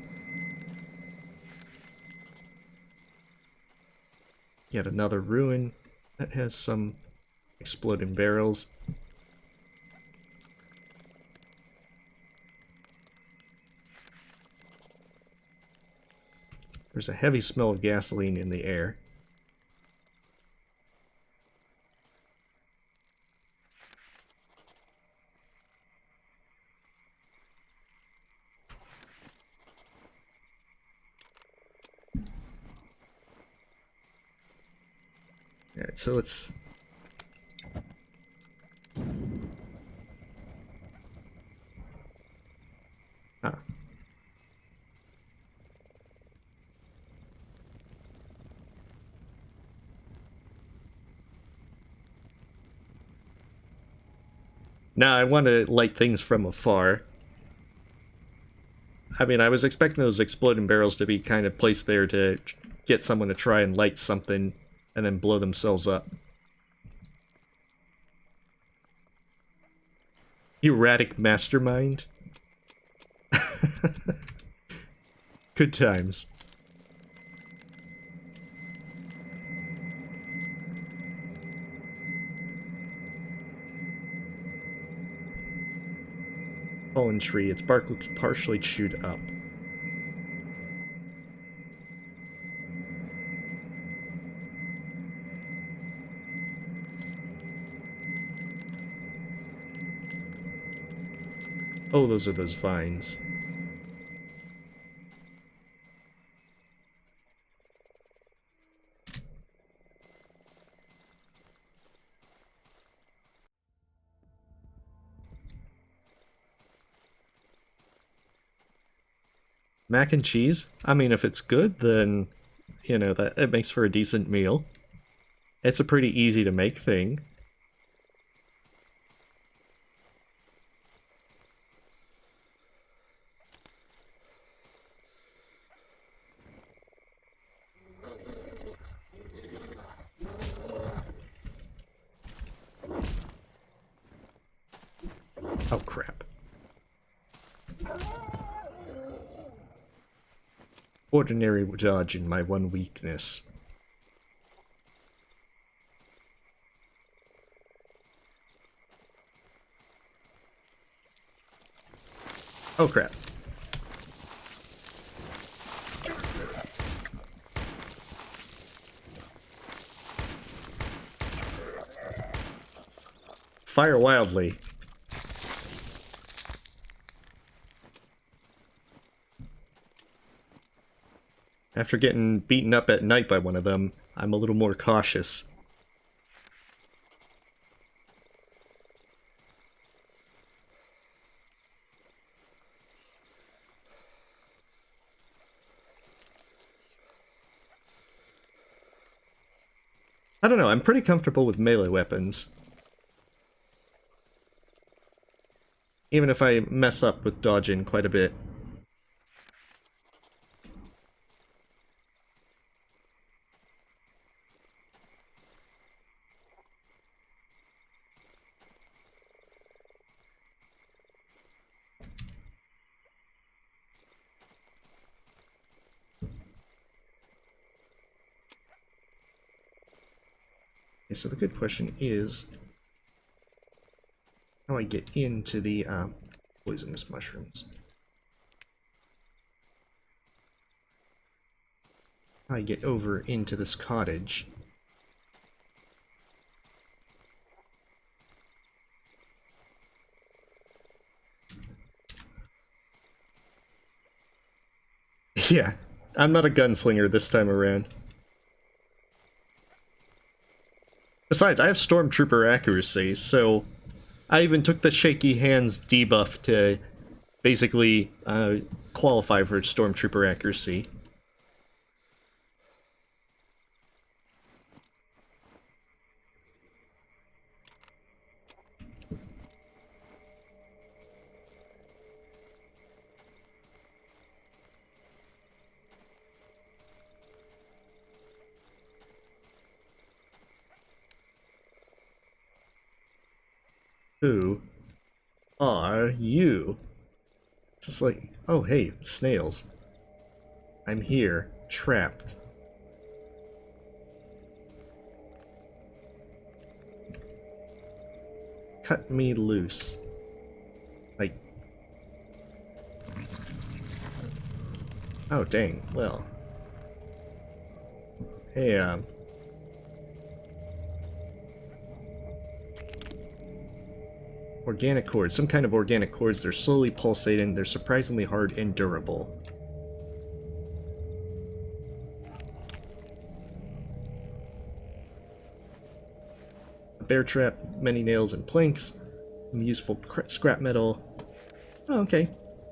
Speaker 1: Yet another ruin that has some exploding barrels. There's a heavy smell of gasoline in the air. Alright, so let's... Ah. Now I want to light things from afar. I mean, I was expecting those exploding barrels to be kind of placed there to get someone to try and light something and then blow themselves up. Erratic mastermind. Good times. Fallen tree. Its bark looks partially chewed up. Oh, those are those vines. Mac and cheese? I mean, if it's good, then, you know, that it makes for a decent meal. It's a pretty easy to make thing. Oh, crap. Ordinary dodging, my one weakness. Oh, crap. Fire wildly. After getting beaten up at night by one of them, I'm a little more cautious. I don't know, I'm pretty comfortable with melee weapons. Even if I mess up with dodging quite a bit. Okay, so the good question is how I get into the poisonous mushrooms. How I get over into this cottage. Yeah, I'm not a gunslinger this time around. Besides, I have Stormtrooper accuracy, so I even took the shaky hands debuff to basically qualify for Stormtrooper accuracy. Who are you? Just like, oh hey, snails. I'm here, trapped. Cut me loose. Like... Oh dang, well. Hey, organic cords. Some kind of organic cords. They're slowly pulsating. They're surprisingly hard and durable. A bear trap, many nails and planks. Some useful scrap metal. Oh, okay.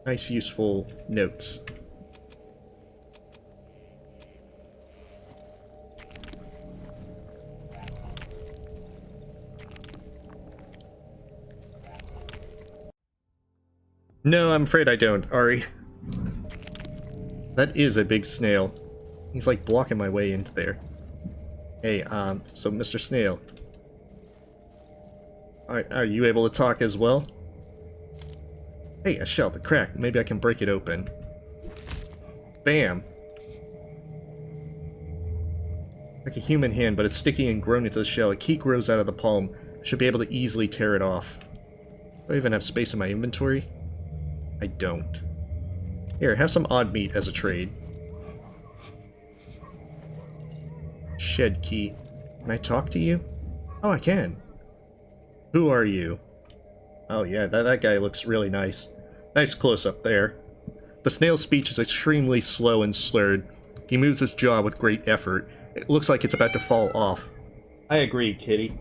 Speaker 1: Nice, useful notes. No, I'm afraid I don't, Ari. That is a big snail. He's like blocking my way into there. Hey, so Mr. Snail. Are you able to talk as well? Hey, a shell, the crack. Maybe I can break it open. Bam! Like a human hand, but it's sticky and grown into the shell. A key grows out of the palm. I should be able to easily tear it off. Do I even have space in my inventory? I don't. Here, have some odd meat as a trade. Shed key. Can I talk to you? Oh, I can. Who are you? Oh yeah, that guy looks really nice. Nice close-up there. The snail's speech is extremely slow and slurred. He moves his jaw with great effort. It looks like it's about to fall off. I agree, kitty.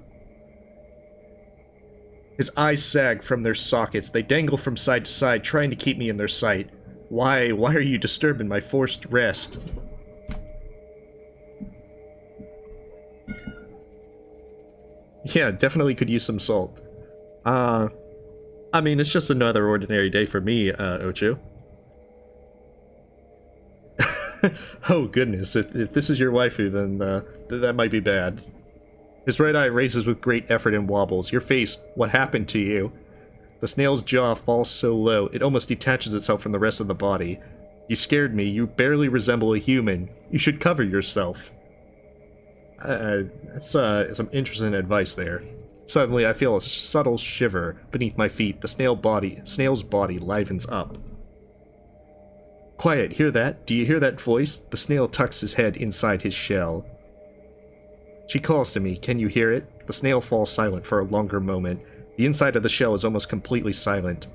Speaker 1: His eyes sag from their sockets. They dangle from side to side, trying to keep me in their sight. Why are you disturbing my forced rest? Yeah, definitely could use some salt. I mean, it's just another ordinary day for me, Ocho. Oh goodness, if this is your waifu, then that might be bad. His right eye raises with great effort and wobbles. Your face, what happened to you? The snail's jaw falls so low, it almost detaches itself from the rest of the body. You scared me. You barely resemble a human. You should cover yourself. That's some interesting advice there. Suddenly, I feel a subtle shiver beneath my feet. The snail's body livens up. Quiet, hear that? Do you hear that voice? The snail tucks his head inside his shell. She calls to me. Can you hear it? The snail falls silent for a longer moment. The inside of the shell is almost completely silent.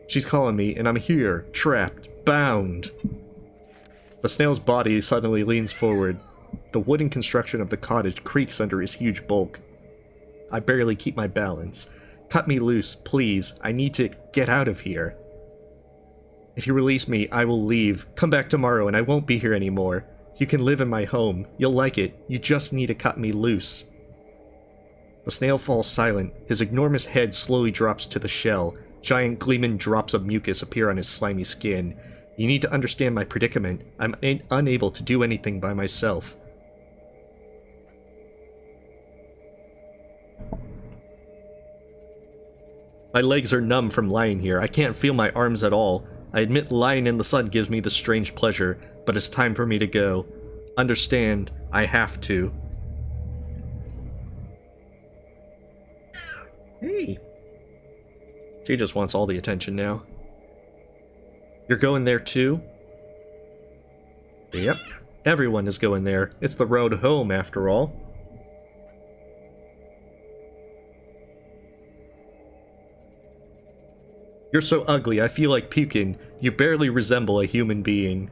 Speaker 1: She's calling me, and I'm here, trapped, bound. The snail's body suddenly leans forward. The wooden construction of the cottage creaks under his huge bulk. I barely keep my balance. Cut me loose, please. I need to get out of here. If you release me, I will leave. Come back tomorrow and I won't be here anymore. You can live in my home. You'll like it. You just need to cut me loose. The snail falls silent. His enormous head slowly drops to the shell. Giant gleaming drops of mucus appear on his slimy skin. You need to understand my predicament. I'm unable to do anything by myself. My legs are numb from lying here. I can't feel my arms at all. I admit lying in the sun gives me the strange pleasure, but it's time for me to go. Understand, I have to. Hey. She just wants all the attention now. You're going there too? Yep. Everyone is going there. It's the road home, after all. You're so ugly, I feel like puking. You barely resemble a human being.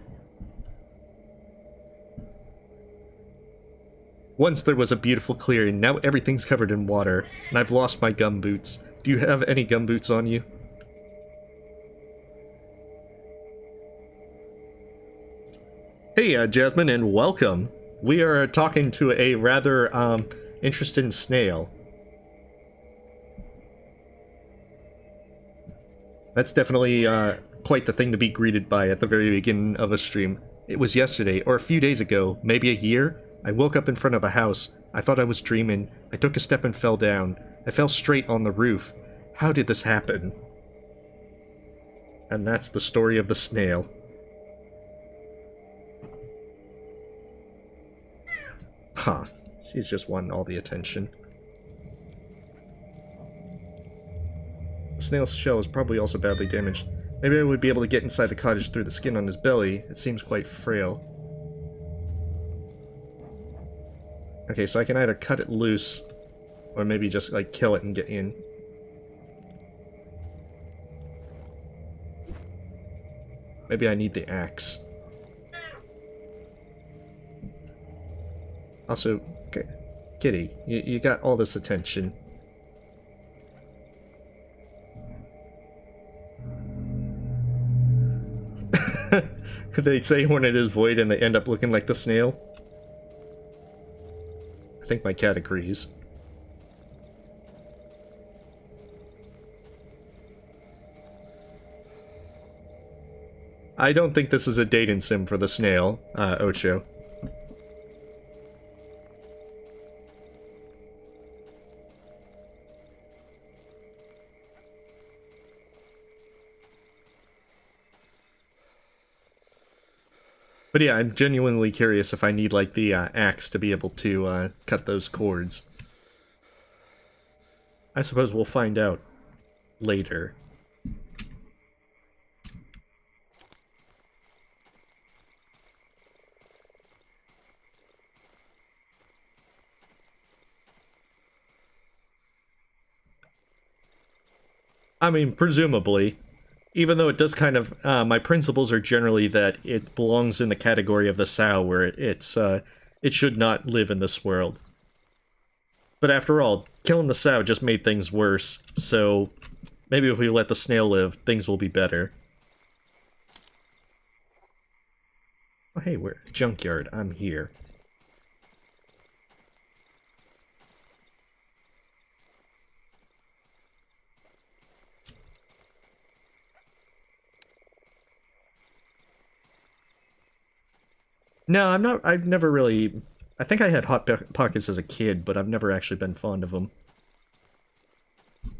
Speaker 1: Once there was a beautiful clearing, now everything's covered in water, and I've lost my gumboots. Do you have any gumboots on you? Hey, Jasmine, and welcome. We are talking to a rather, interesting snail. That's definitely, quite the thing to be greeted by at the very beginning of a stream. It was yesterday, or a few days ago, maybe a year. I woke up in front of the house. I thought I was dreaming. I took a step and fell down. I fell straight on the roof. How did this happen? And that's the story of the snail. Huh. She's just wanting all the attention. The snail's shell is probably also badly damaged. Maybe I would be able to get inside the cottage through the skin on his belly. It seems quite frail. Okay, so I can either cut it loose, or maybe just, like, kill it and get in. Maybe I need the axe. Also, Kitty, you got all this attention. They say when it is void and they end up looking like the snail? I think my cat agrees. I don't think this is a dating sim for the snail, Ocho. But yeah, I'm genuinely curious if I need, like, the axe to be able to cut those cords. I suppose we'll find out later. I mean, presumably. Even though it does kind of, my principles are generally that it belongs in the category of the sow, where it should not live in this world. But after all, killing the sow just made things worse, so maybe if we let the snail live, things will be better. Oh hey, we're junkyard, I'm here. No, I'm not. I've never really. I think I had Hot Pockets as a kid, but I've never actually been fond of them.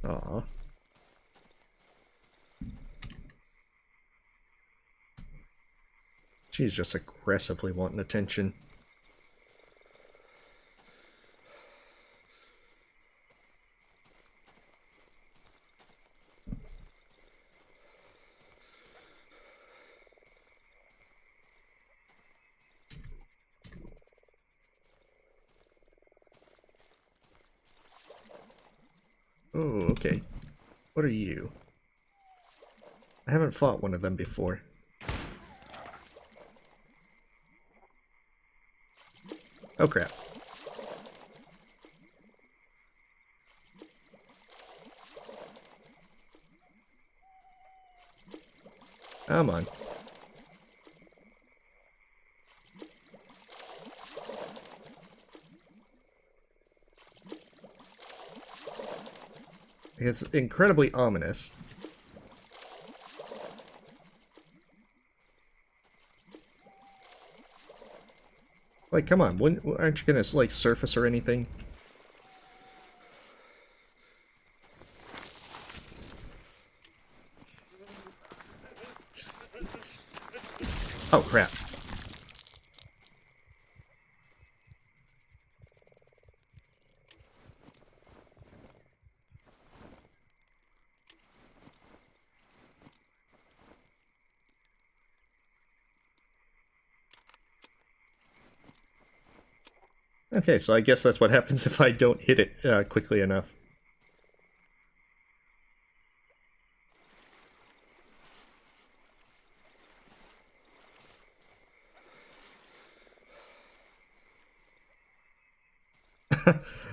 Speaker 1: Aw. She's just aggressively wanting attention. Oh, okay. What are you? I haven't fought one of them before. Oh crap. Come on. It's incredibly ominous. Like, come on, aren't you gonna, like, surface or anything? Oh, crap. Okay, so I guess that's what happens if I don't hit it quickly enough.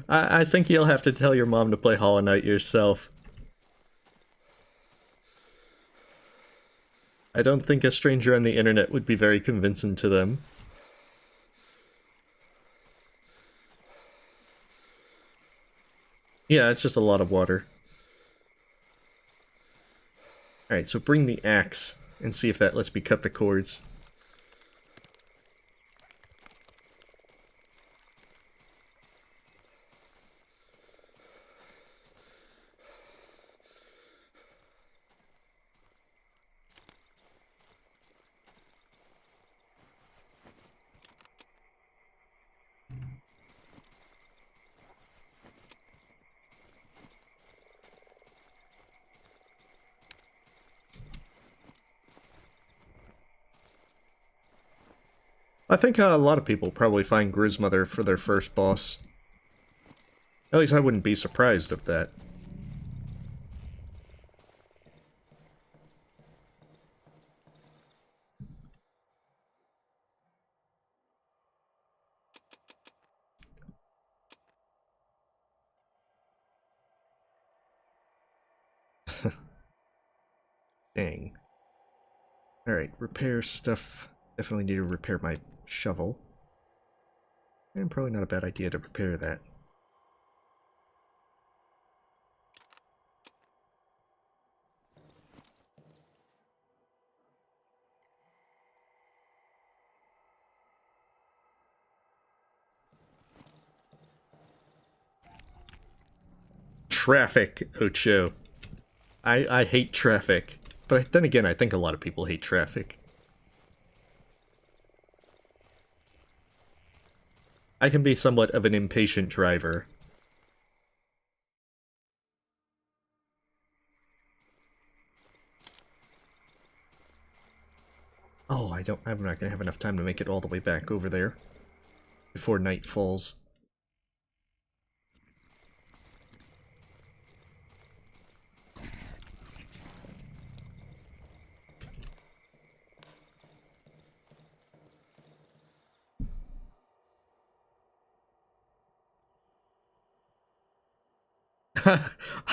Speaker 1: I think you'll have to tell your mom to play Hollow Knight yourself. I don't think a stranger on the internet would be very convincing to them. Yeah, it's just a lot of water. Alright, so bring the axe and see if that lets me cut the cords. I think a lot of people probably find Grizzmother for their first boss. At least I wouldn't be surprised of that. Dang. Alright, repair stuff. Definitely need to repair my shovel. And probably not a bad idea to repair that. Traffic, Ocho. I hate traffic. But then again, I think a lot of people hate traffic. I can be somewhat of an impatient driver. Oh, I'm not gonna have enough time to make it all the way back over there before night falls.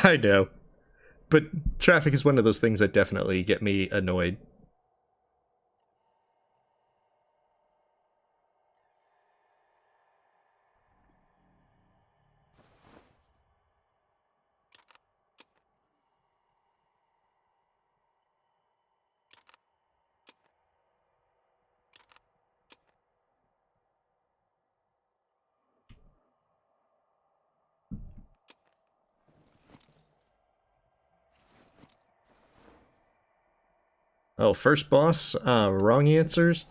Speaker 1: I know. But traffic is one of those things that definitely get me annoyed. Oh, first boss? Wrong answers?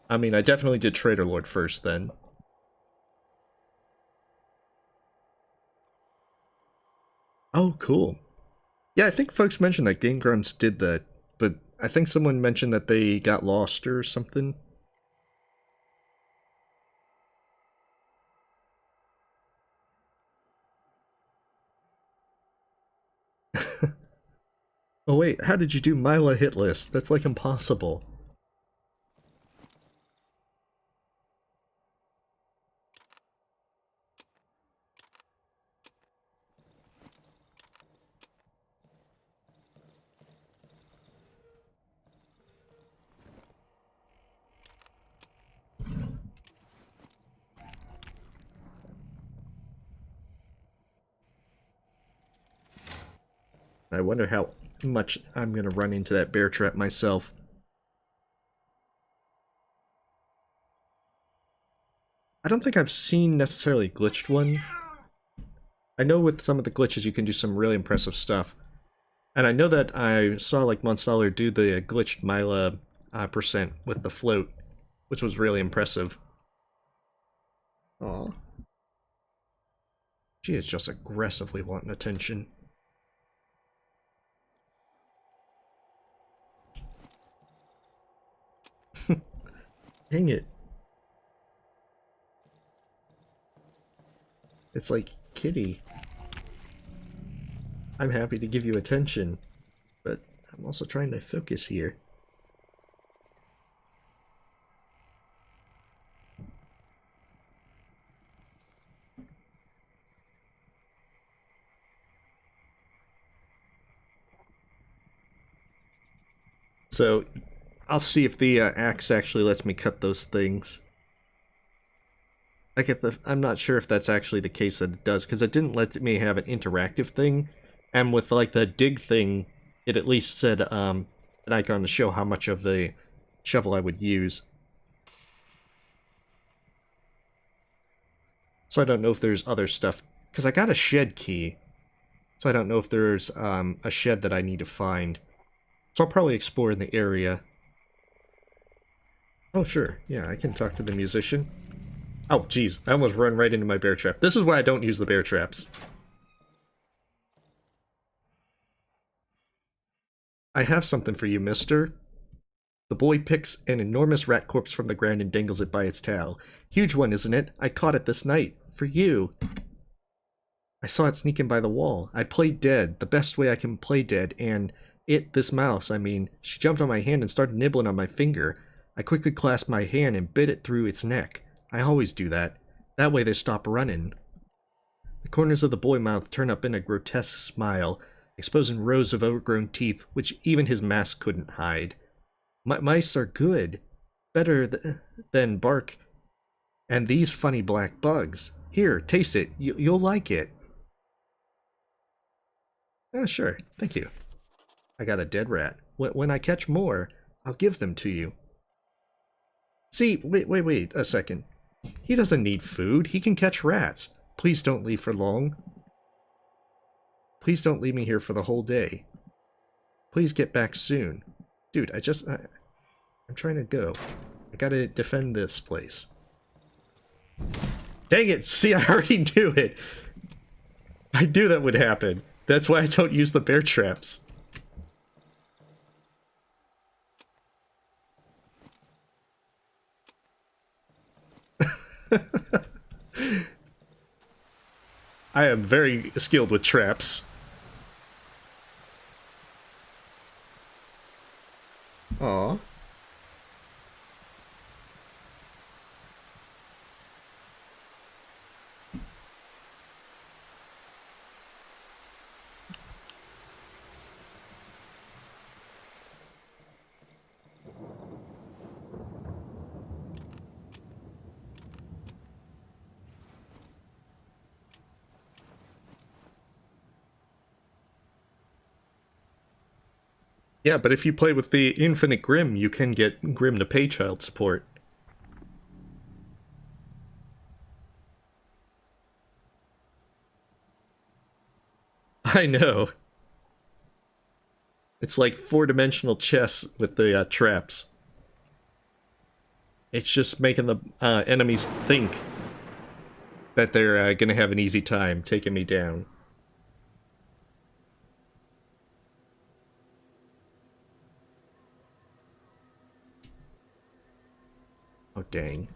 Speaker 1: I mean, I definitely did Trader Lord first then. Oh, cool. Yeah, I think folks mentioned that Game Grumps did that, but I think someone mentioned that they got lost or something. Oh wait, how did you do Mila hit list? That's like impossible. I wonder how much I'm gonna run into that bear trap myself. I don't think I've seen necessarily a glitched one. I know with some of the glitches you can do some really impressive stuff. And I know that I saw like Monstaller do the glitched Mila percent with the float, which was really impressive. Aw. She is just aggressively wanting attention. Dang it. It's like, kitty. I'm happy to give you attention, but I'm also trying to focus here. So, I'll see if the axe actually lets me cut those things. I'm not sure if that's actually the case that it does, because it didn't let me have an interactive thing, and with like the dig thing, it at least said an icon to show how much of the shovel I would use. So I don't know if there's other stuff, because I got a shed key, so I don't know if there's a shed that I need to find. So I'll probably explore in the area. Oh sure, yeah, I can talk to the musician. Oh, jeez, I almost run right into my bear trap. This is why I don't use the bear traps. I have something for you, mister. The boy picks an enormous rat corpse from the ground and dangles it by its tail. Huge one, isn't it? I caught it this night. For you. I saw it sneaking by the wall. I played dead, the best way I can play dead, and this mouse, I mean, she jumped on my hand and started nibbling on my finger. I quickly clasped my hand and bit it through its neck. I always do that. That way they stop running. The corners of the boy mouth turn up in a grotesque smile, exposing rows of overgrown teeth, which even his mask couldn't hide. Mice are good. Better than bark. And these funny black bugs. Here, taste it. You'll like it. Oh, sure. Thank you. I got a dead rat. When I catch more, I'll give them to you. See, wait a second. He doesn't need food. He can catch rats. Please don't leave for long. Please don't leave me here for the whole day. Please get back soon. Dude, I'm trying to go. I gotta defend this place. Dang it! See, I already knew it! I knew that would happen. That's why I don't use the bear traps. I am very skilled with traps. Aww. Yeah, but if you play with the Infinite Grim, you can get Grim to pay child support. I know. It's like four-dimensional chess with the traps. It's just making the enemies think that they're gonna have an easy time taking me down. Oh, dang.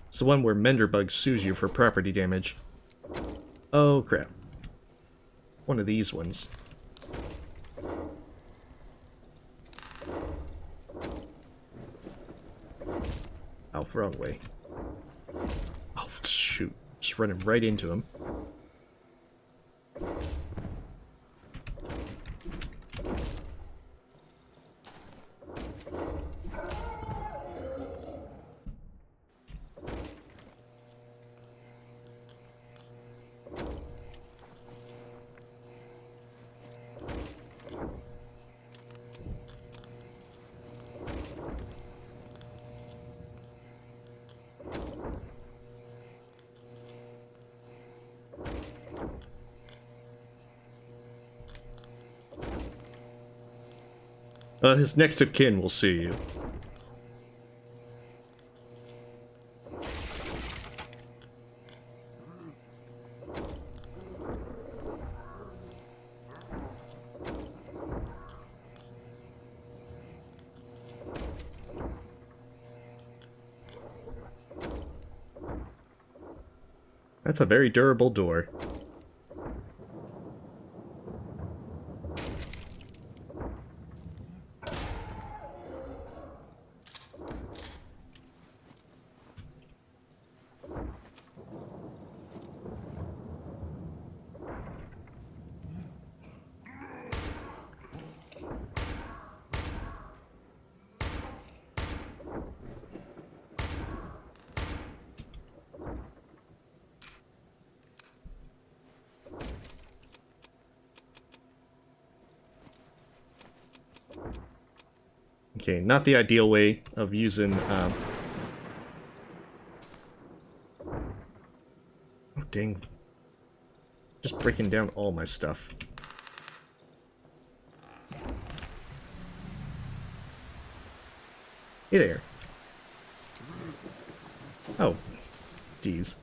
Speaker 1: It's the one where Menderbug sues you for property damage. Oh, crap. One of these ones. Oh, wrong way. Oh, shoot. Just running right into him. His next of kin will sue you. That's a very durable door. Okay, not the ideal way of using dang. Just breaking down all my stuff. Hey there. Oh, geez.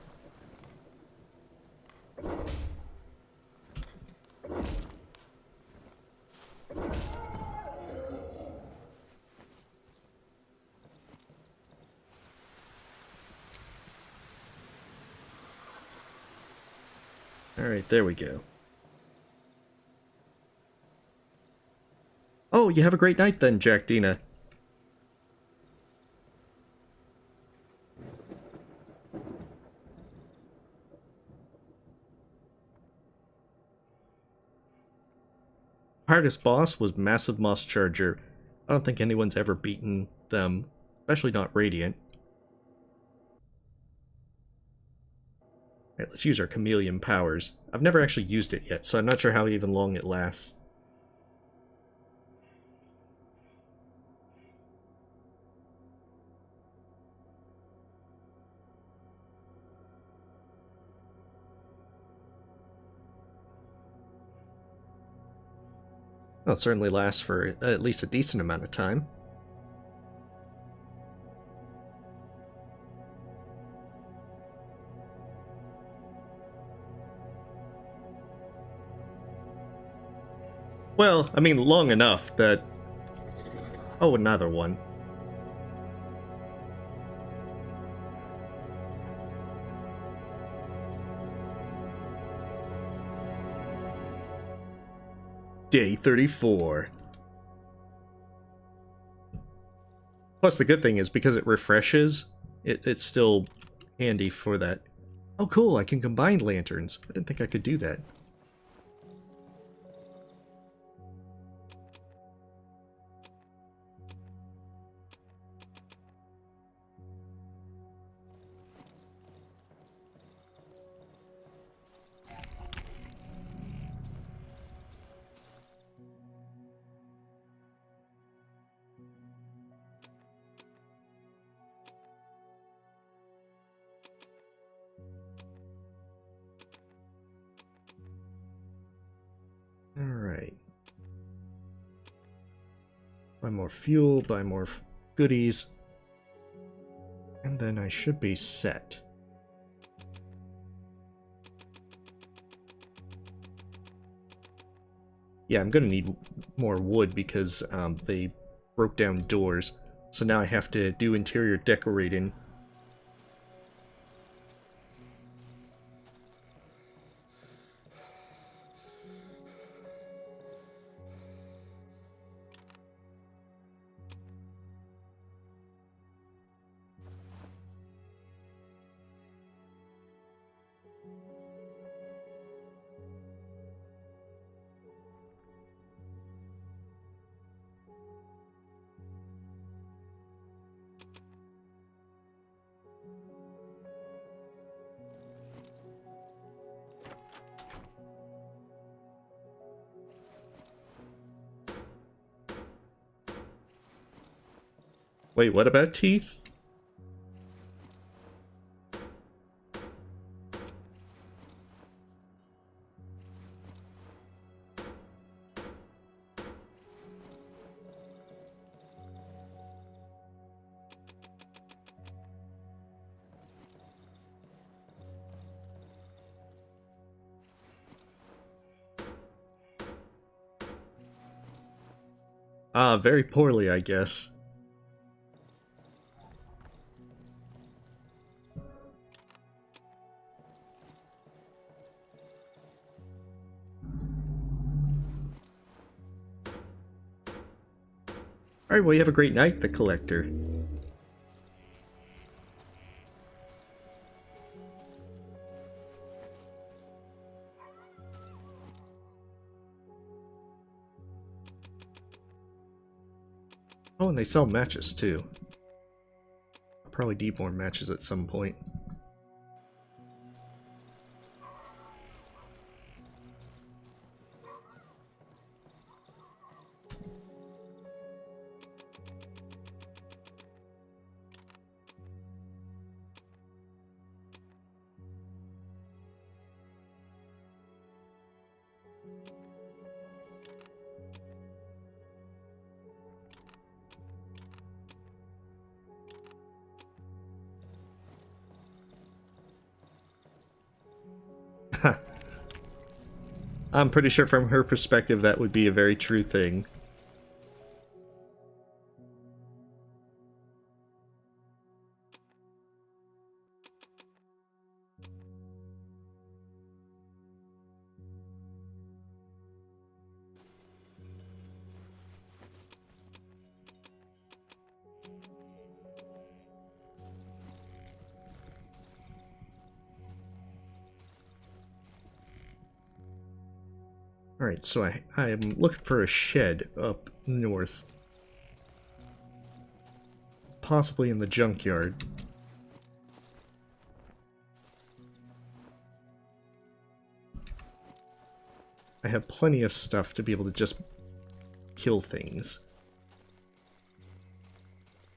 Speaker 1: Alright, there we go. Oh, you have a great night then, Jack Dina. Hardest boss was Massive Moss Charger. I don't think anyone's ever beaten them, especially not Radiant. Alright, let's use our chameleon powers. I've never actually used it yet, so I'm not sure how even long it lasts. Well, it certainly lasts for at least a decent amount of time. Well, I mean, long enough that... Oh, another one. Day 34. Plus, the good thing is, because it refreshes, it's still handy for that. Oh, cool, I can combine lanterns. I didn't think I could do that. Alright. Buy more fuel, buy more goodies. And then I should be set. Yeah, I'm gonna need more wood because they broke down doors. So now I have to do interior decorating. Wait, what about teeth? Ah, very poorly, I guess. Alright, well, you have a great night, the Collector. Oh, and they sell matches, too. I'll probably need more matches at some point. I'm pretty sure from her perspective that would be a very true thing. Alright, so I am looking for a shed up north. Possibly in the junkyard. I have plenty of stuff to be able to just kill things.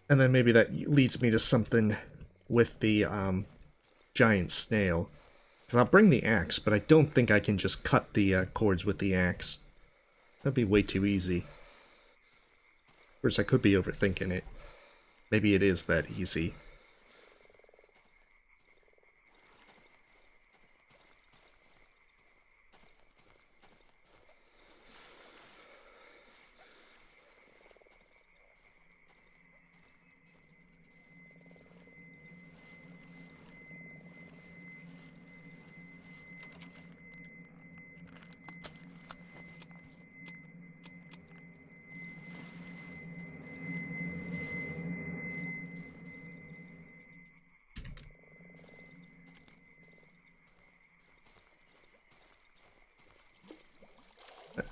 Speaker 1: And then maybe that leads me to something with the giant snail. Because I'll bring the axe, but I don't think I can just cut the cords with the axe. That'd be way too easy. Of course, I could be overthinking it. Maybe it is that easy.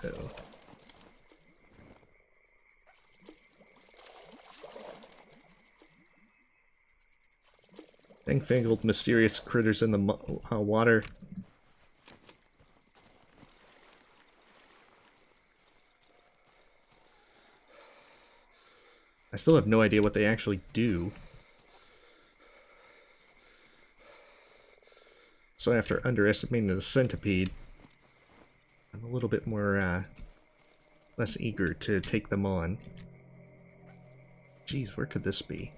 Speaker 1: Uh-oh. Fang-fangled mysterious critters in the water. I still have no idea what they actually do. So after underestimating the centipede, I'm a little bit more, less eager to take them on. Jeez, where could this be?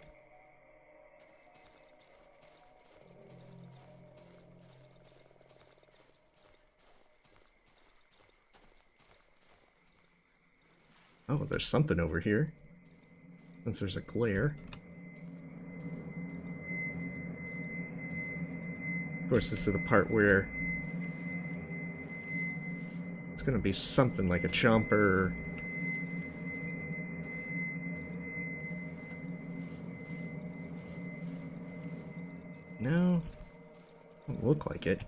Speaker 1: Oh, there's something over here. Since there's a glare. Of course, this is the part where it's gonna be something like a chomper. No, doesn't look like it.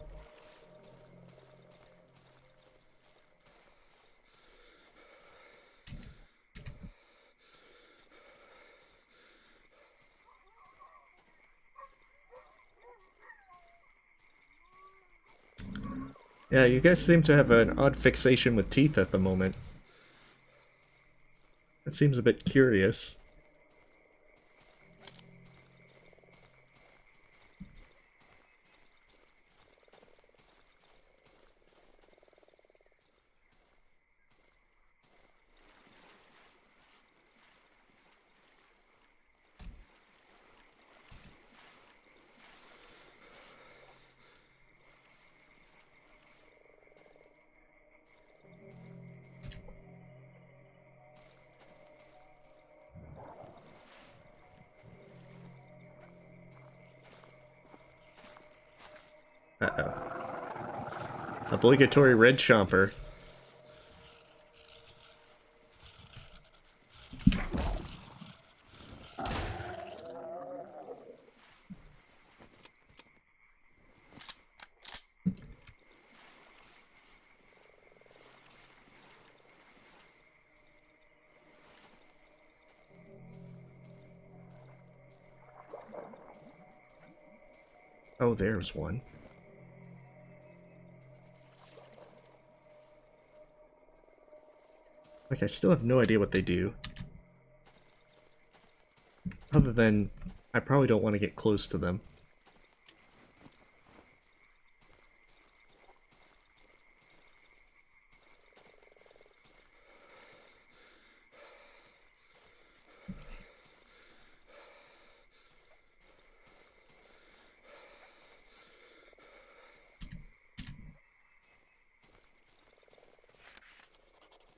Speaker 1: Yeah, you guys seem to have an odd fixation with teeth at the moment. That seems a bit curious. Uh-oh. Obligatory red chomper. Oh, there's one. Like, I still have no idea what they do. Other than, I probably don't want to get close to them.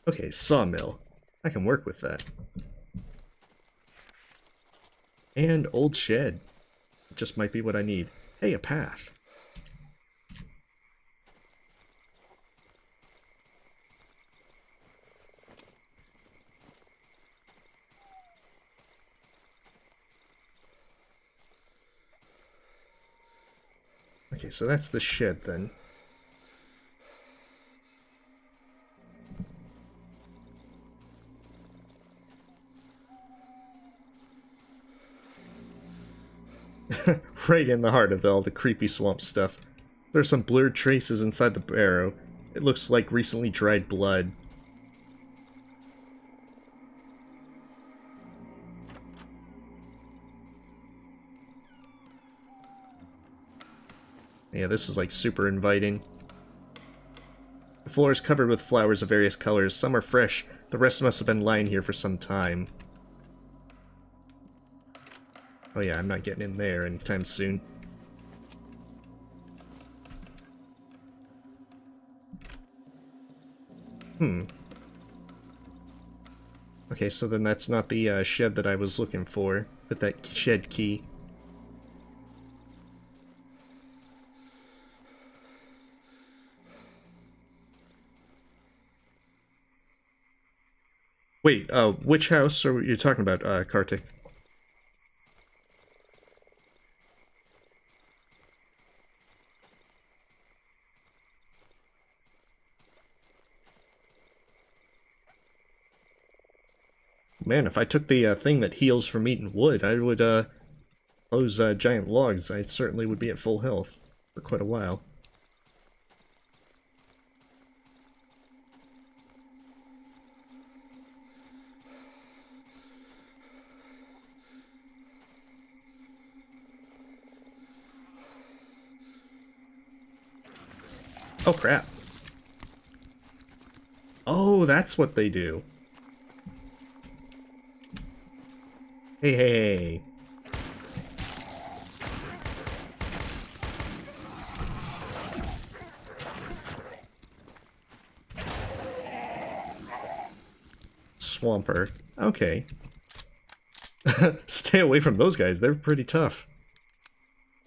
Speaker 1: Okay, sawmill. I can work with that. And old shed. Just might be what I need. Hey, a path. Okay, so that's the shed then. Right in the heart of all the creepy swamp stuff. There's some blurred traces inside the barrow. It looks like recently dried blood. Yeah, this is like super inviting. The floor is covered with flowers of various colors. Some are fresh. The rest must have been lying here for some time. Oh yeah, I'm not getting in there anytime soon. Okay, so then that's not the shed that I was looking for, but that shed key. Wait, which house are you talking about, Kartik? Man, if I took the thing that heals from eating wood, I would, those giant logs, I certainly would be at full health for quite a while. Oh crap. Oh, that's what they do. Hey, hey, hey. Swamper. Okay. Stay away from those guys, they're pretty tough.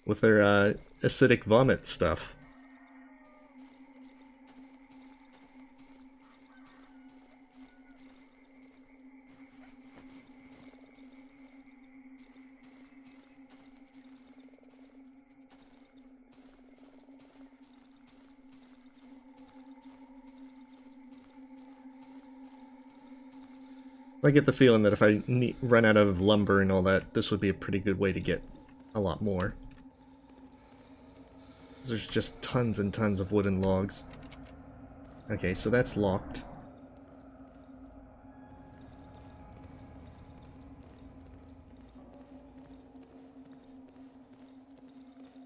Speaker 1: With their, acidic vomit stuff. I get the feeling that if I run out of lumber and all that, this would be a pretty good way to get a lot more. There's just tons and tons of wooden logs. Okay, so that's locked.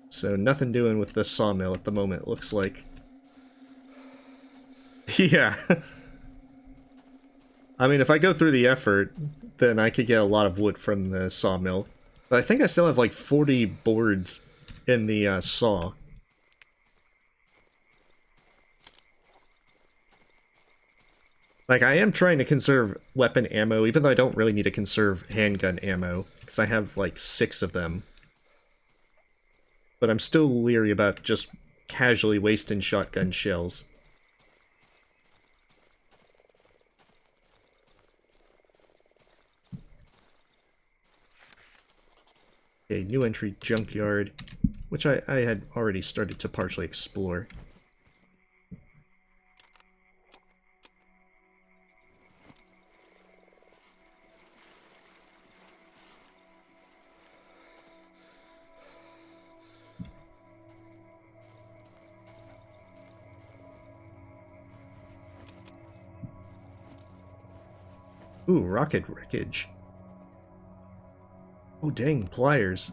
Speaker 1: So nothing doing with the sawmill at the moment, it looks like. Yeah. I mean, if I go through the effort, then I could get a lot of wood from the sawmill. But I think I still have like 40 boards in the saw. Like, I am trying to conserve weapon ammo, even though I don't really need to conserve handgun ammo, because I have like 6 of them. But I'm still leery about just casually wasting shotgun shells. Okay, new entry, junkyard, which I had already started to partially explore. Ooh, rocket wreckage. Oh dang, pliers.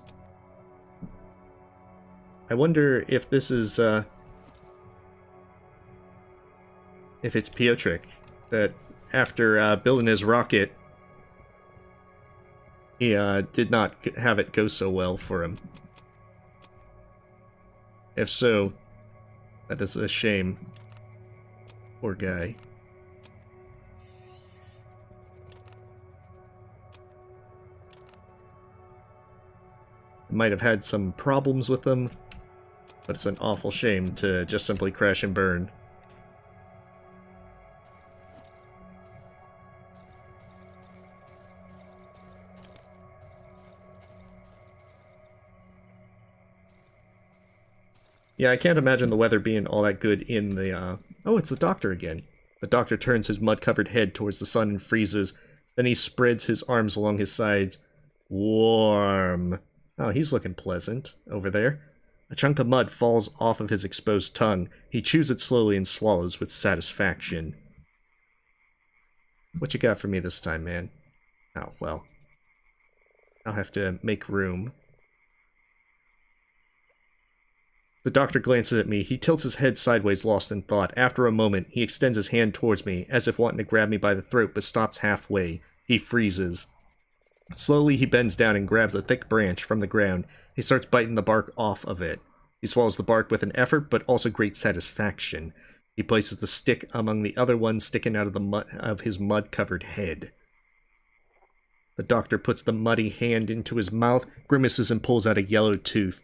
Speaker 1: I wonder if this is, if it's Piotrek, that after building his rocket, he did not have it go so well for him. If so, that is a shame. Poor guy. might have had some problems with them, but it's an awful shame to just simply crash and burn. Yeah, I can't imagine the weather being all that good in the, Oh, it's the doctor again. The doctor turns his mud-covered head towards the sun and freezes. Then he spreads his arms along his sides. Warm. Oh, he's looking pleasant over there. A chunk of mud falls off of his exposed tongue. He chews it slowly and swallows with satisfaction. What you got for me this time, man? Oh, well. I'll have to make room. The doctor glances at me. He tilts his head sideways, lost in thought. After a moment, he extends his hand towards me, as if wanting to grab me by the throat, but stops halfway. He freezes. Slowly, he bends down and grabs a thick branch from the ground. He starts biting the bark off of it. He swallows the bark with an effort, but also great satisfaction. He places the stick among the other ones sticking out of the mud of his mud-covered head. The doctor puts the muddy hand into his mouth, grimaces, and pulls out a yellow tooth.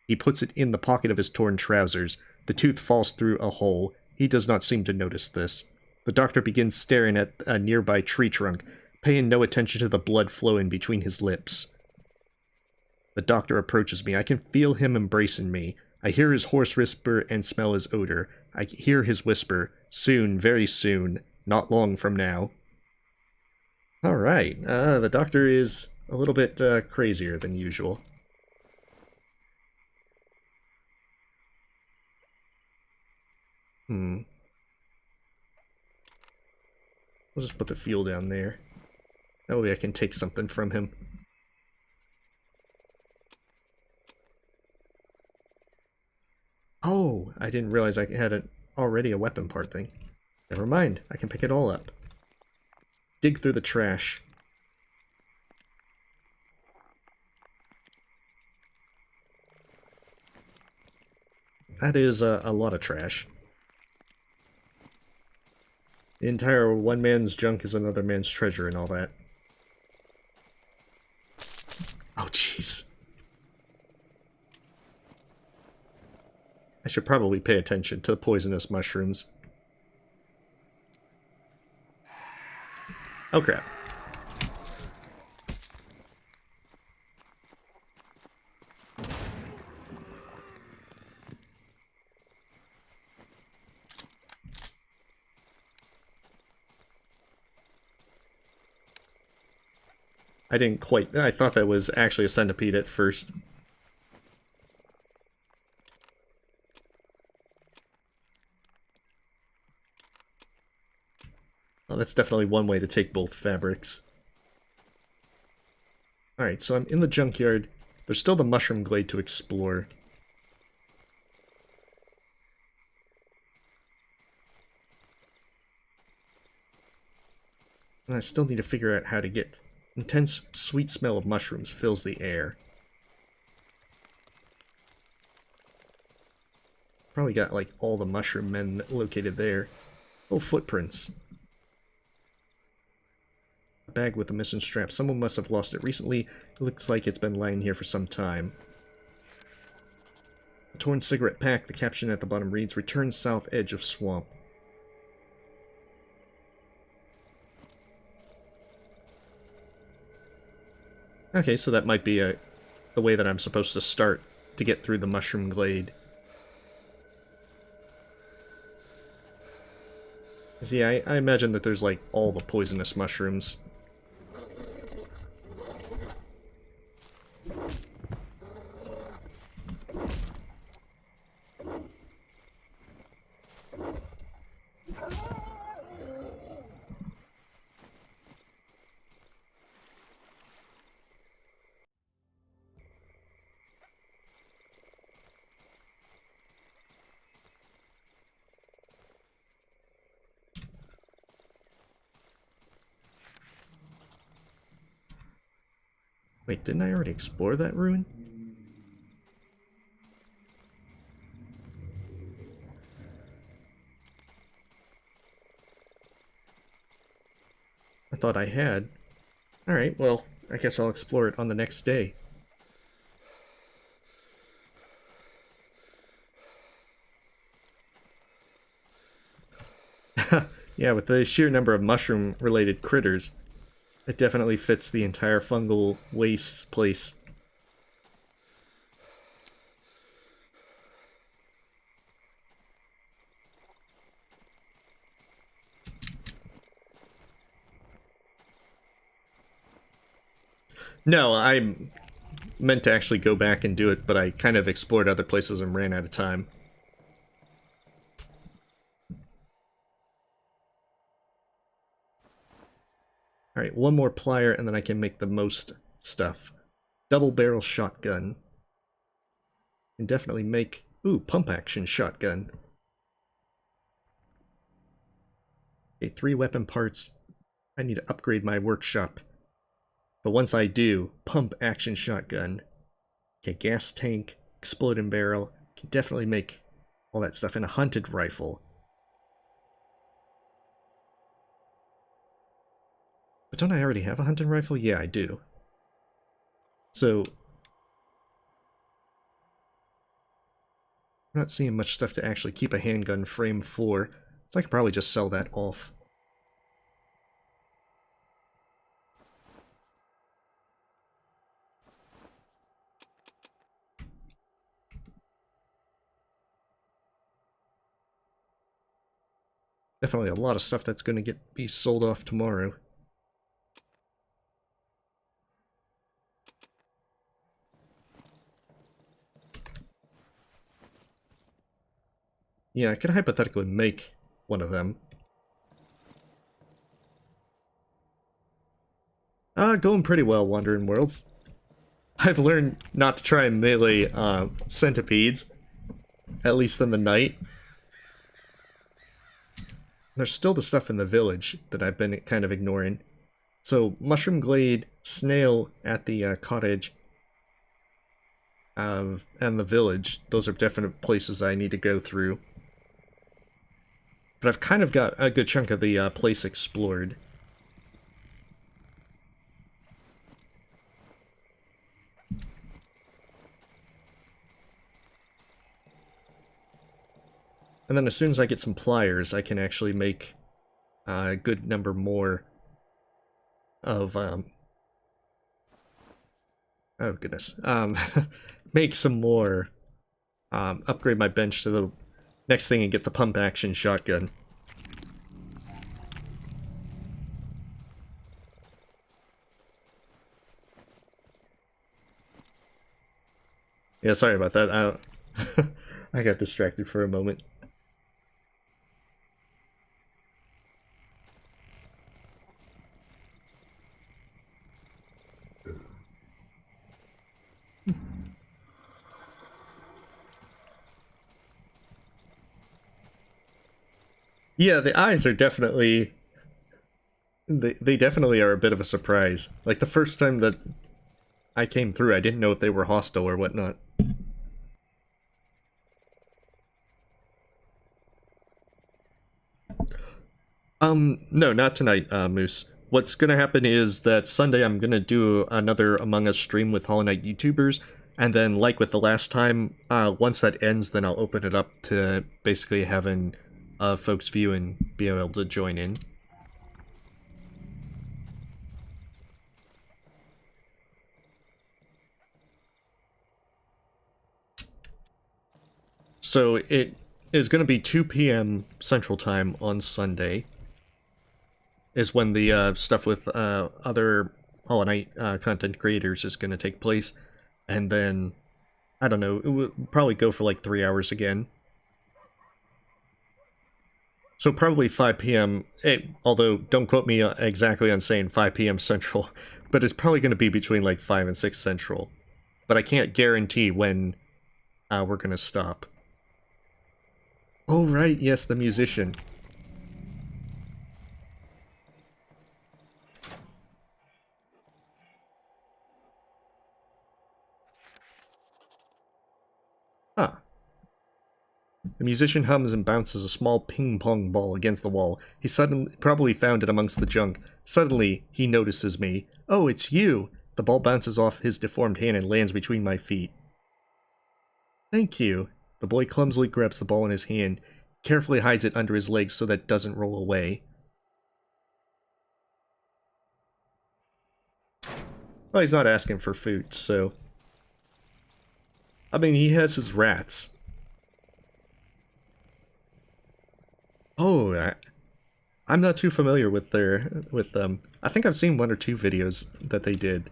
Speaker 1: He puts it in the pocket of his torn trousers. The tooth falls through a hole. He does not seem to notice this. The doctor begins staring at a nearby tree trunk, paying no attention to the blood flowing between his lips. The doctor approaches me. I can feel him embracing me. I hear his hoarse whisper and smell his odor. I hear his whisper, soon, very soon, not long from now. Alright, the doctor is a little bit crazier than usual. I'll just put the fuel down there. That way I can take something from him. Oh, I didn't realize I had already a weapon part thing. Never mind, I can pick it all up. Dig through the trash. That is a lot of trash. The entire one man's junk is another man's treasure and all that. Oh, jeez. I should probably pay attention to the poisonous mushrooms. Oh, crap. I didn't quite... I thought that was actually a centipede at first. Well, that's definitely one way to take both fabrics. Alright, so I'm in the junkyard. There's still the mushroom glade to explore. And I still need to figure out how to get... Intense, sweet smell of mushrooms fills the air. Probably got, like, all the mushroom men located there. Oh, footprints. A bag with a missing strap. Someone must have lost it recently. It looks like it's been lying here for some time. A torn cigarette pack. The caption at the bottom reads, "Return south edge of swamp." Okay, so that might be the way that I'm supposed to start to get through the mushroom glade. See, I imagine that there's, like, all the poisonous mushrooms. Wait, didn't I already explore that ruin? I thought I had. Alright, well, I guess I'll explore it on the next day. Yeah, with the sheer number of mushroom-related critters, it definitely fits the entire fungal waste place. No, I meant to actually go back and do it, but I kind of explored other places and ran out of time. Alright, one more plier and then I can make the most stuff. Double barrel shotgun. Can definitely make... Ooh, pump action shotgun. Okay, 3 weapon parts. I need to upgrade my workshop. But once I do, pump action shotgun. Okay, gas tank, exploding barrel. Can definitely make all that stuff in a hunted rifle. But don't I already have a hunting rifle? Yeah, I do. So... I'm not seeing much stuff to actually keep a handgun frame for, so I could probably just sell that off. Definitely a lot of stuff that's going to be sold off tomorrow. Yeah, I could hypothetically make one of them. Going pretty well, Wandering Worlds. I've learned not to try and melee centipedes, at least in the night. There's still the stuff in the village that I've been kind of ignoring. So, Mushroom Glade, Snail at the cottage, and the village, those are definite places I need to go through. But I've kind of got a good chunk of the place explored. And then as soon as I get some pliers, I can actually make a good number more of, oh goodness, make some more, upgrade my bench to the next thing and get the pump action shotgun. Yeah, sorry about that. I got distracted for a moment. Yeah, the eyes are definitely... They definitely are a bit of a surprise. Like, the first time that I came through, I didn't know if they were hostile or whatnot. No, not tonight, Moose. What's gonna happen is that Sunday I'm gonna do another Among Us stream with Hollow Knight YouTubers, and then, like with the last time, once that ends, then I'll open it up to basically having folks view and be able to join in. So it is going to be 2 p.m. Central Time on Sunday, is when the stuff with other Hollow Knight content creators is going to take place, and then, I don't know, it will probably go for like 3 hours again. So probably 5 p.m., although don't quote me exactly on saying 5 p.m. Central, but it's probably going to be between like 5 and 6 Central. But I can't guarantee when we're going to stop. Oh right, yes, the musician. Huh. The musician hums and bounces a small ping-pong ball against the wall. He suddenly probably found it amongst the junk. Suddenly, he notices me. Oh, it's you! The ball bounces off his deformed hand and lands between my feet. Thank you. The boy clumsily grabs the ball in his hand. carefully hides it under his legs so that it doesn't roll away. Well, he's not asking for food, so... I mean, he has his rats. Oh, I'm not too familiar with them. I think I've seen one or two videos that they did.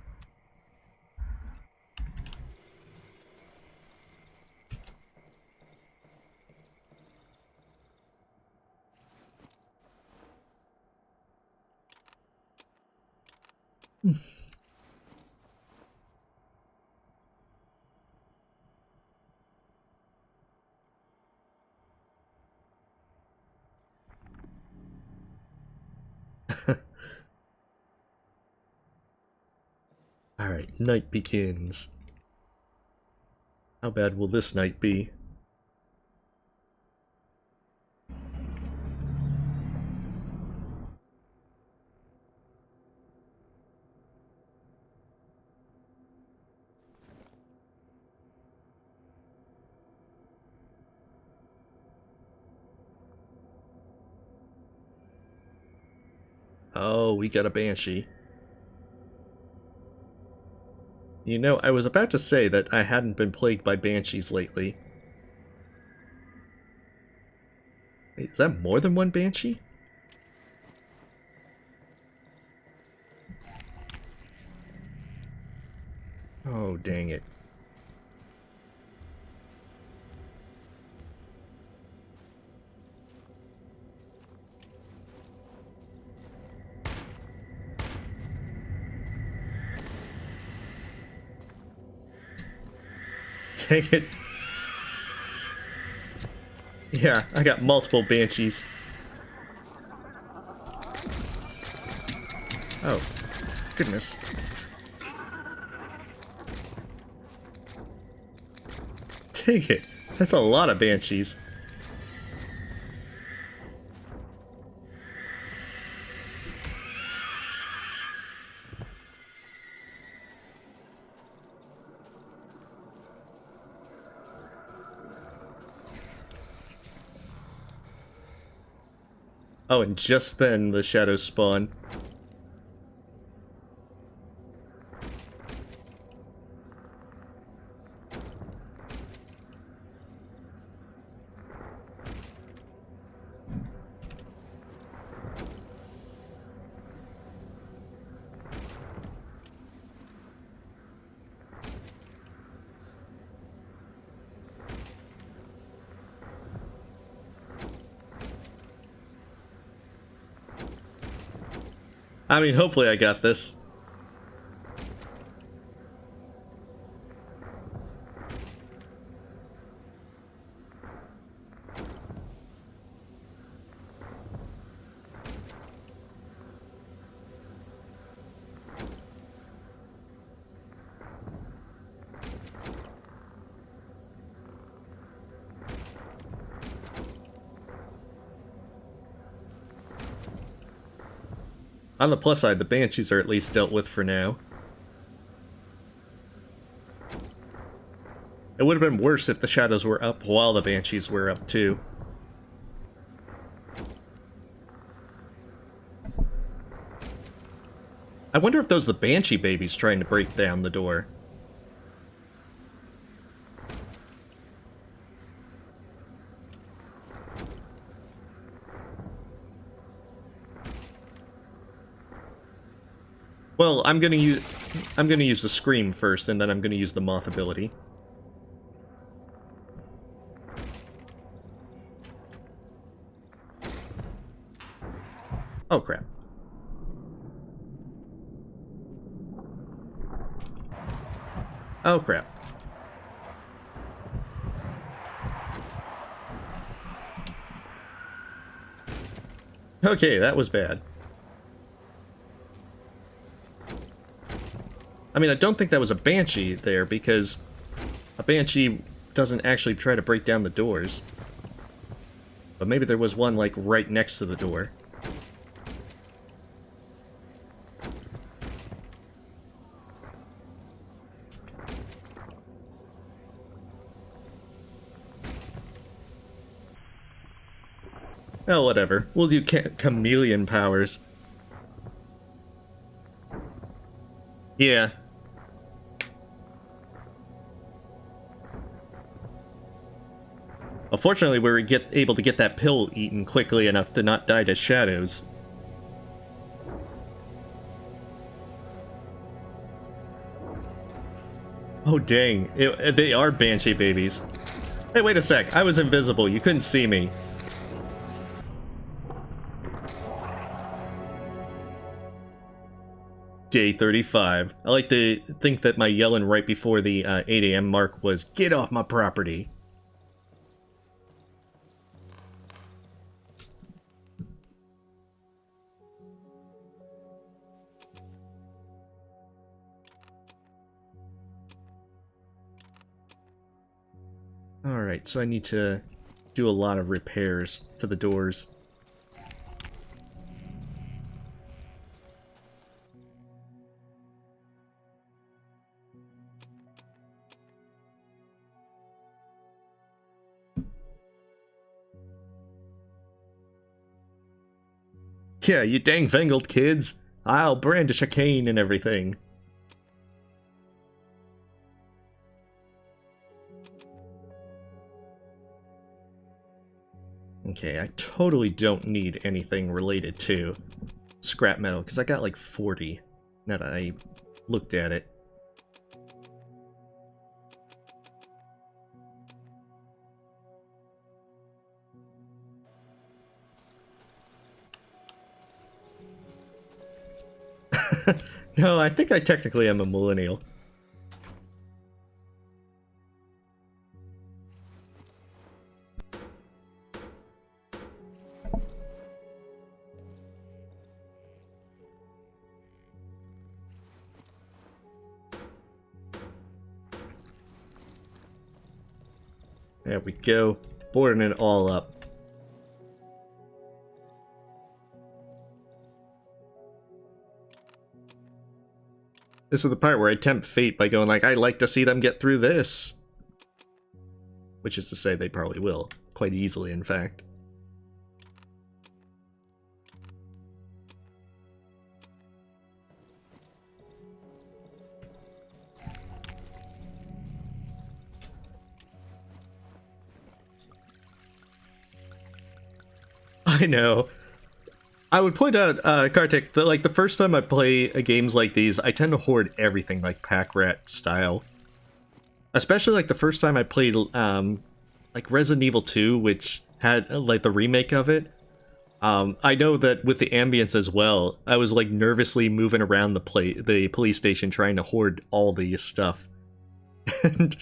Speaker 1: Alright, night begins. How bad will this night be? Oh, we got a banshee. You know, I was about to say that I hadn't been plagued by banshees lately. Wait, is that more than one banshee? Oh, dang it. Dang it. Yeah, I got multiple banshees. Oh, goodness. Dang it. That's a lot of banshees. Oh, and just then the shadows spawn. I mean, hopefully I got this. On the plus side, the banshees are at least dealt with for now. It would have been worse if the shadows were up while the banshees were up, too. I wonder if those are the banshee babies trying to break down the door. Well, I'm gonna use the scream first, and then I'm gonna use the moth ability. Oh crap. Oh crap. Okay, that was bad. I mean, I don't think that was a banshee there, because a banshee doesn't actually try to break down the doors. But maybe there was one, like, right next to the door. Oh, whatever. We'll do chameleon powers. Yeah. Unfortunately, we were able to get that pill eaten quickly enough to not die to shadows. Oh, dang. They are Banshee babies. Hey, wait a sec. I was invisible. You couldn't see me. Day 35. I like to think that my yelling right before the 8 a.m. mark was, "Get off my property." Alright, so I need to do a lot of repairs to the doors. Yeah, you dang fangled kids. I'll brandish a cane and everything. Okay, I totally don't need anything related to scrap metal, because I got like 40 now that I looked at it. No, I think I technically am a millennial. There we go. Boarding it all up. This is the part where I tempt fate by going like, I'd like to see them get through this. Which is to say they probably will. Quite easily, in fact. I know. I would point out, Kartik, that like the first time I play games like these, I tend to hoard everything like Pack Rat style. Especially like the first time I played like Resident Evil 2, which had like the remake of it. I know that with the ambience as well, I was like nervously moving around the police station trying to hoard all the stuff. And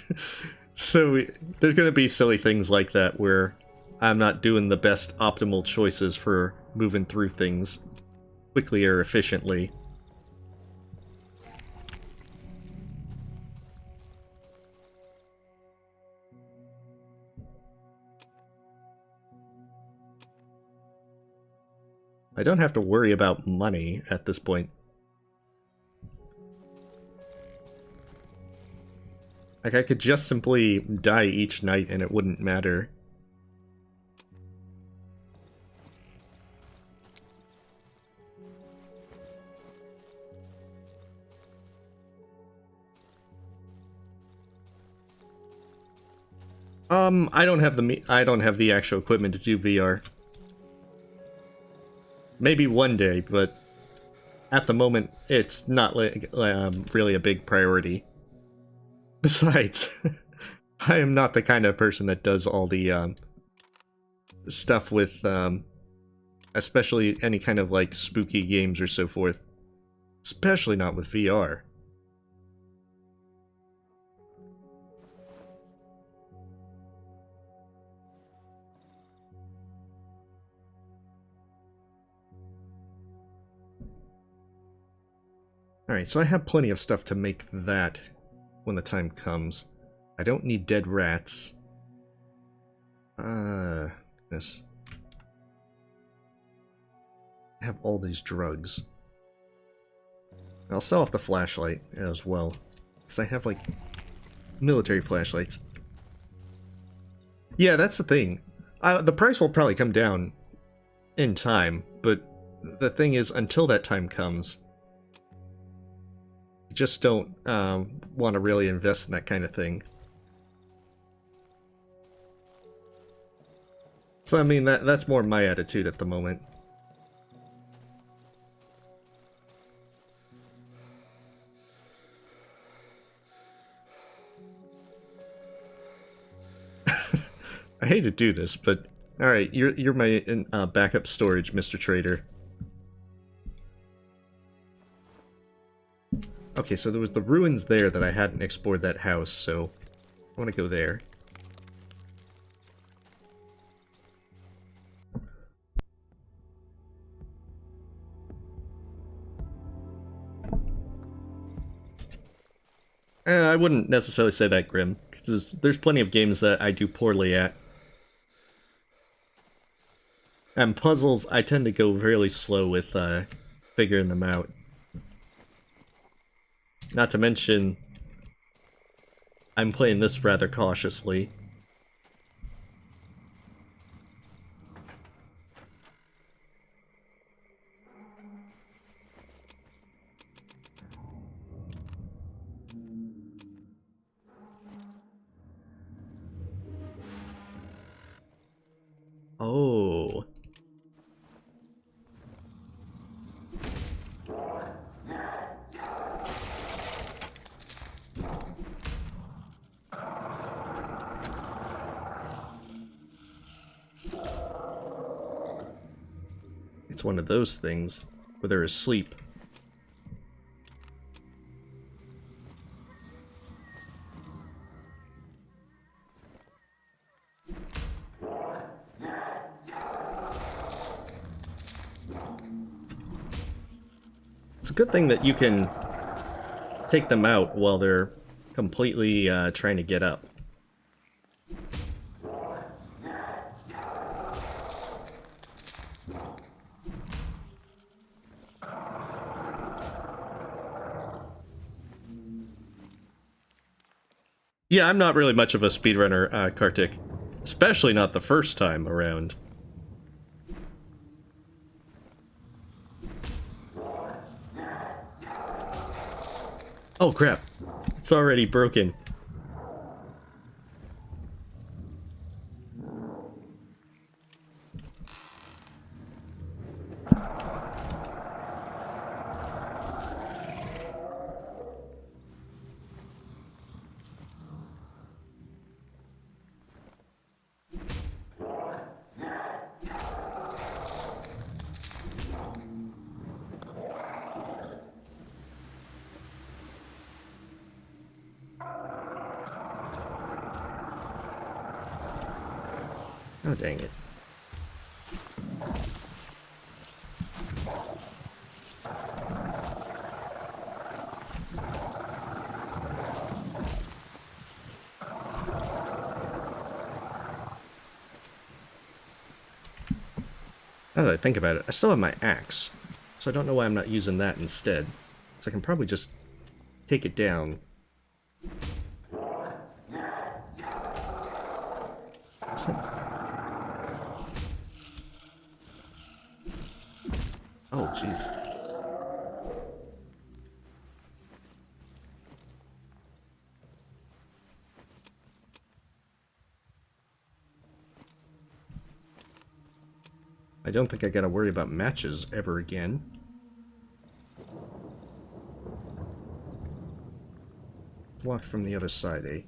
Speaker 1: so there's gonna be silly things like that where I'm not doing the best optimal choices for moving through things quickly or efficiently. I don't have to worry about money at this point. Like, I could just simply die each night and it wouldn't matter. I don't have the actual equipment to do VR. Maybe one day, but at the moment, it's not really a big priority. Besides, I am not the kind of person that does all the stuff with, especially any kind of like spooky games or so forth. Especially not with VR. Alright, so I have plenty of stuff to make that when the time comes. I don't need dead rats. Goodness. I have all these drugs. I'll sell off the flashlight as well, because I have, like, military flashlights. Yeah, that's the thing. The price will probably come down in time, but the thing is, until that time comes, you just don't want to really invest in that kind of thing. So I mean, that's more my attitude at the moment. I hate to do this, but alright, you're my backup storage, Mr. Trader. Okay, so there was the ruins there that I hadn't explored that house, so I want to go there. I wouldn't necessarily say that, Grim, because there's plenty of games that I do poorly at. And puzzles, I tend to go really slow with figuring them out. Not to mention, I'm playing this rather cautiously. Oh. It's one of those things where they're asleep. It's a good thing that you can take them out while they're completely trying to get up. Yeah, I'm not really much of a speedrunner, Kartik. Especially not the first time around. Oh crap. It's already broken. Oh, dang it. Now that I think about it, I still have my axe, so I don't know why I'm not using that instead. So I can probably just take it down. Oh, jeez. I don't think I gotta worry about matches ever again. Blocked from the other side, eh?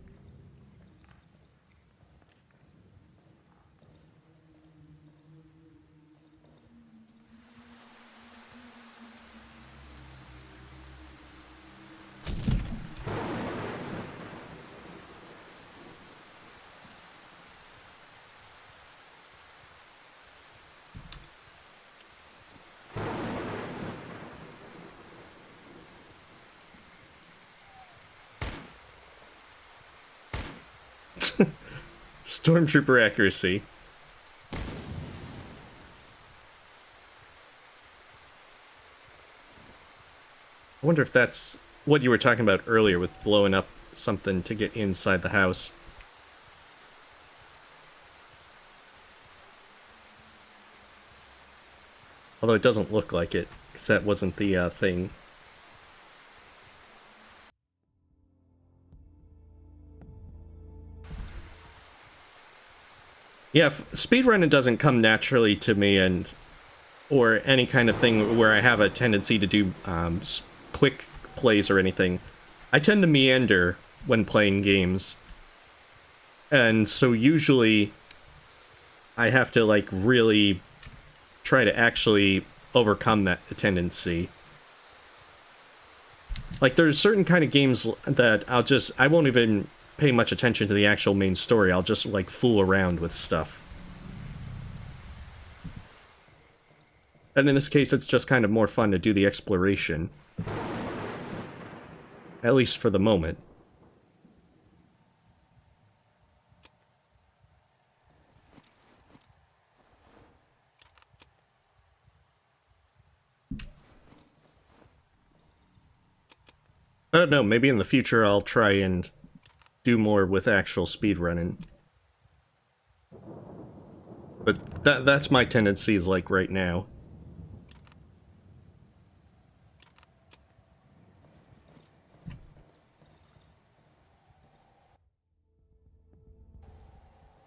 Speaker 1: Stormtrooper accuracy. I wonder if that's what you were talking about earlier with blowing up something to get inside the house. Although it doesn't look like it, because that wasn't the thing. Yeah, speedrunning doesn't come naturally to me, and or any kind of thing where I have a tendency to do quick plays or anything. I tend to meander when playing games. And so usually I have to like really try to actually overcome that tendency. Like there's certain kind of games that I won't even pay much attention to the actual main story. I'll just like fool around with stuff. And in this case, it's just kind of more fun to do the exploration. At least for the moment. I don't know, maybe in the future I'll try and do more with actual speedrunning. But that's my tendencies like right now.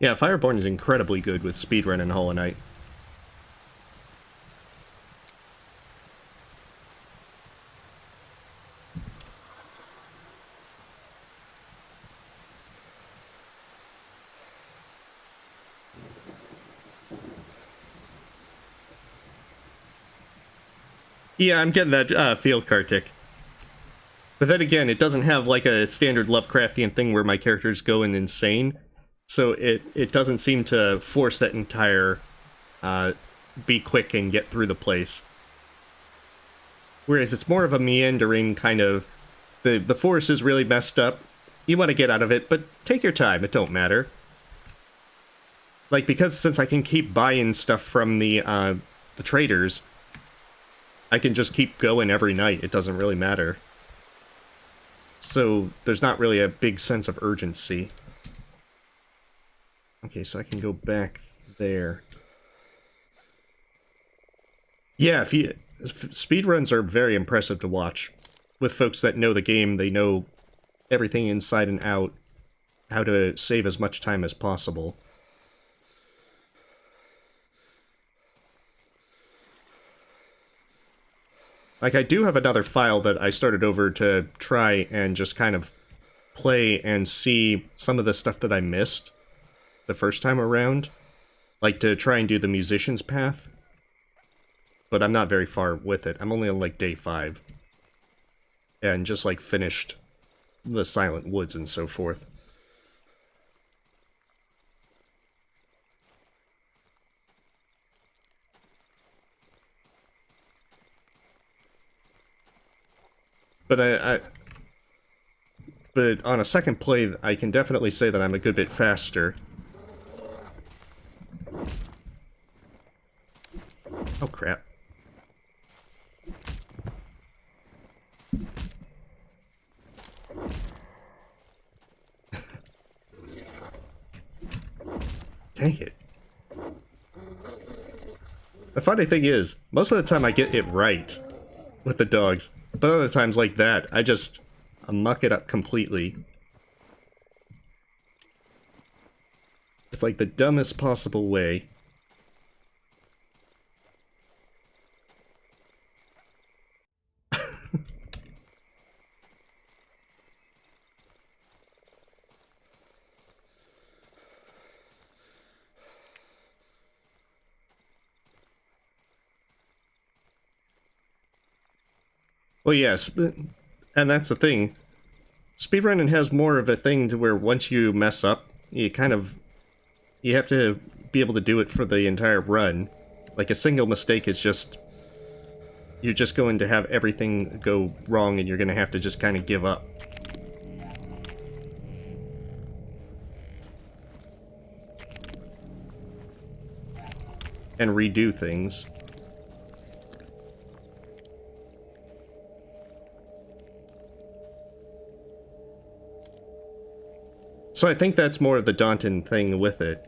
Speaker 1: Yeah, Fireborn is incredibly good with speedrunning Hollow Knight. Yeah, I'm getting that field card tick. But then again, it doesn't have like a standard Lovecraftian thing where my character's going insane. So it doesn't seem to force that entire be quick and get through the place. Whereas it's more of a meandering kind of, the forest is really messed up. You want to get out of it, but take your time, it don't matter. Like, because since I can keep buying stuff from the traders, I can just keep going every night, it doesn't really matter. So there's not really a big sense of urgency. Okay, so I can go back there. Yeah, speedruns are very impressive to watch. With folks that know the game, they know everything inside and out, how to save as much time as possible. Like, I do have another file that I started over to try and just kind of play and see some of the stuff that I missed the first time around. Like, to try and do the musician's path. But I'm not very far with it. I'm only on, like, day 5. And just, like, finished the Silent Woods and so forth. But but on a second play, I can definitely say that I'm a good bit faster. Oh, crap. Dang it. The funny thing is, most of the time I get it right with the dogs. But other times like that, I muck it up completely. It's like the dumbest possible way. Well, yes, and that's the thing. Speedrunning has more of a thing to where once you mess up, you have to be able to do it for the entire run. Like, a single mistake is just... You're just going to have everything go wrong and you're going to have to just kind of give up. And redo things. So I think that's more of the daunting thing with it.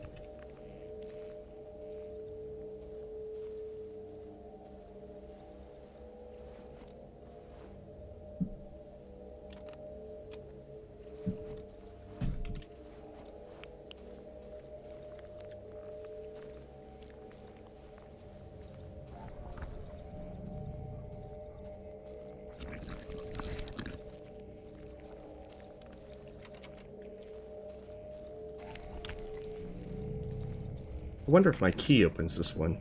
Speaker 1: I wonder if my key opens this one.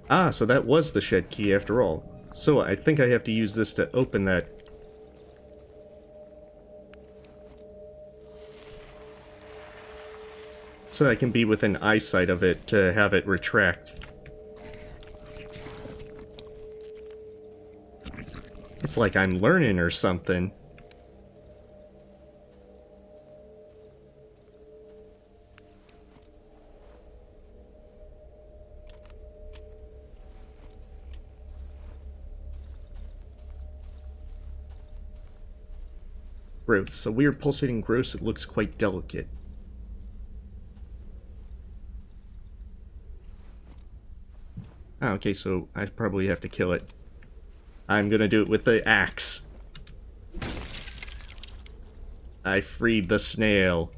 Speaker 1: Ah, so that was the shed key after all. So I think I have to use this to open that. So I can be within eyesight of it to have it retract. It's like I'm learning or something. Growth. It's a weird pulsating growth. It looks quite delicate. Oh, okay, so I probably have to kill it. I'm gonna do it with the axe. I freed the snail.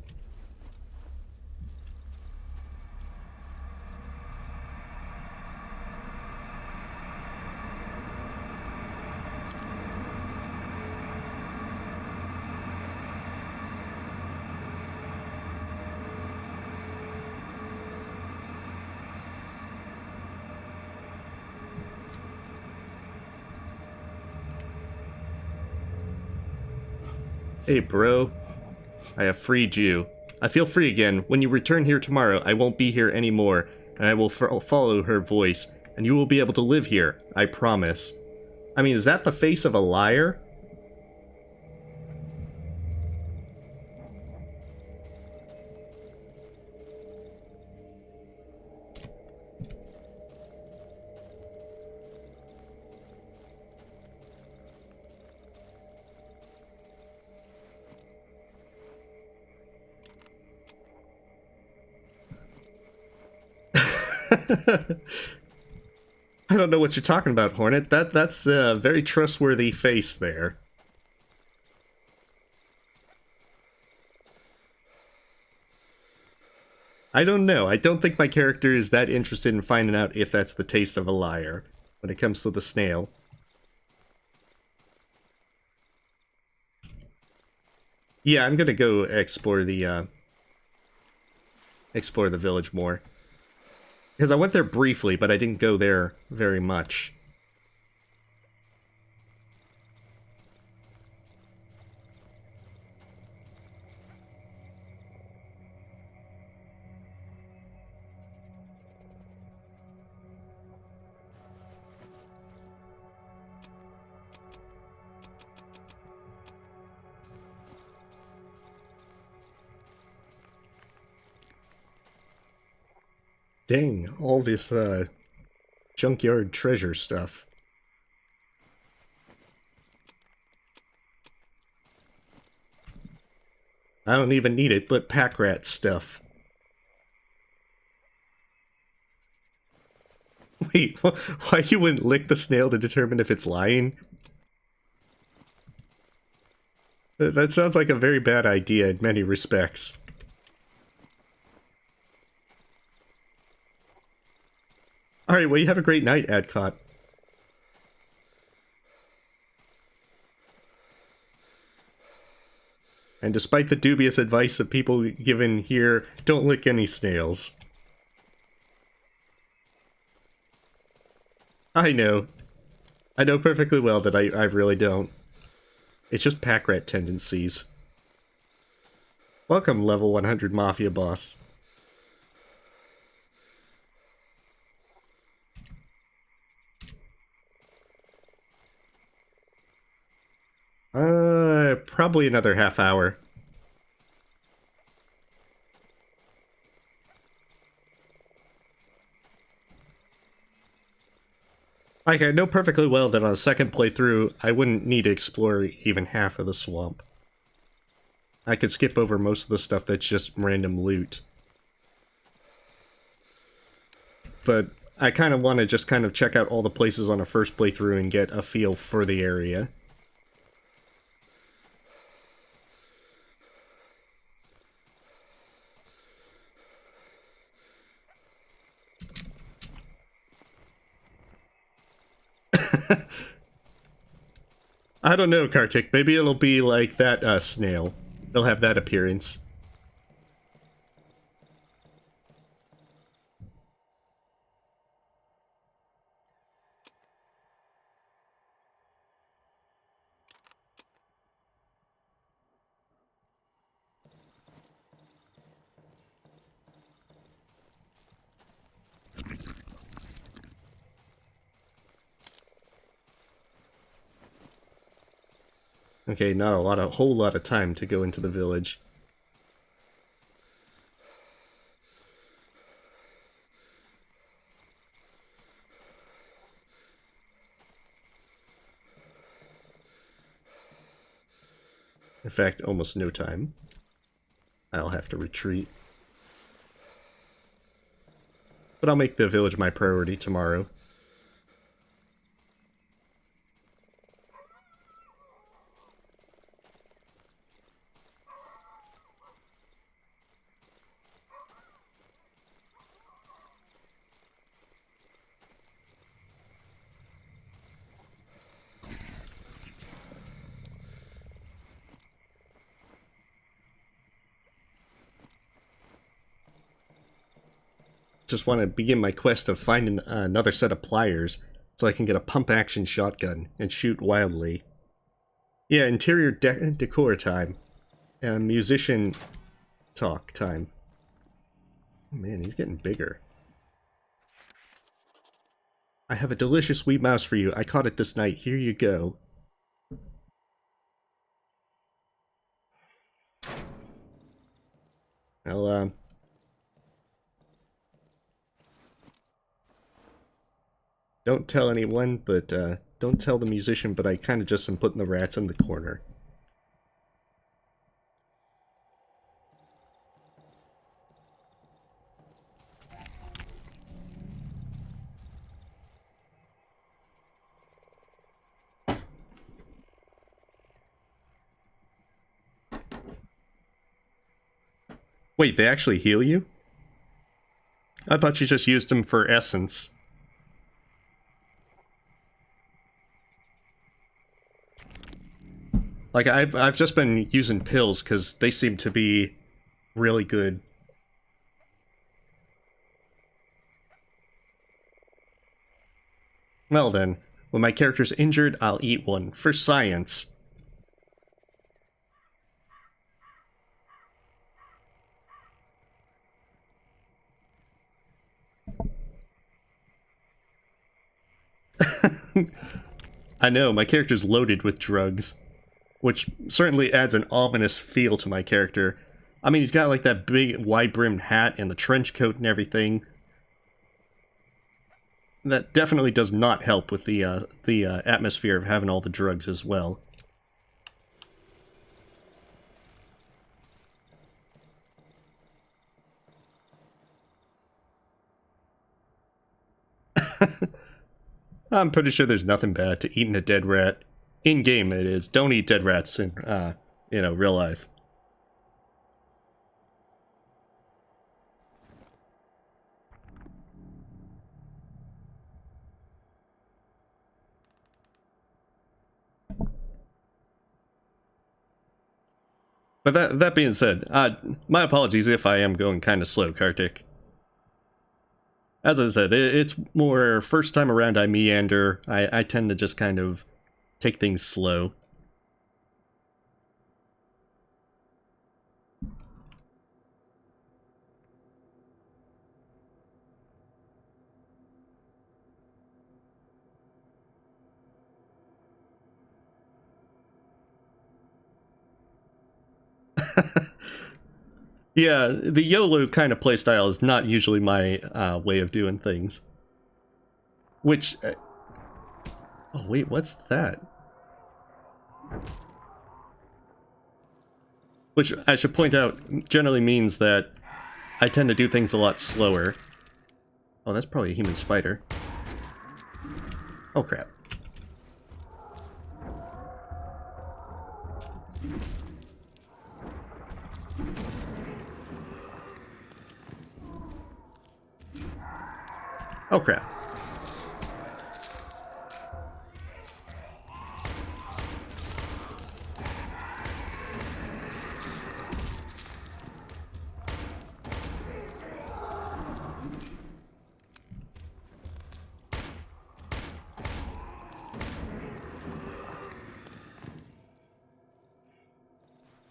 Speaker 1: Hey, bro. I have freed you. I feel free again. When you return here tomorrow, I won't be here anymore, and I will follow her voice, and you will be able to live here. I promise. I mean, is that the face of a liar? I don't know what you're talking about, Hornet. That's a very trustworthy face there. I don't know. I don't think my character is that interested in finding out if that's the taste of a liar when it comes to the snail. Yeah, I'm gonna go explore the village more. Because I went there briefly, but I didn't go there very much. Dang, all this, junkyard treasure stuff. I don't even need it, but pack rat stuff. Wait, why you wouldn't lick the snail to determine if it's lying? That sounds like a very bad idea in many respects. Alright, well, you have a great night, Adcott. And despite the dubious advice of people given here, don't lick any snails. I know. I know perfectly well that I really don't. It's just pack rat tendencies. Welcome, level 100 Mafia boss. Probably another half hour. Like, I know perfectly well that on a second playthrough, I wouldn't need to explore even half of the swamp. I could skip over most of the stuff that's just random loot. But I kind of want to just kind of check out all the places on a first playthrough and get a feel for the area. I don't know, Kartik. Maybe it'll be like that snail. It'll have that appearance. Okay, not a whole lot of time to go into the village. In fact, almost no time. I'll have to retreat. But I'll make the village my priority tomorrow. Just want to begin my quest of finding another set of pliers so I can get a pump-action shotgun and shoot wildly. Yeah, interior decor time. And musician talk time. Oh man, he's getting bigger. I have a delicious wee mouse for you. I caught it this night. Here you go. Well, don't tell anyone, but, don't tell the musician, but I kind of just am putting the rats in the corner. Wait, they actually heal you? I thought you just used them for essence. Like, I've just been using pills because they seem to be really good. Well then, when my character's injured, I'll eat one. For science. I know, my character's loaded with drugs. Which certainly adds an ominous feel to my character. I mean, he's got like that big wide-brimmed hat and the trench coat and everything. That definitely does not help with the atmosphere of having all the drugs as well. I'm pretty sure there's nothing bad to eating a dead rat. In-game it is. Don't eat dead rats in, real life. But that being said, my apologies if I am going kind of slow, Kartik. As I said, it's more first time around I meander. I tend to just kind of take things slow. Yeah, the YOLO kind of playstyle is not usually my way of doing things. Which... oh wait, what's that? Which, I should point out, generally means that I tend to do things a lot slower. Oh, that's probably a human spider. Oh crap. Oh crap.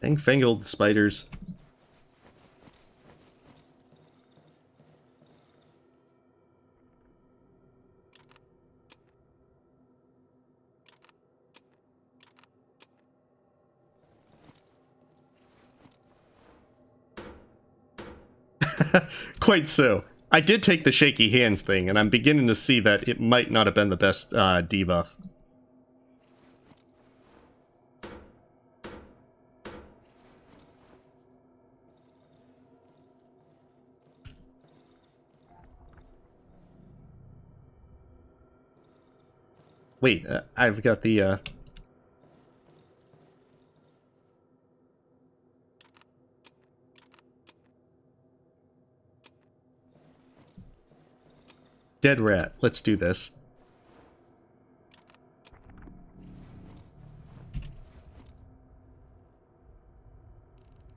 Speaker 1: Dang fangled spiders. Quite so. I did take the shaky hands thing, and I'm beginning to see that it might not have been the best debuff. Wait, I've got the, dead rat. Let's do this.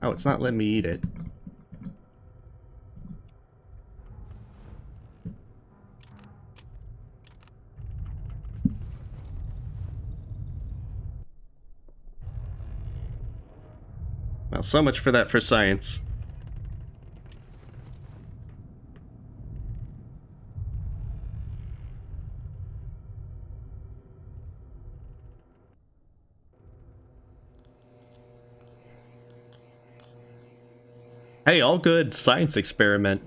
Speaker 1: Oh, it's not letting me eat it. Well, so much for that for science. Hey, all good. Science experiment.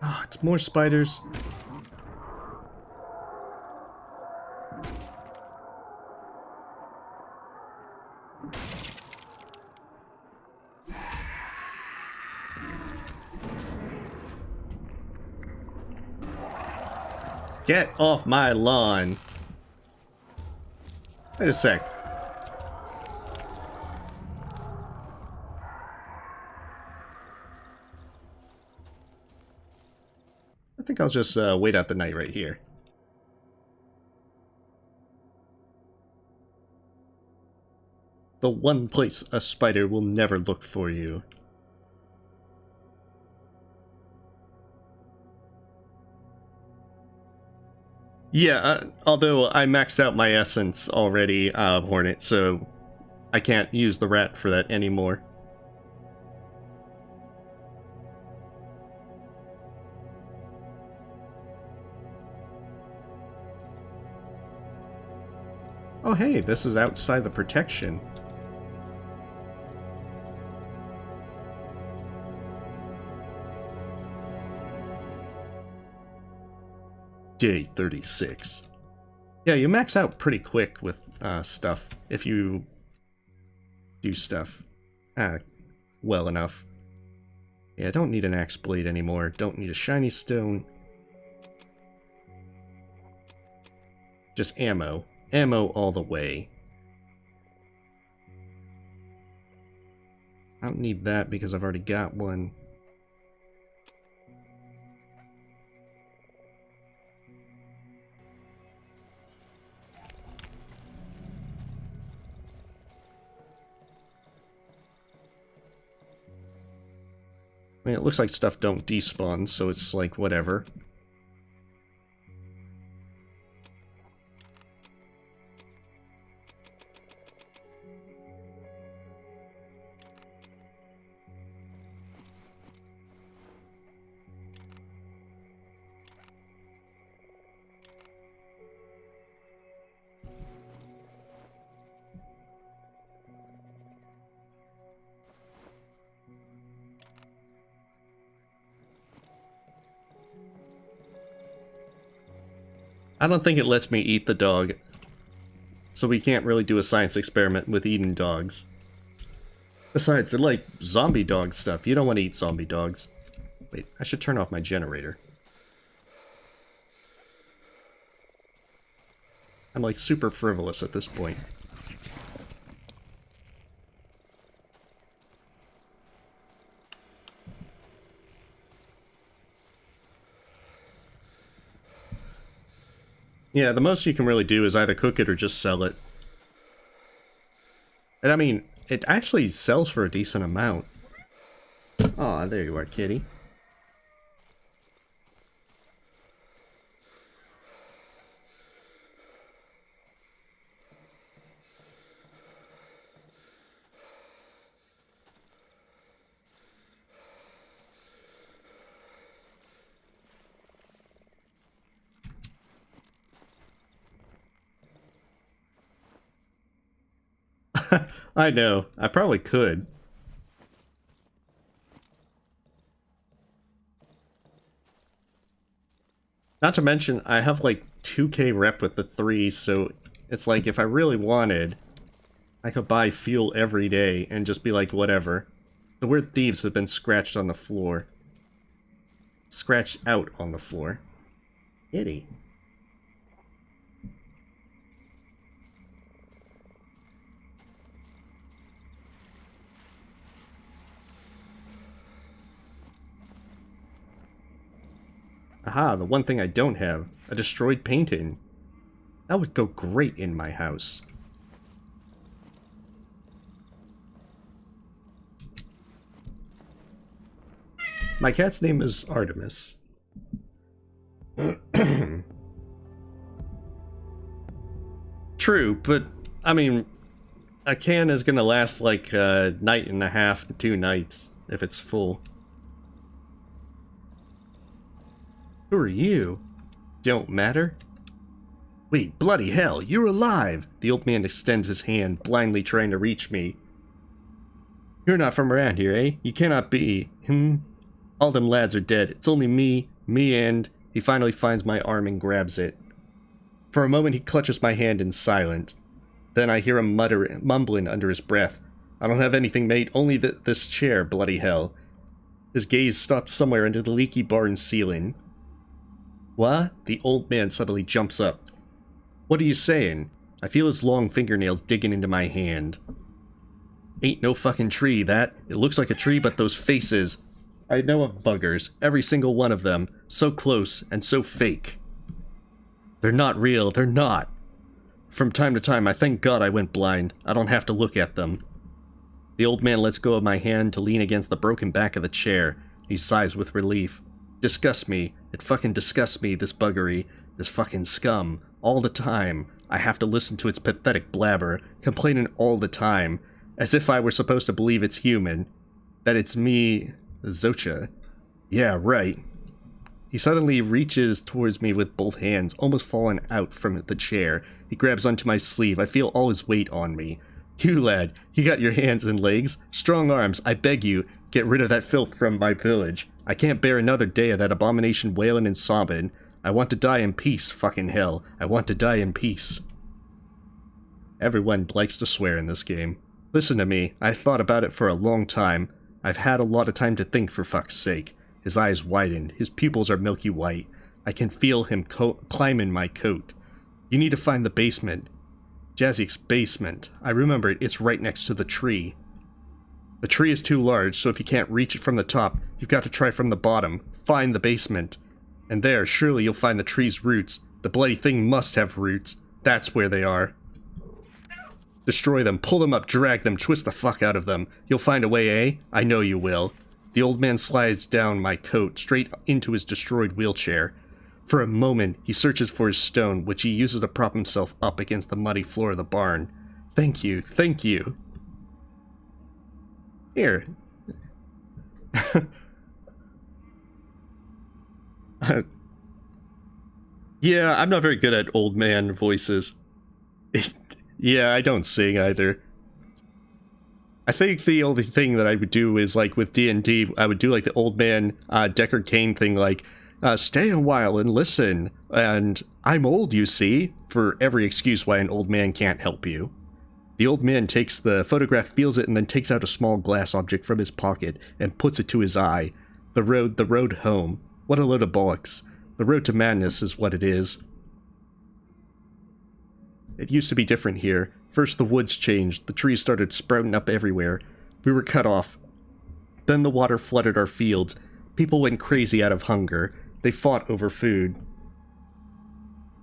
Speaker 1: Ah, oh, it's more spiders. Get off my lawn. Wait a sec. I think I'll just wait out the night right here. The one place a spider will never look for you. Yeah, although I maxed out my essence already, Hornet, so I can't use the rat for that anymore. Oh hey, this is outside the protection. Day 36. Yeah, you max out pretty quick with stuff if you do stuff well enough. Yeah, I don't need an axe blade anymore. Don't need a shiny stone. Just ammo. Ammo all the way. I don't need that because I've already got one. I mean, it looks like stuff don't despawn, so it's like, whatever. I don't think it lets me eat the dog, so we can't really do a science experiment with eating dogs. Besides, they're like zombie dog stuff. You don't want to eat zombie dogs. Wait, I should turn off my generator. I'm like super frivolous at this point. Yeah, the most you can really do is either cook it or just sell it. And I mean, it actually sells for a decent amount. Aw, there you are, kitty. I know. I probably could. Not to mention, I have like 2k rep with the 3, so it's like if I really wanted, I could buy fuel every day and just be like, whatever. The word thieves have been scratched on the floor. Scratched out on the floor. Itty. Aha, the one thing I don't have. A destroyed painting. That would go great in my house. My cat's name is Artemis. True, but, I mean, a can is gonna last like a night and a half to 2 nights, if it's full. Who are you? Don't matter? Wait, bloody hell, you're alive! The old man extends his hand, blindly trying to reach me. You're not from around here, eh? You cannot be. All them lads are dead. It's only me, and... He finally finds my arm and grabs it. For a moment he clutches my hand in silence. Then I hear him mumbling under his breath. I don't have anything, mate, only this chair, bloody hell. His gaze stops somewhere under the leaky barn ceiling. What? The old man suddenly jumps up. What are you saying? I feel his long fingernails digging into my hand. Ain't no fucking tree, that. It looks like a tree, but those faces... I know of buggers, every single one of them, so close and so fake. They're not real, they're not. From time to time, I thank God I went blind. I don't have to look at them. The old man lets go of my hand to lean against the broken back of the chair. He sighs with relief. Disgusts me. It fucking disgusts me, this buggery. This fucking scum. All the time. I have to listen to its pathetic blabber, complaining all the time. As if I were supposed to believe it's human. That it's me... Zocha. Yeah, right. He suddenly reaches towards me with both hands, almost falling out from the chair. He grabs onto my sleeve. I feel all his weight on me. You, lad, you got your hands and legs. Strong arms, I beg you, get rid of that filth from my village. I can't bear another day of that abomination wailing and sobbing. I want to die in peace, fucking hell. I want to die in peace. Everyone likes to swear in this game. Listen to me, I thought about it for a long time. I've had a lot of time to think, for fuck's sake. His eyes widen. His pupils are milky white. I can feel him climbing my coat. You need to find the basement. Jazik's basement. I remember it. It's right next to the tree. The tree is too large, so if you can't reach it from the top, you've got to try from the bottom. Find the basement. And there, surely you'll find the tree's roots. The bloody thing must have roots. That's where they are. Destroy them, pull them up, drag them, twist the fuck out of them. You'll find a way, eh? I know you will. The old man slides down my coat, straight into his destroyed wheelchair. For a moment, he searches for his stone, which he uses to prop himself up against the muddy floor of the barn. Thank you, thank you. Here. Yeah, I'm not very good at old man voices. Yeah, I don't sing either. I think the only thing that I would do is, like, with D&D, I would do, like, the old man Deckard Cain thing, like, stay a while and listen, and I'm old, you see, for every excuse why an old man can't help you. The old man takes the photograph, feels it, and then takes out a small glass object from his pocket and puts it to his eye. The road home. What a load of bollocks. The road to madness is what it is. It used to be different here. First the woods changed, the trees started sprouting up everywhere. We were cut off. Then the water flooded our fields. People went crazy out of hunger. They fought over food.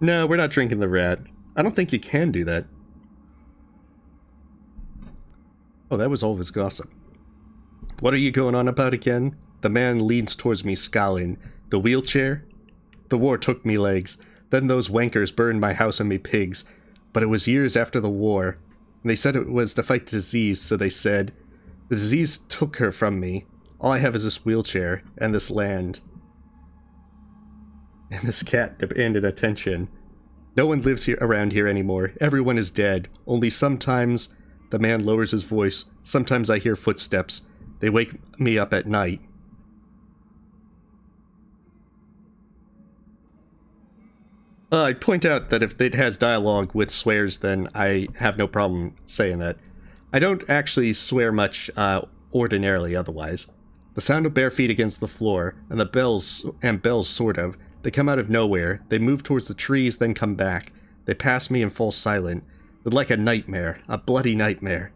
Speaker 1: No, we're not drinking the rat. I don't think you can do that. Oh, that was all of his gossip. What are you going on about again? The man leans towards me, scowling. The wheelchair? The war took me legs. Then those wankers burned my house and me pigs. But it was years after the war. And they said it was to fight the disease, so they said. The disease took her from me. All I have is this wheelchair, and this land. And this cat demanded attention. No one lives here around here anymore. Everyone is dead. Only sometimes The man lowers his voice. Sometimes I hear footsteps. They wake me up at night. I'd point out that if it has dialogue with swears, then I have no problem saying that. I don't actually swear much ordinarily otherwise. The sound of bare feet against the floor, and bells sort of. They come out of nowhere. They move towards the trees, then come back. They pass me and fall silent. They're like a nightmare. A bloody nightmare.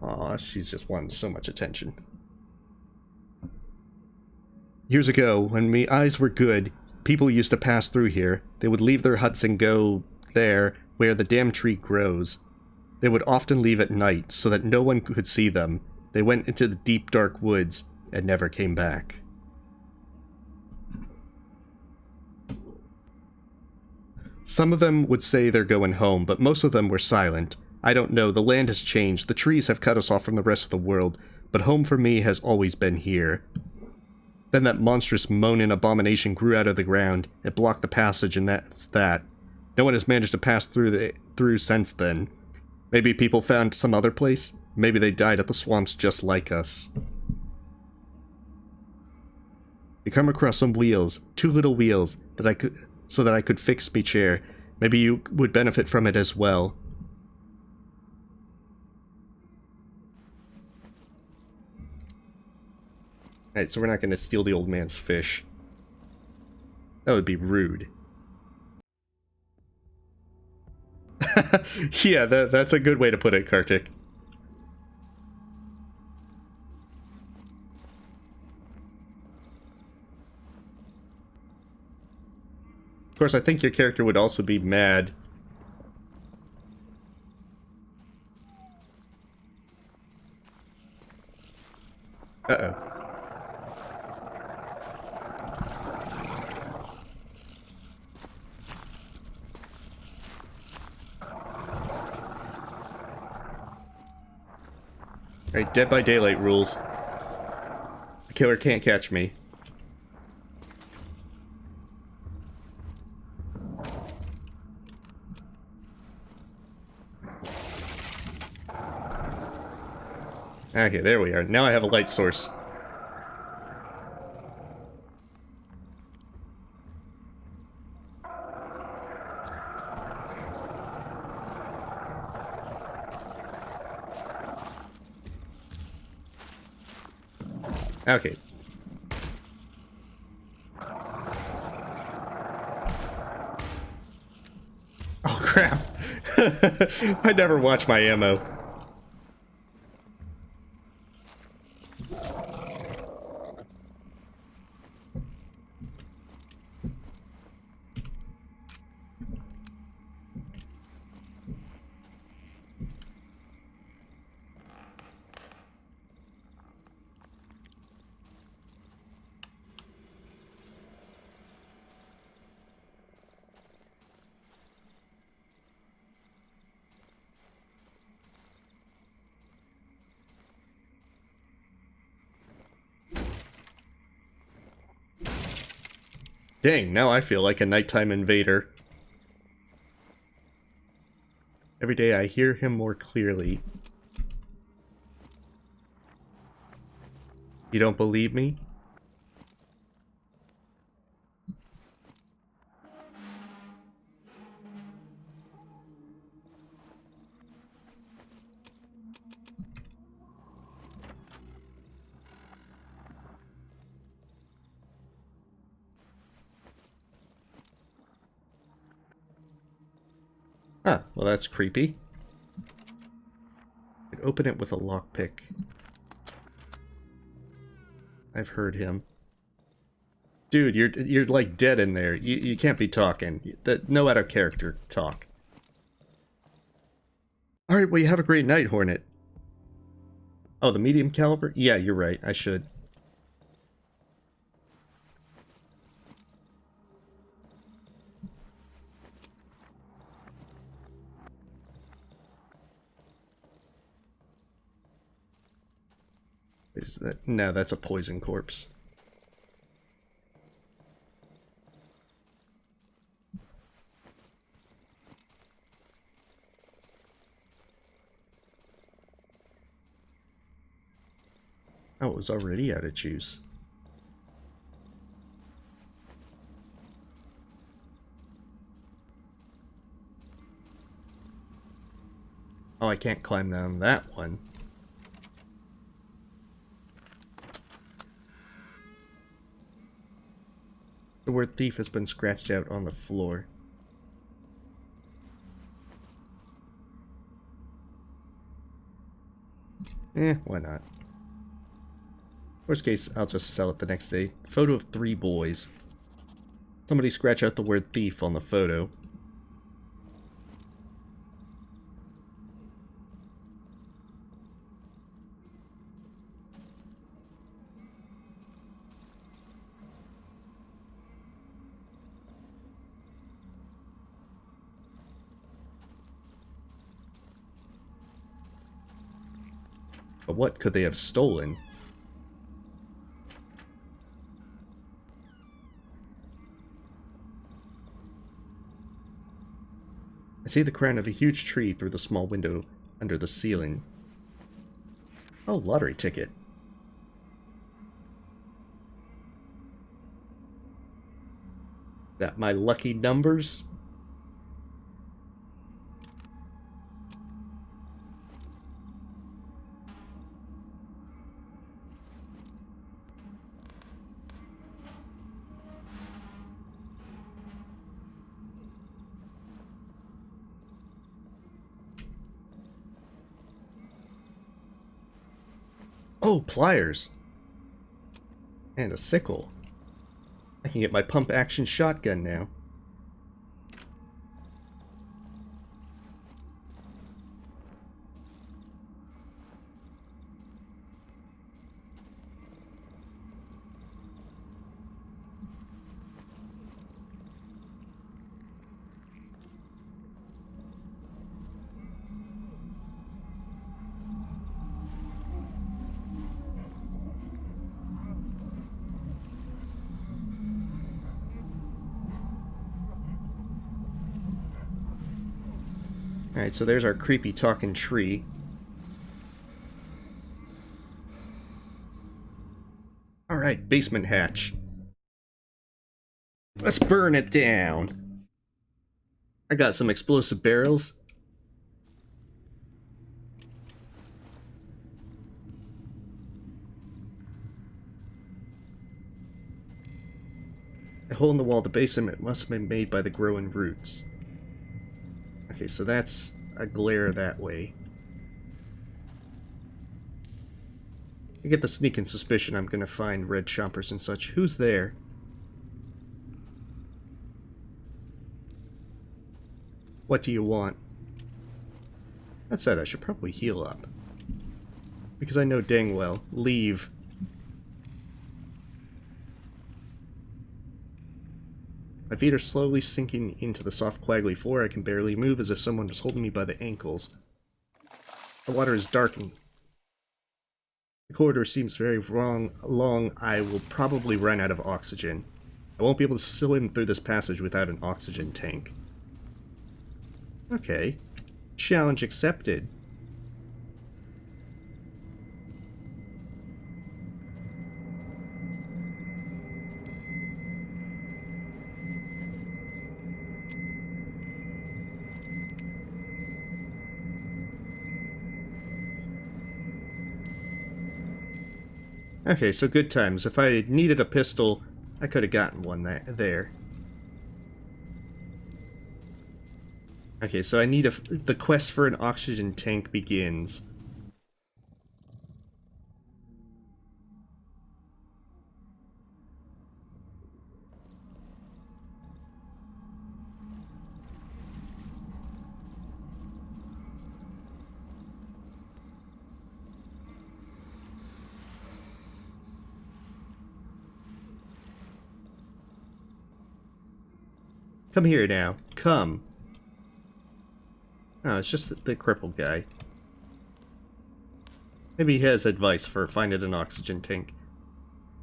Speaker 1: Aw, she's just wanting so much attention. Years ago, when me eyes were good, people used to pass through here. They would leave their huts and go there, where the damn tree grows. They would often leave at night, so that no one could see them. They went into the deep, dark woods, and never came back. Some of them would say they're going home, but most of them were silent. I don't know, the land has changed, the trees have cut us off from the rest of the world, but home for me has always been here. Then that monstrous moaning abomination grew out of the ground. It blocked the passage, and that's that. No one has managed to pass through since then. Maybe people found some other place? Maybe they died at the swamps just like us. You come across some wheels, 2 little wheels, so that I could fix me chair. Maybe you would benefit from it as well. Alright, so we're not going to steal the old man's fish. That would be rude. Yeah, that's a good way to put it, Kartik. Of course, I think your character would also be mad. Uh-oh. Alright, Dead by Daylight rules. The killer can't catch me. Okay, there we are. Now I have a light source. Okay. Oh crap. I never watch my ammo. Dang, now I feel like a nighttime invader. Every day I hear him more clearly. You don't believe me? Huh, well that's creepy. Could open it with a lockpick. I've heard him. Dude, you're like dead in there. You can't be talking. No out of character talk. Alright, well you have a great night, Hornet. Oh, the medium caliber? Yeah, you're right. I should. Is that? No, that's a poison corpse. Oh, it was already out of juice. Oh, I can't climb down that one. The word thief has been scratched out on the floor. Why not? Worst case, I'll just sell it the next day. Photo of 3 boys. Somebody scratch out the word thief on the photo. But what could they have stolen? I see the crown of a huge tree through the small window under the ceiling. Oh, lottery ticket. That my lucky numbers? Oh, pliers. And a sickle. I can get my pump-action shotgun now. Alright, so there's our creepy talking tree. Alright, basement hatch. Let's burn it down. I got some explosive barrels. A hole in the wall of the basement must have been made by the growing roots. Okay, so that's a glare that way. I get the sneaking suspicion I'm gonna find red chompers and such. Who's there? What do you want? That said, I should probably heal up. Because I know dang well, leave. My feet are slowly sinking into the soft, quaggly floor. I can barely move, as if someone was holding me by the ankles. The water is darkening. The corridor seems very long. I will probably run out of oxygen. I won't be able to swim through this passage without an oxygen tank. Okay. Challenge accepted. Okay, so good times. If I needed a pistol, I could have gotten one there. Okay, so I need the quest for an oxygen tank begins. Come here now. Come. Oh, it's just the crippled guy. Maybe he has advice for finding an oxygen tank.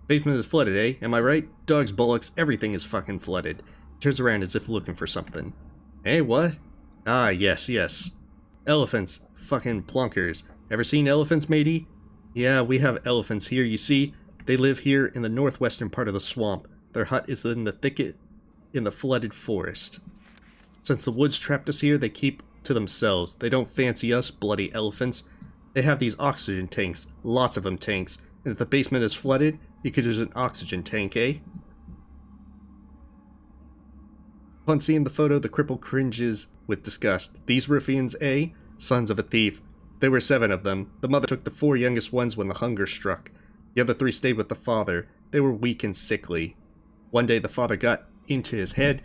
Speaker 1: Basement is flooded, eh? Am I right? Dogs, bullocks, everything is fucking flooded. Turns around as if looking for something. Eh, what? Ah, yes. Elephants. Fucking plunkers. Ever seen elephants, matey? Yeah, we have elephants here. You see, they live here in the northwestern part of the swamp. Their hut is in the thicket in the flooded forest. Since the woods trapped us here, they keep to themselves. They don't fancy us, bloody elephants. They have these oxygen tanks, lots of them tanks, and if the basement is flooded, you could use an oxygen tank, eh? Upon seeing the photo, the cripple cringes with disgust. These ruffians, eh? Sons of a thief. There were 7 of them. The mother took the 4 youngest ones when the hunger struck. The other 3 stayed with the father. They were weak and sickly. One day the father got into his head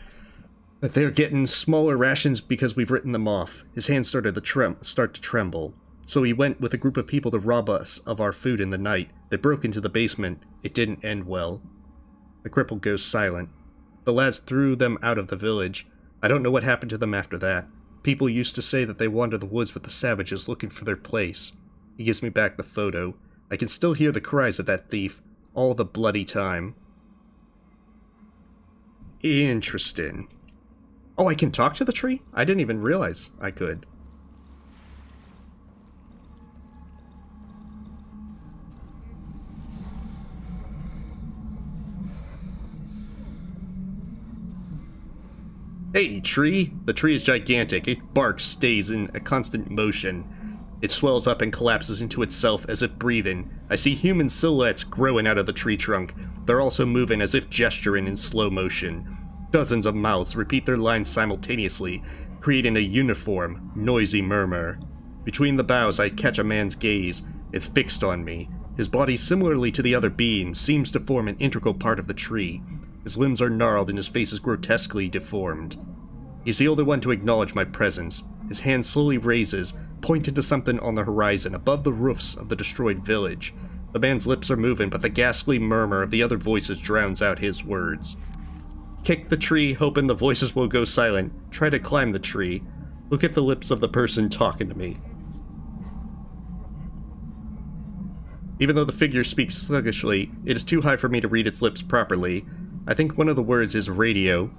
Speaker 1: that they're getting smaller rations because we've written them off. His hands started to start to tremble. So he went with a group of people to rob us of our food in the night. They broke into the basement. It didn't end well. The cripple goes silent. The lads threw them out of the village. I don't know what happened to them after that. People used to say that they wandered the woods with the savages looking for their place. He gives me back the photo. I can still hear the cries of that thief, all the bloody time. Interesting. Oh, I can talk to the tree? I didn't even realize I could. Hey, tree! The tree is gigantic. Its bark stays in a constant motion. It swells up and collapses into itself as if breathing. I see human silhouettes growing out of the tree trunk. They're also moving as if gesturing in slow motion. Dozens of mouths repeat their lines simultaneously, creating a uniform, noisy murmur. Between the boughs, I catch a man's gaze. It's fixed on me. His body, similarly to the other beings, seems to form an integral part of the tree. His limbs are gnarled and his face is grotesquely deformed. He's the only one to acknowledge my presence. His hand slowly raises, pointing to something on the horizon above the roofs of the destroyed village. The man's lips are moving, but the ghastly murmur of the other voices drowns out his words. Kick the tree, hoping the voices will go silent. Try to climb the tree. Look at the lips of the person talking to me. Even though the figure speaks sluggishly, it is too high for me to read its lips properly. I think one of the words is radio.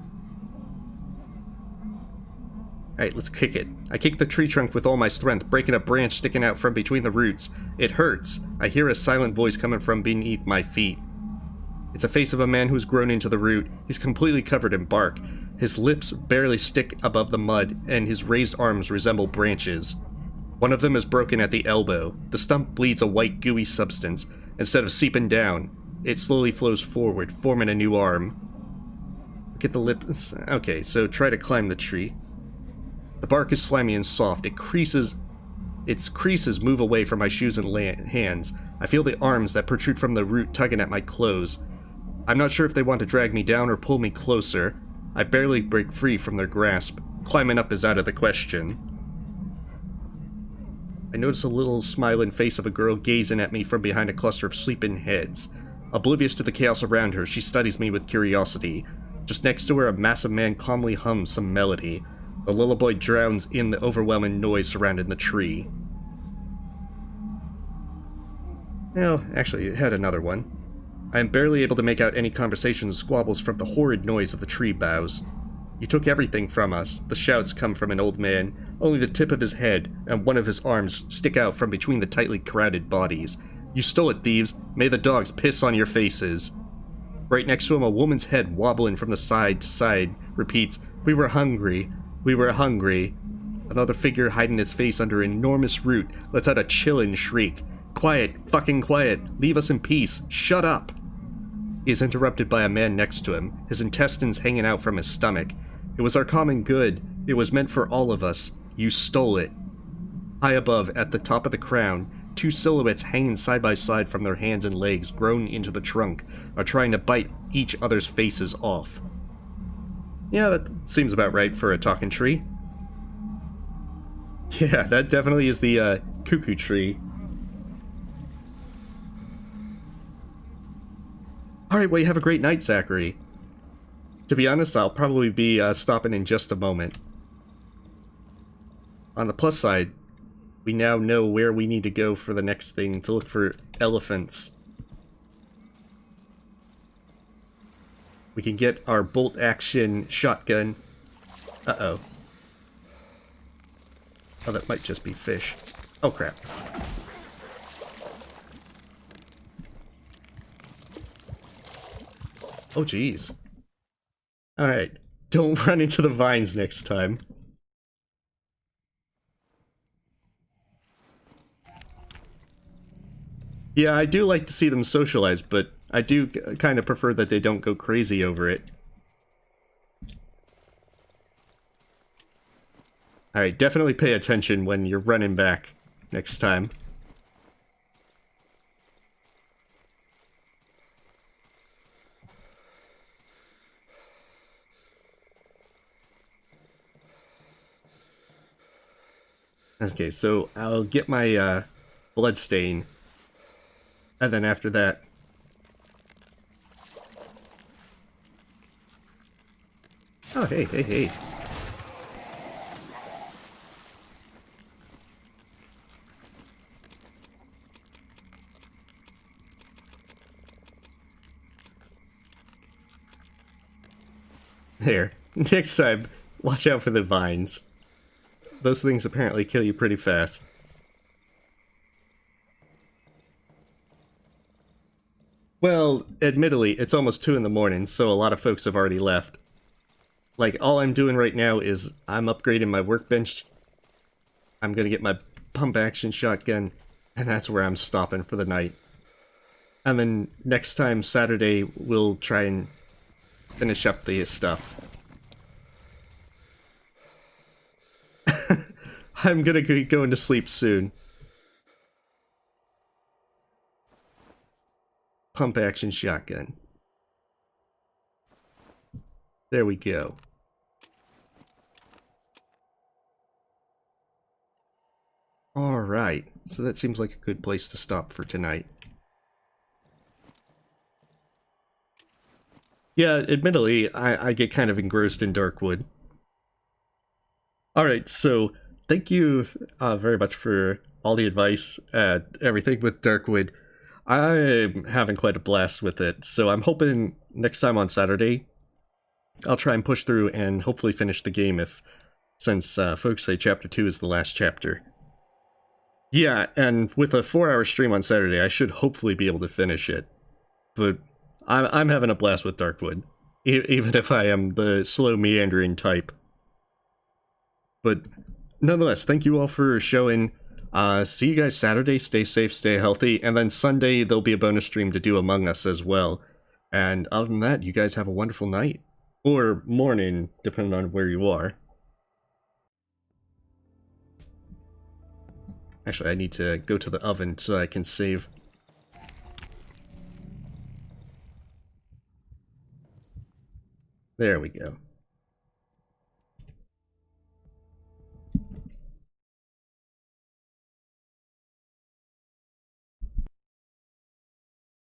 Speaker 1: Alright, let's kick it. I kick the tree trunk with all my strength, breaking a branch sticking out from between the roots. It hurts. I hear a silent voice coming from beneath my feet. It's a face of a man who's grown into the root. He's completely covered in bark. His lips barely stick above the mud, and his raised arms resemble branches. One of them is broken at the elbow. The stump bleeds a white, gooey substance. Instead of seeping down, it slowly flows forward, forming a new arm. Look at the lips. Okay, so try to climb the tree. The bark is slimy and soft. Its creases move away from my shoes and hands. I feel the arms that protrude from the root tugging at my clothes. I'm not sure if they want to drag me down or pull me closer. I barely break free from their grasp. Climbing up is out of the question. I notice a little smiling face of a girl gazing at me from behind a cluster of sleeping heads. Oblivious to the chaos around her, she studies me with curiosity. Just next to her, a massive man calmly hums some melody. The lullaby drowns in the overwhelming noise surrounding the tree. Well, actually, it had another one. I am barely able to make out any conversations or squabbles from the horrid noise of the tree boughs. You took everything from us. The shouts come from an old man. Only the tip of his head and one of his arms stick out from between the tightly crowded bodies. You stole it, thieves. May the dogs piss on your faces. Right next to him, a woman's head wobbling from the side to side repeats, "We were hungry. We were hungry." Another figure hiding its face under an enormous root lets out a chilling shriek. "Quiet, fucking quiet. Leave us in peace. Shut up." He is interrupted by a man next to him, his intestines hanging out from his stomach. "It was our common good. It was meant for all of us. You stole it." High above, at the top of the crown, 2 silhouettes hanging side by side from their hands and legs grown into the trunk are trying to bite each other's faces off. Yeah, that seems about right for a talking tree. Yeah, that definitely is the cuckoo tree. Alright, well, you have a great night, Zachary. To be honest, I'll probably be stopping in just a moment. On the plus side, we now know where we need to go for the next thing to look for elephants. We can get our bolt-action shotgun. Uh-oh. Oh, that might just be fish. Oh, crap. Oh, jeez. Alright. Don't run into the vines next time. Yeah, I do like to see them socialize, but I do kind of prefer that they don't go crazy over it. Alright, definitely pay attention when you're running back next time. Okay, so I'll get my blood stain, and then after that... Oh, hey, hey, hey. There. Next time, watch out for the vines. Those things apparently kill you pretty fast. Well, admittedly, it's almost 2 in the morning, so a lot of folks have already left. Like, all I'm doing right now is I'm upgrading my workbench. I'm gonna get my pump-action shotgun, and that's where I'm stopping for the night. And then next time, Saturday, we'll try and finish up the stuff. I'm gonna be going to sleep soon. Pump-action shotgun. There we go. Alright, so that seems like a good place to stop for tonight. Yeah, admittedly, I get kind of engrossed in Darkwood. Alright, so thank you very much for all the advice and everything with Darkwood. I'm having quite a blast with it, so I'm hoping next time on Saturday, I'll try and push through and hopefully finish the game since folks say Chapter 2 is the last chapter. Yeah, and with a 4-hour stream on Saturday, I should hopefully be able to finish it. But I'm having a blast with Darkwood, even if I am the slow meandering type. But nonetheless, thank you all for showing. See you guys Saturday. Stay safe, stay healthy, and then Sunday there'll be a bonus stream to do Among Us as well. And other than that, you guys have a wonderful night. Or morning, depending on where you are. Actually, I need to go to the oven so I can save. There we go.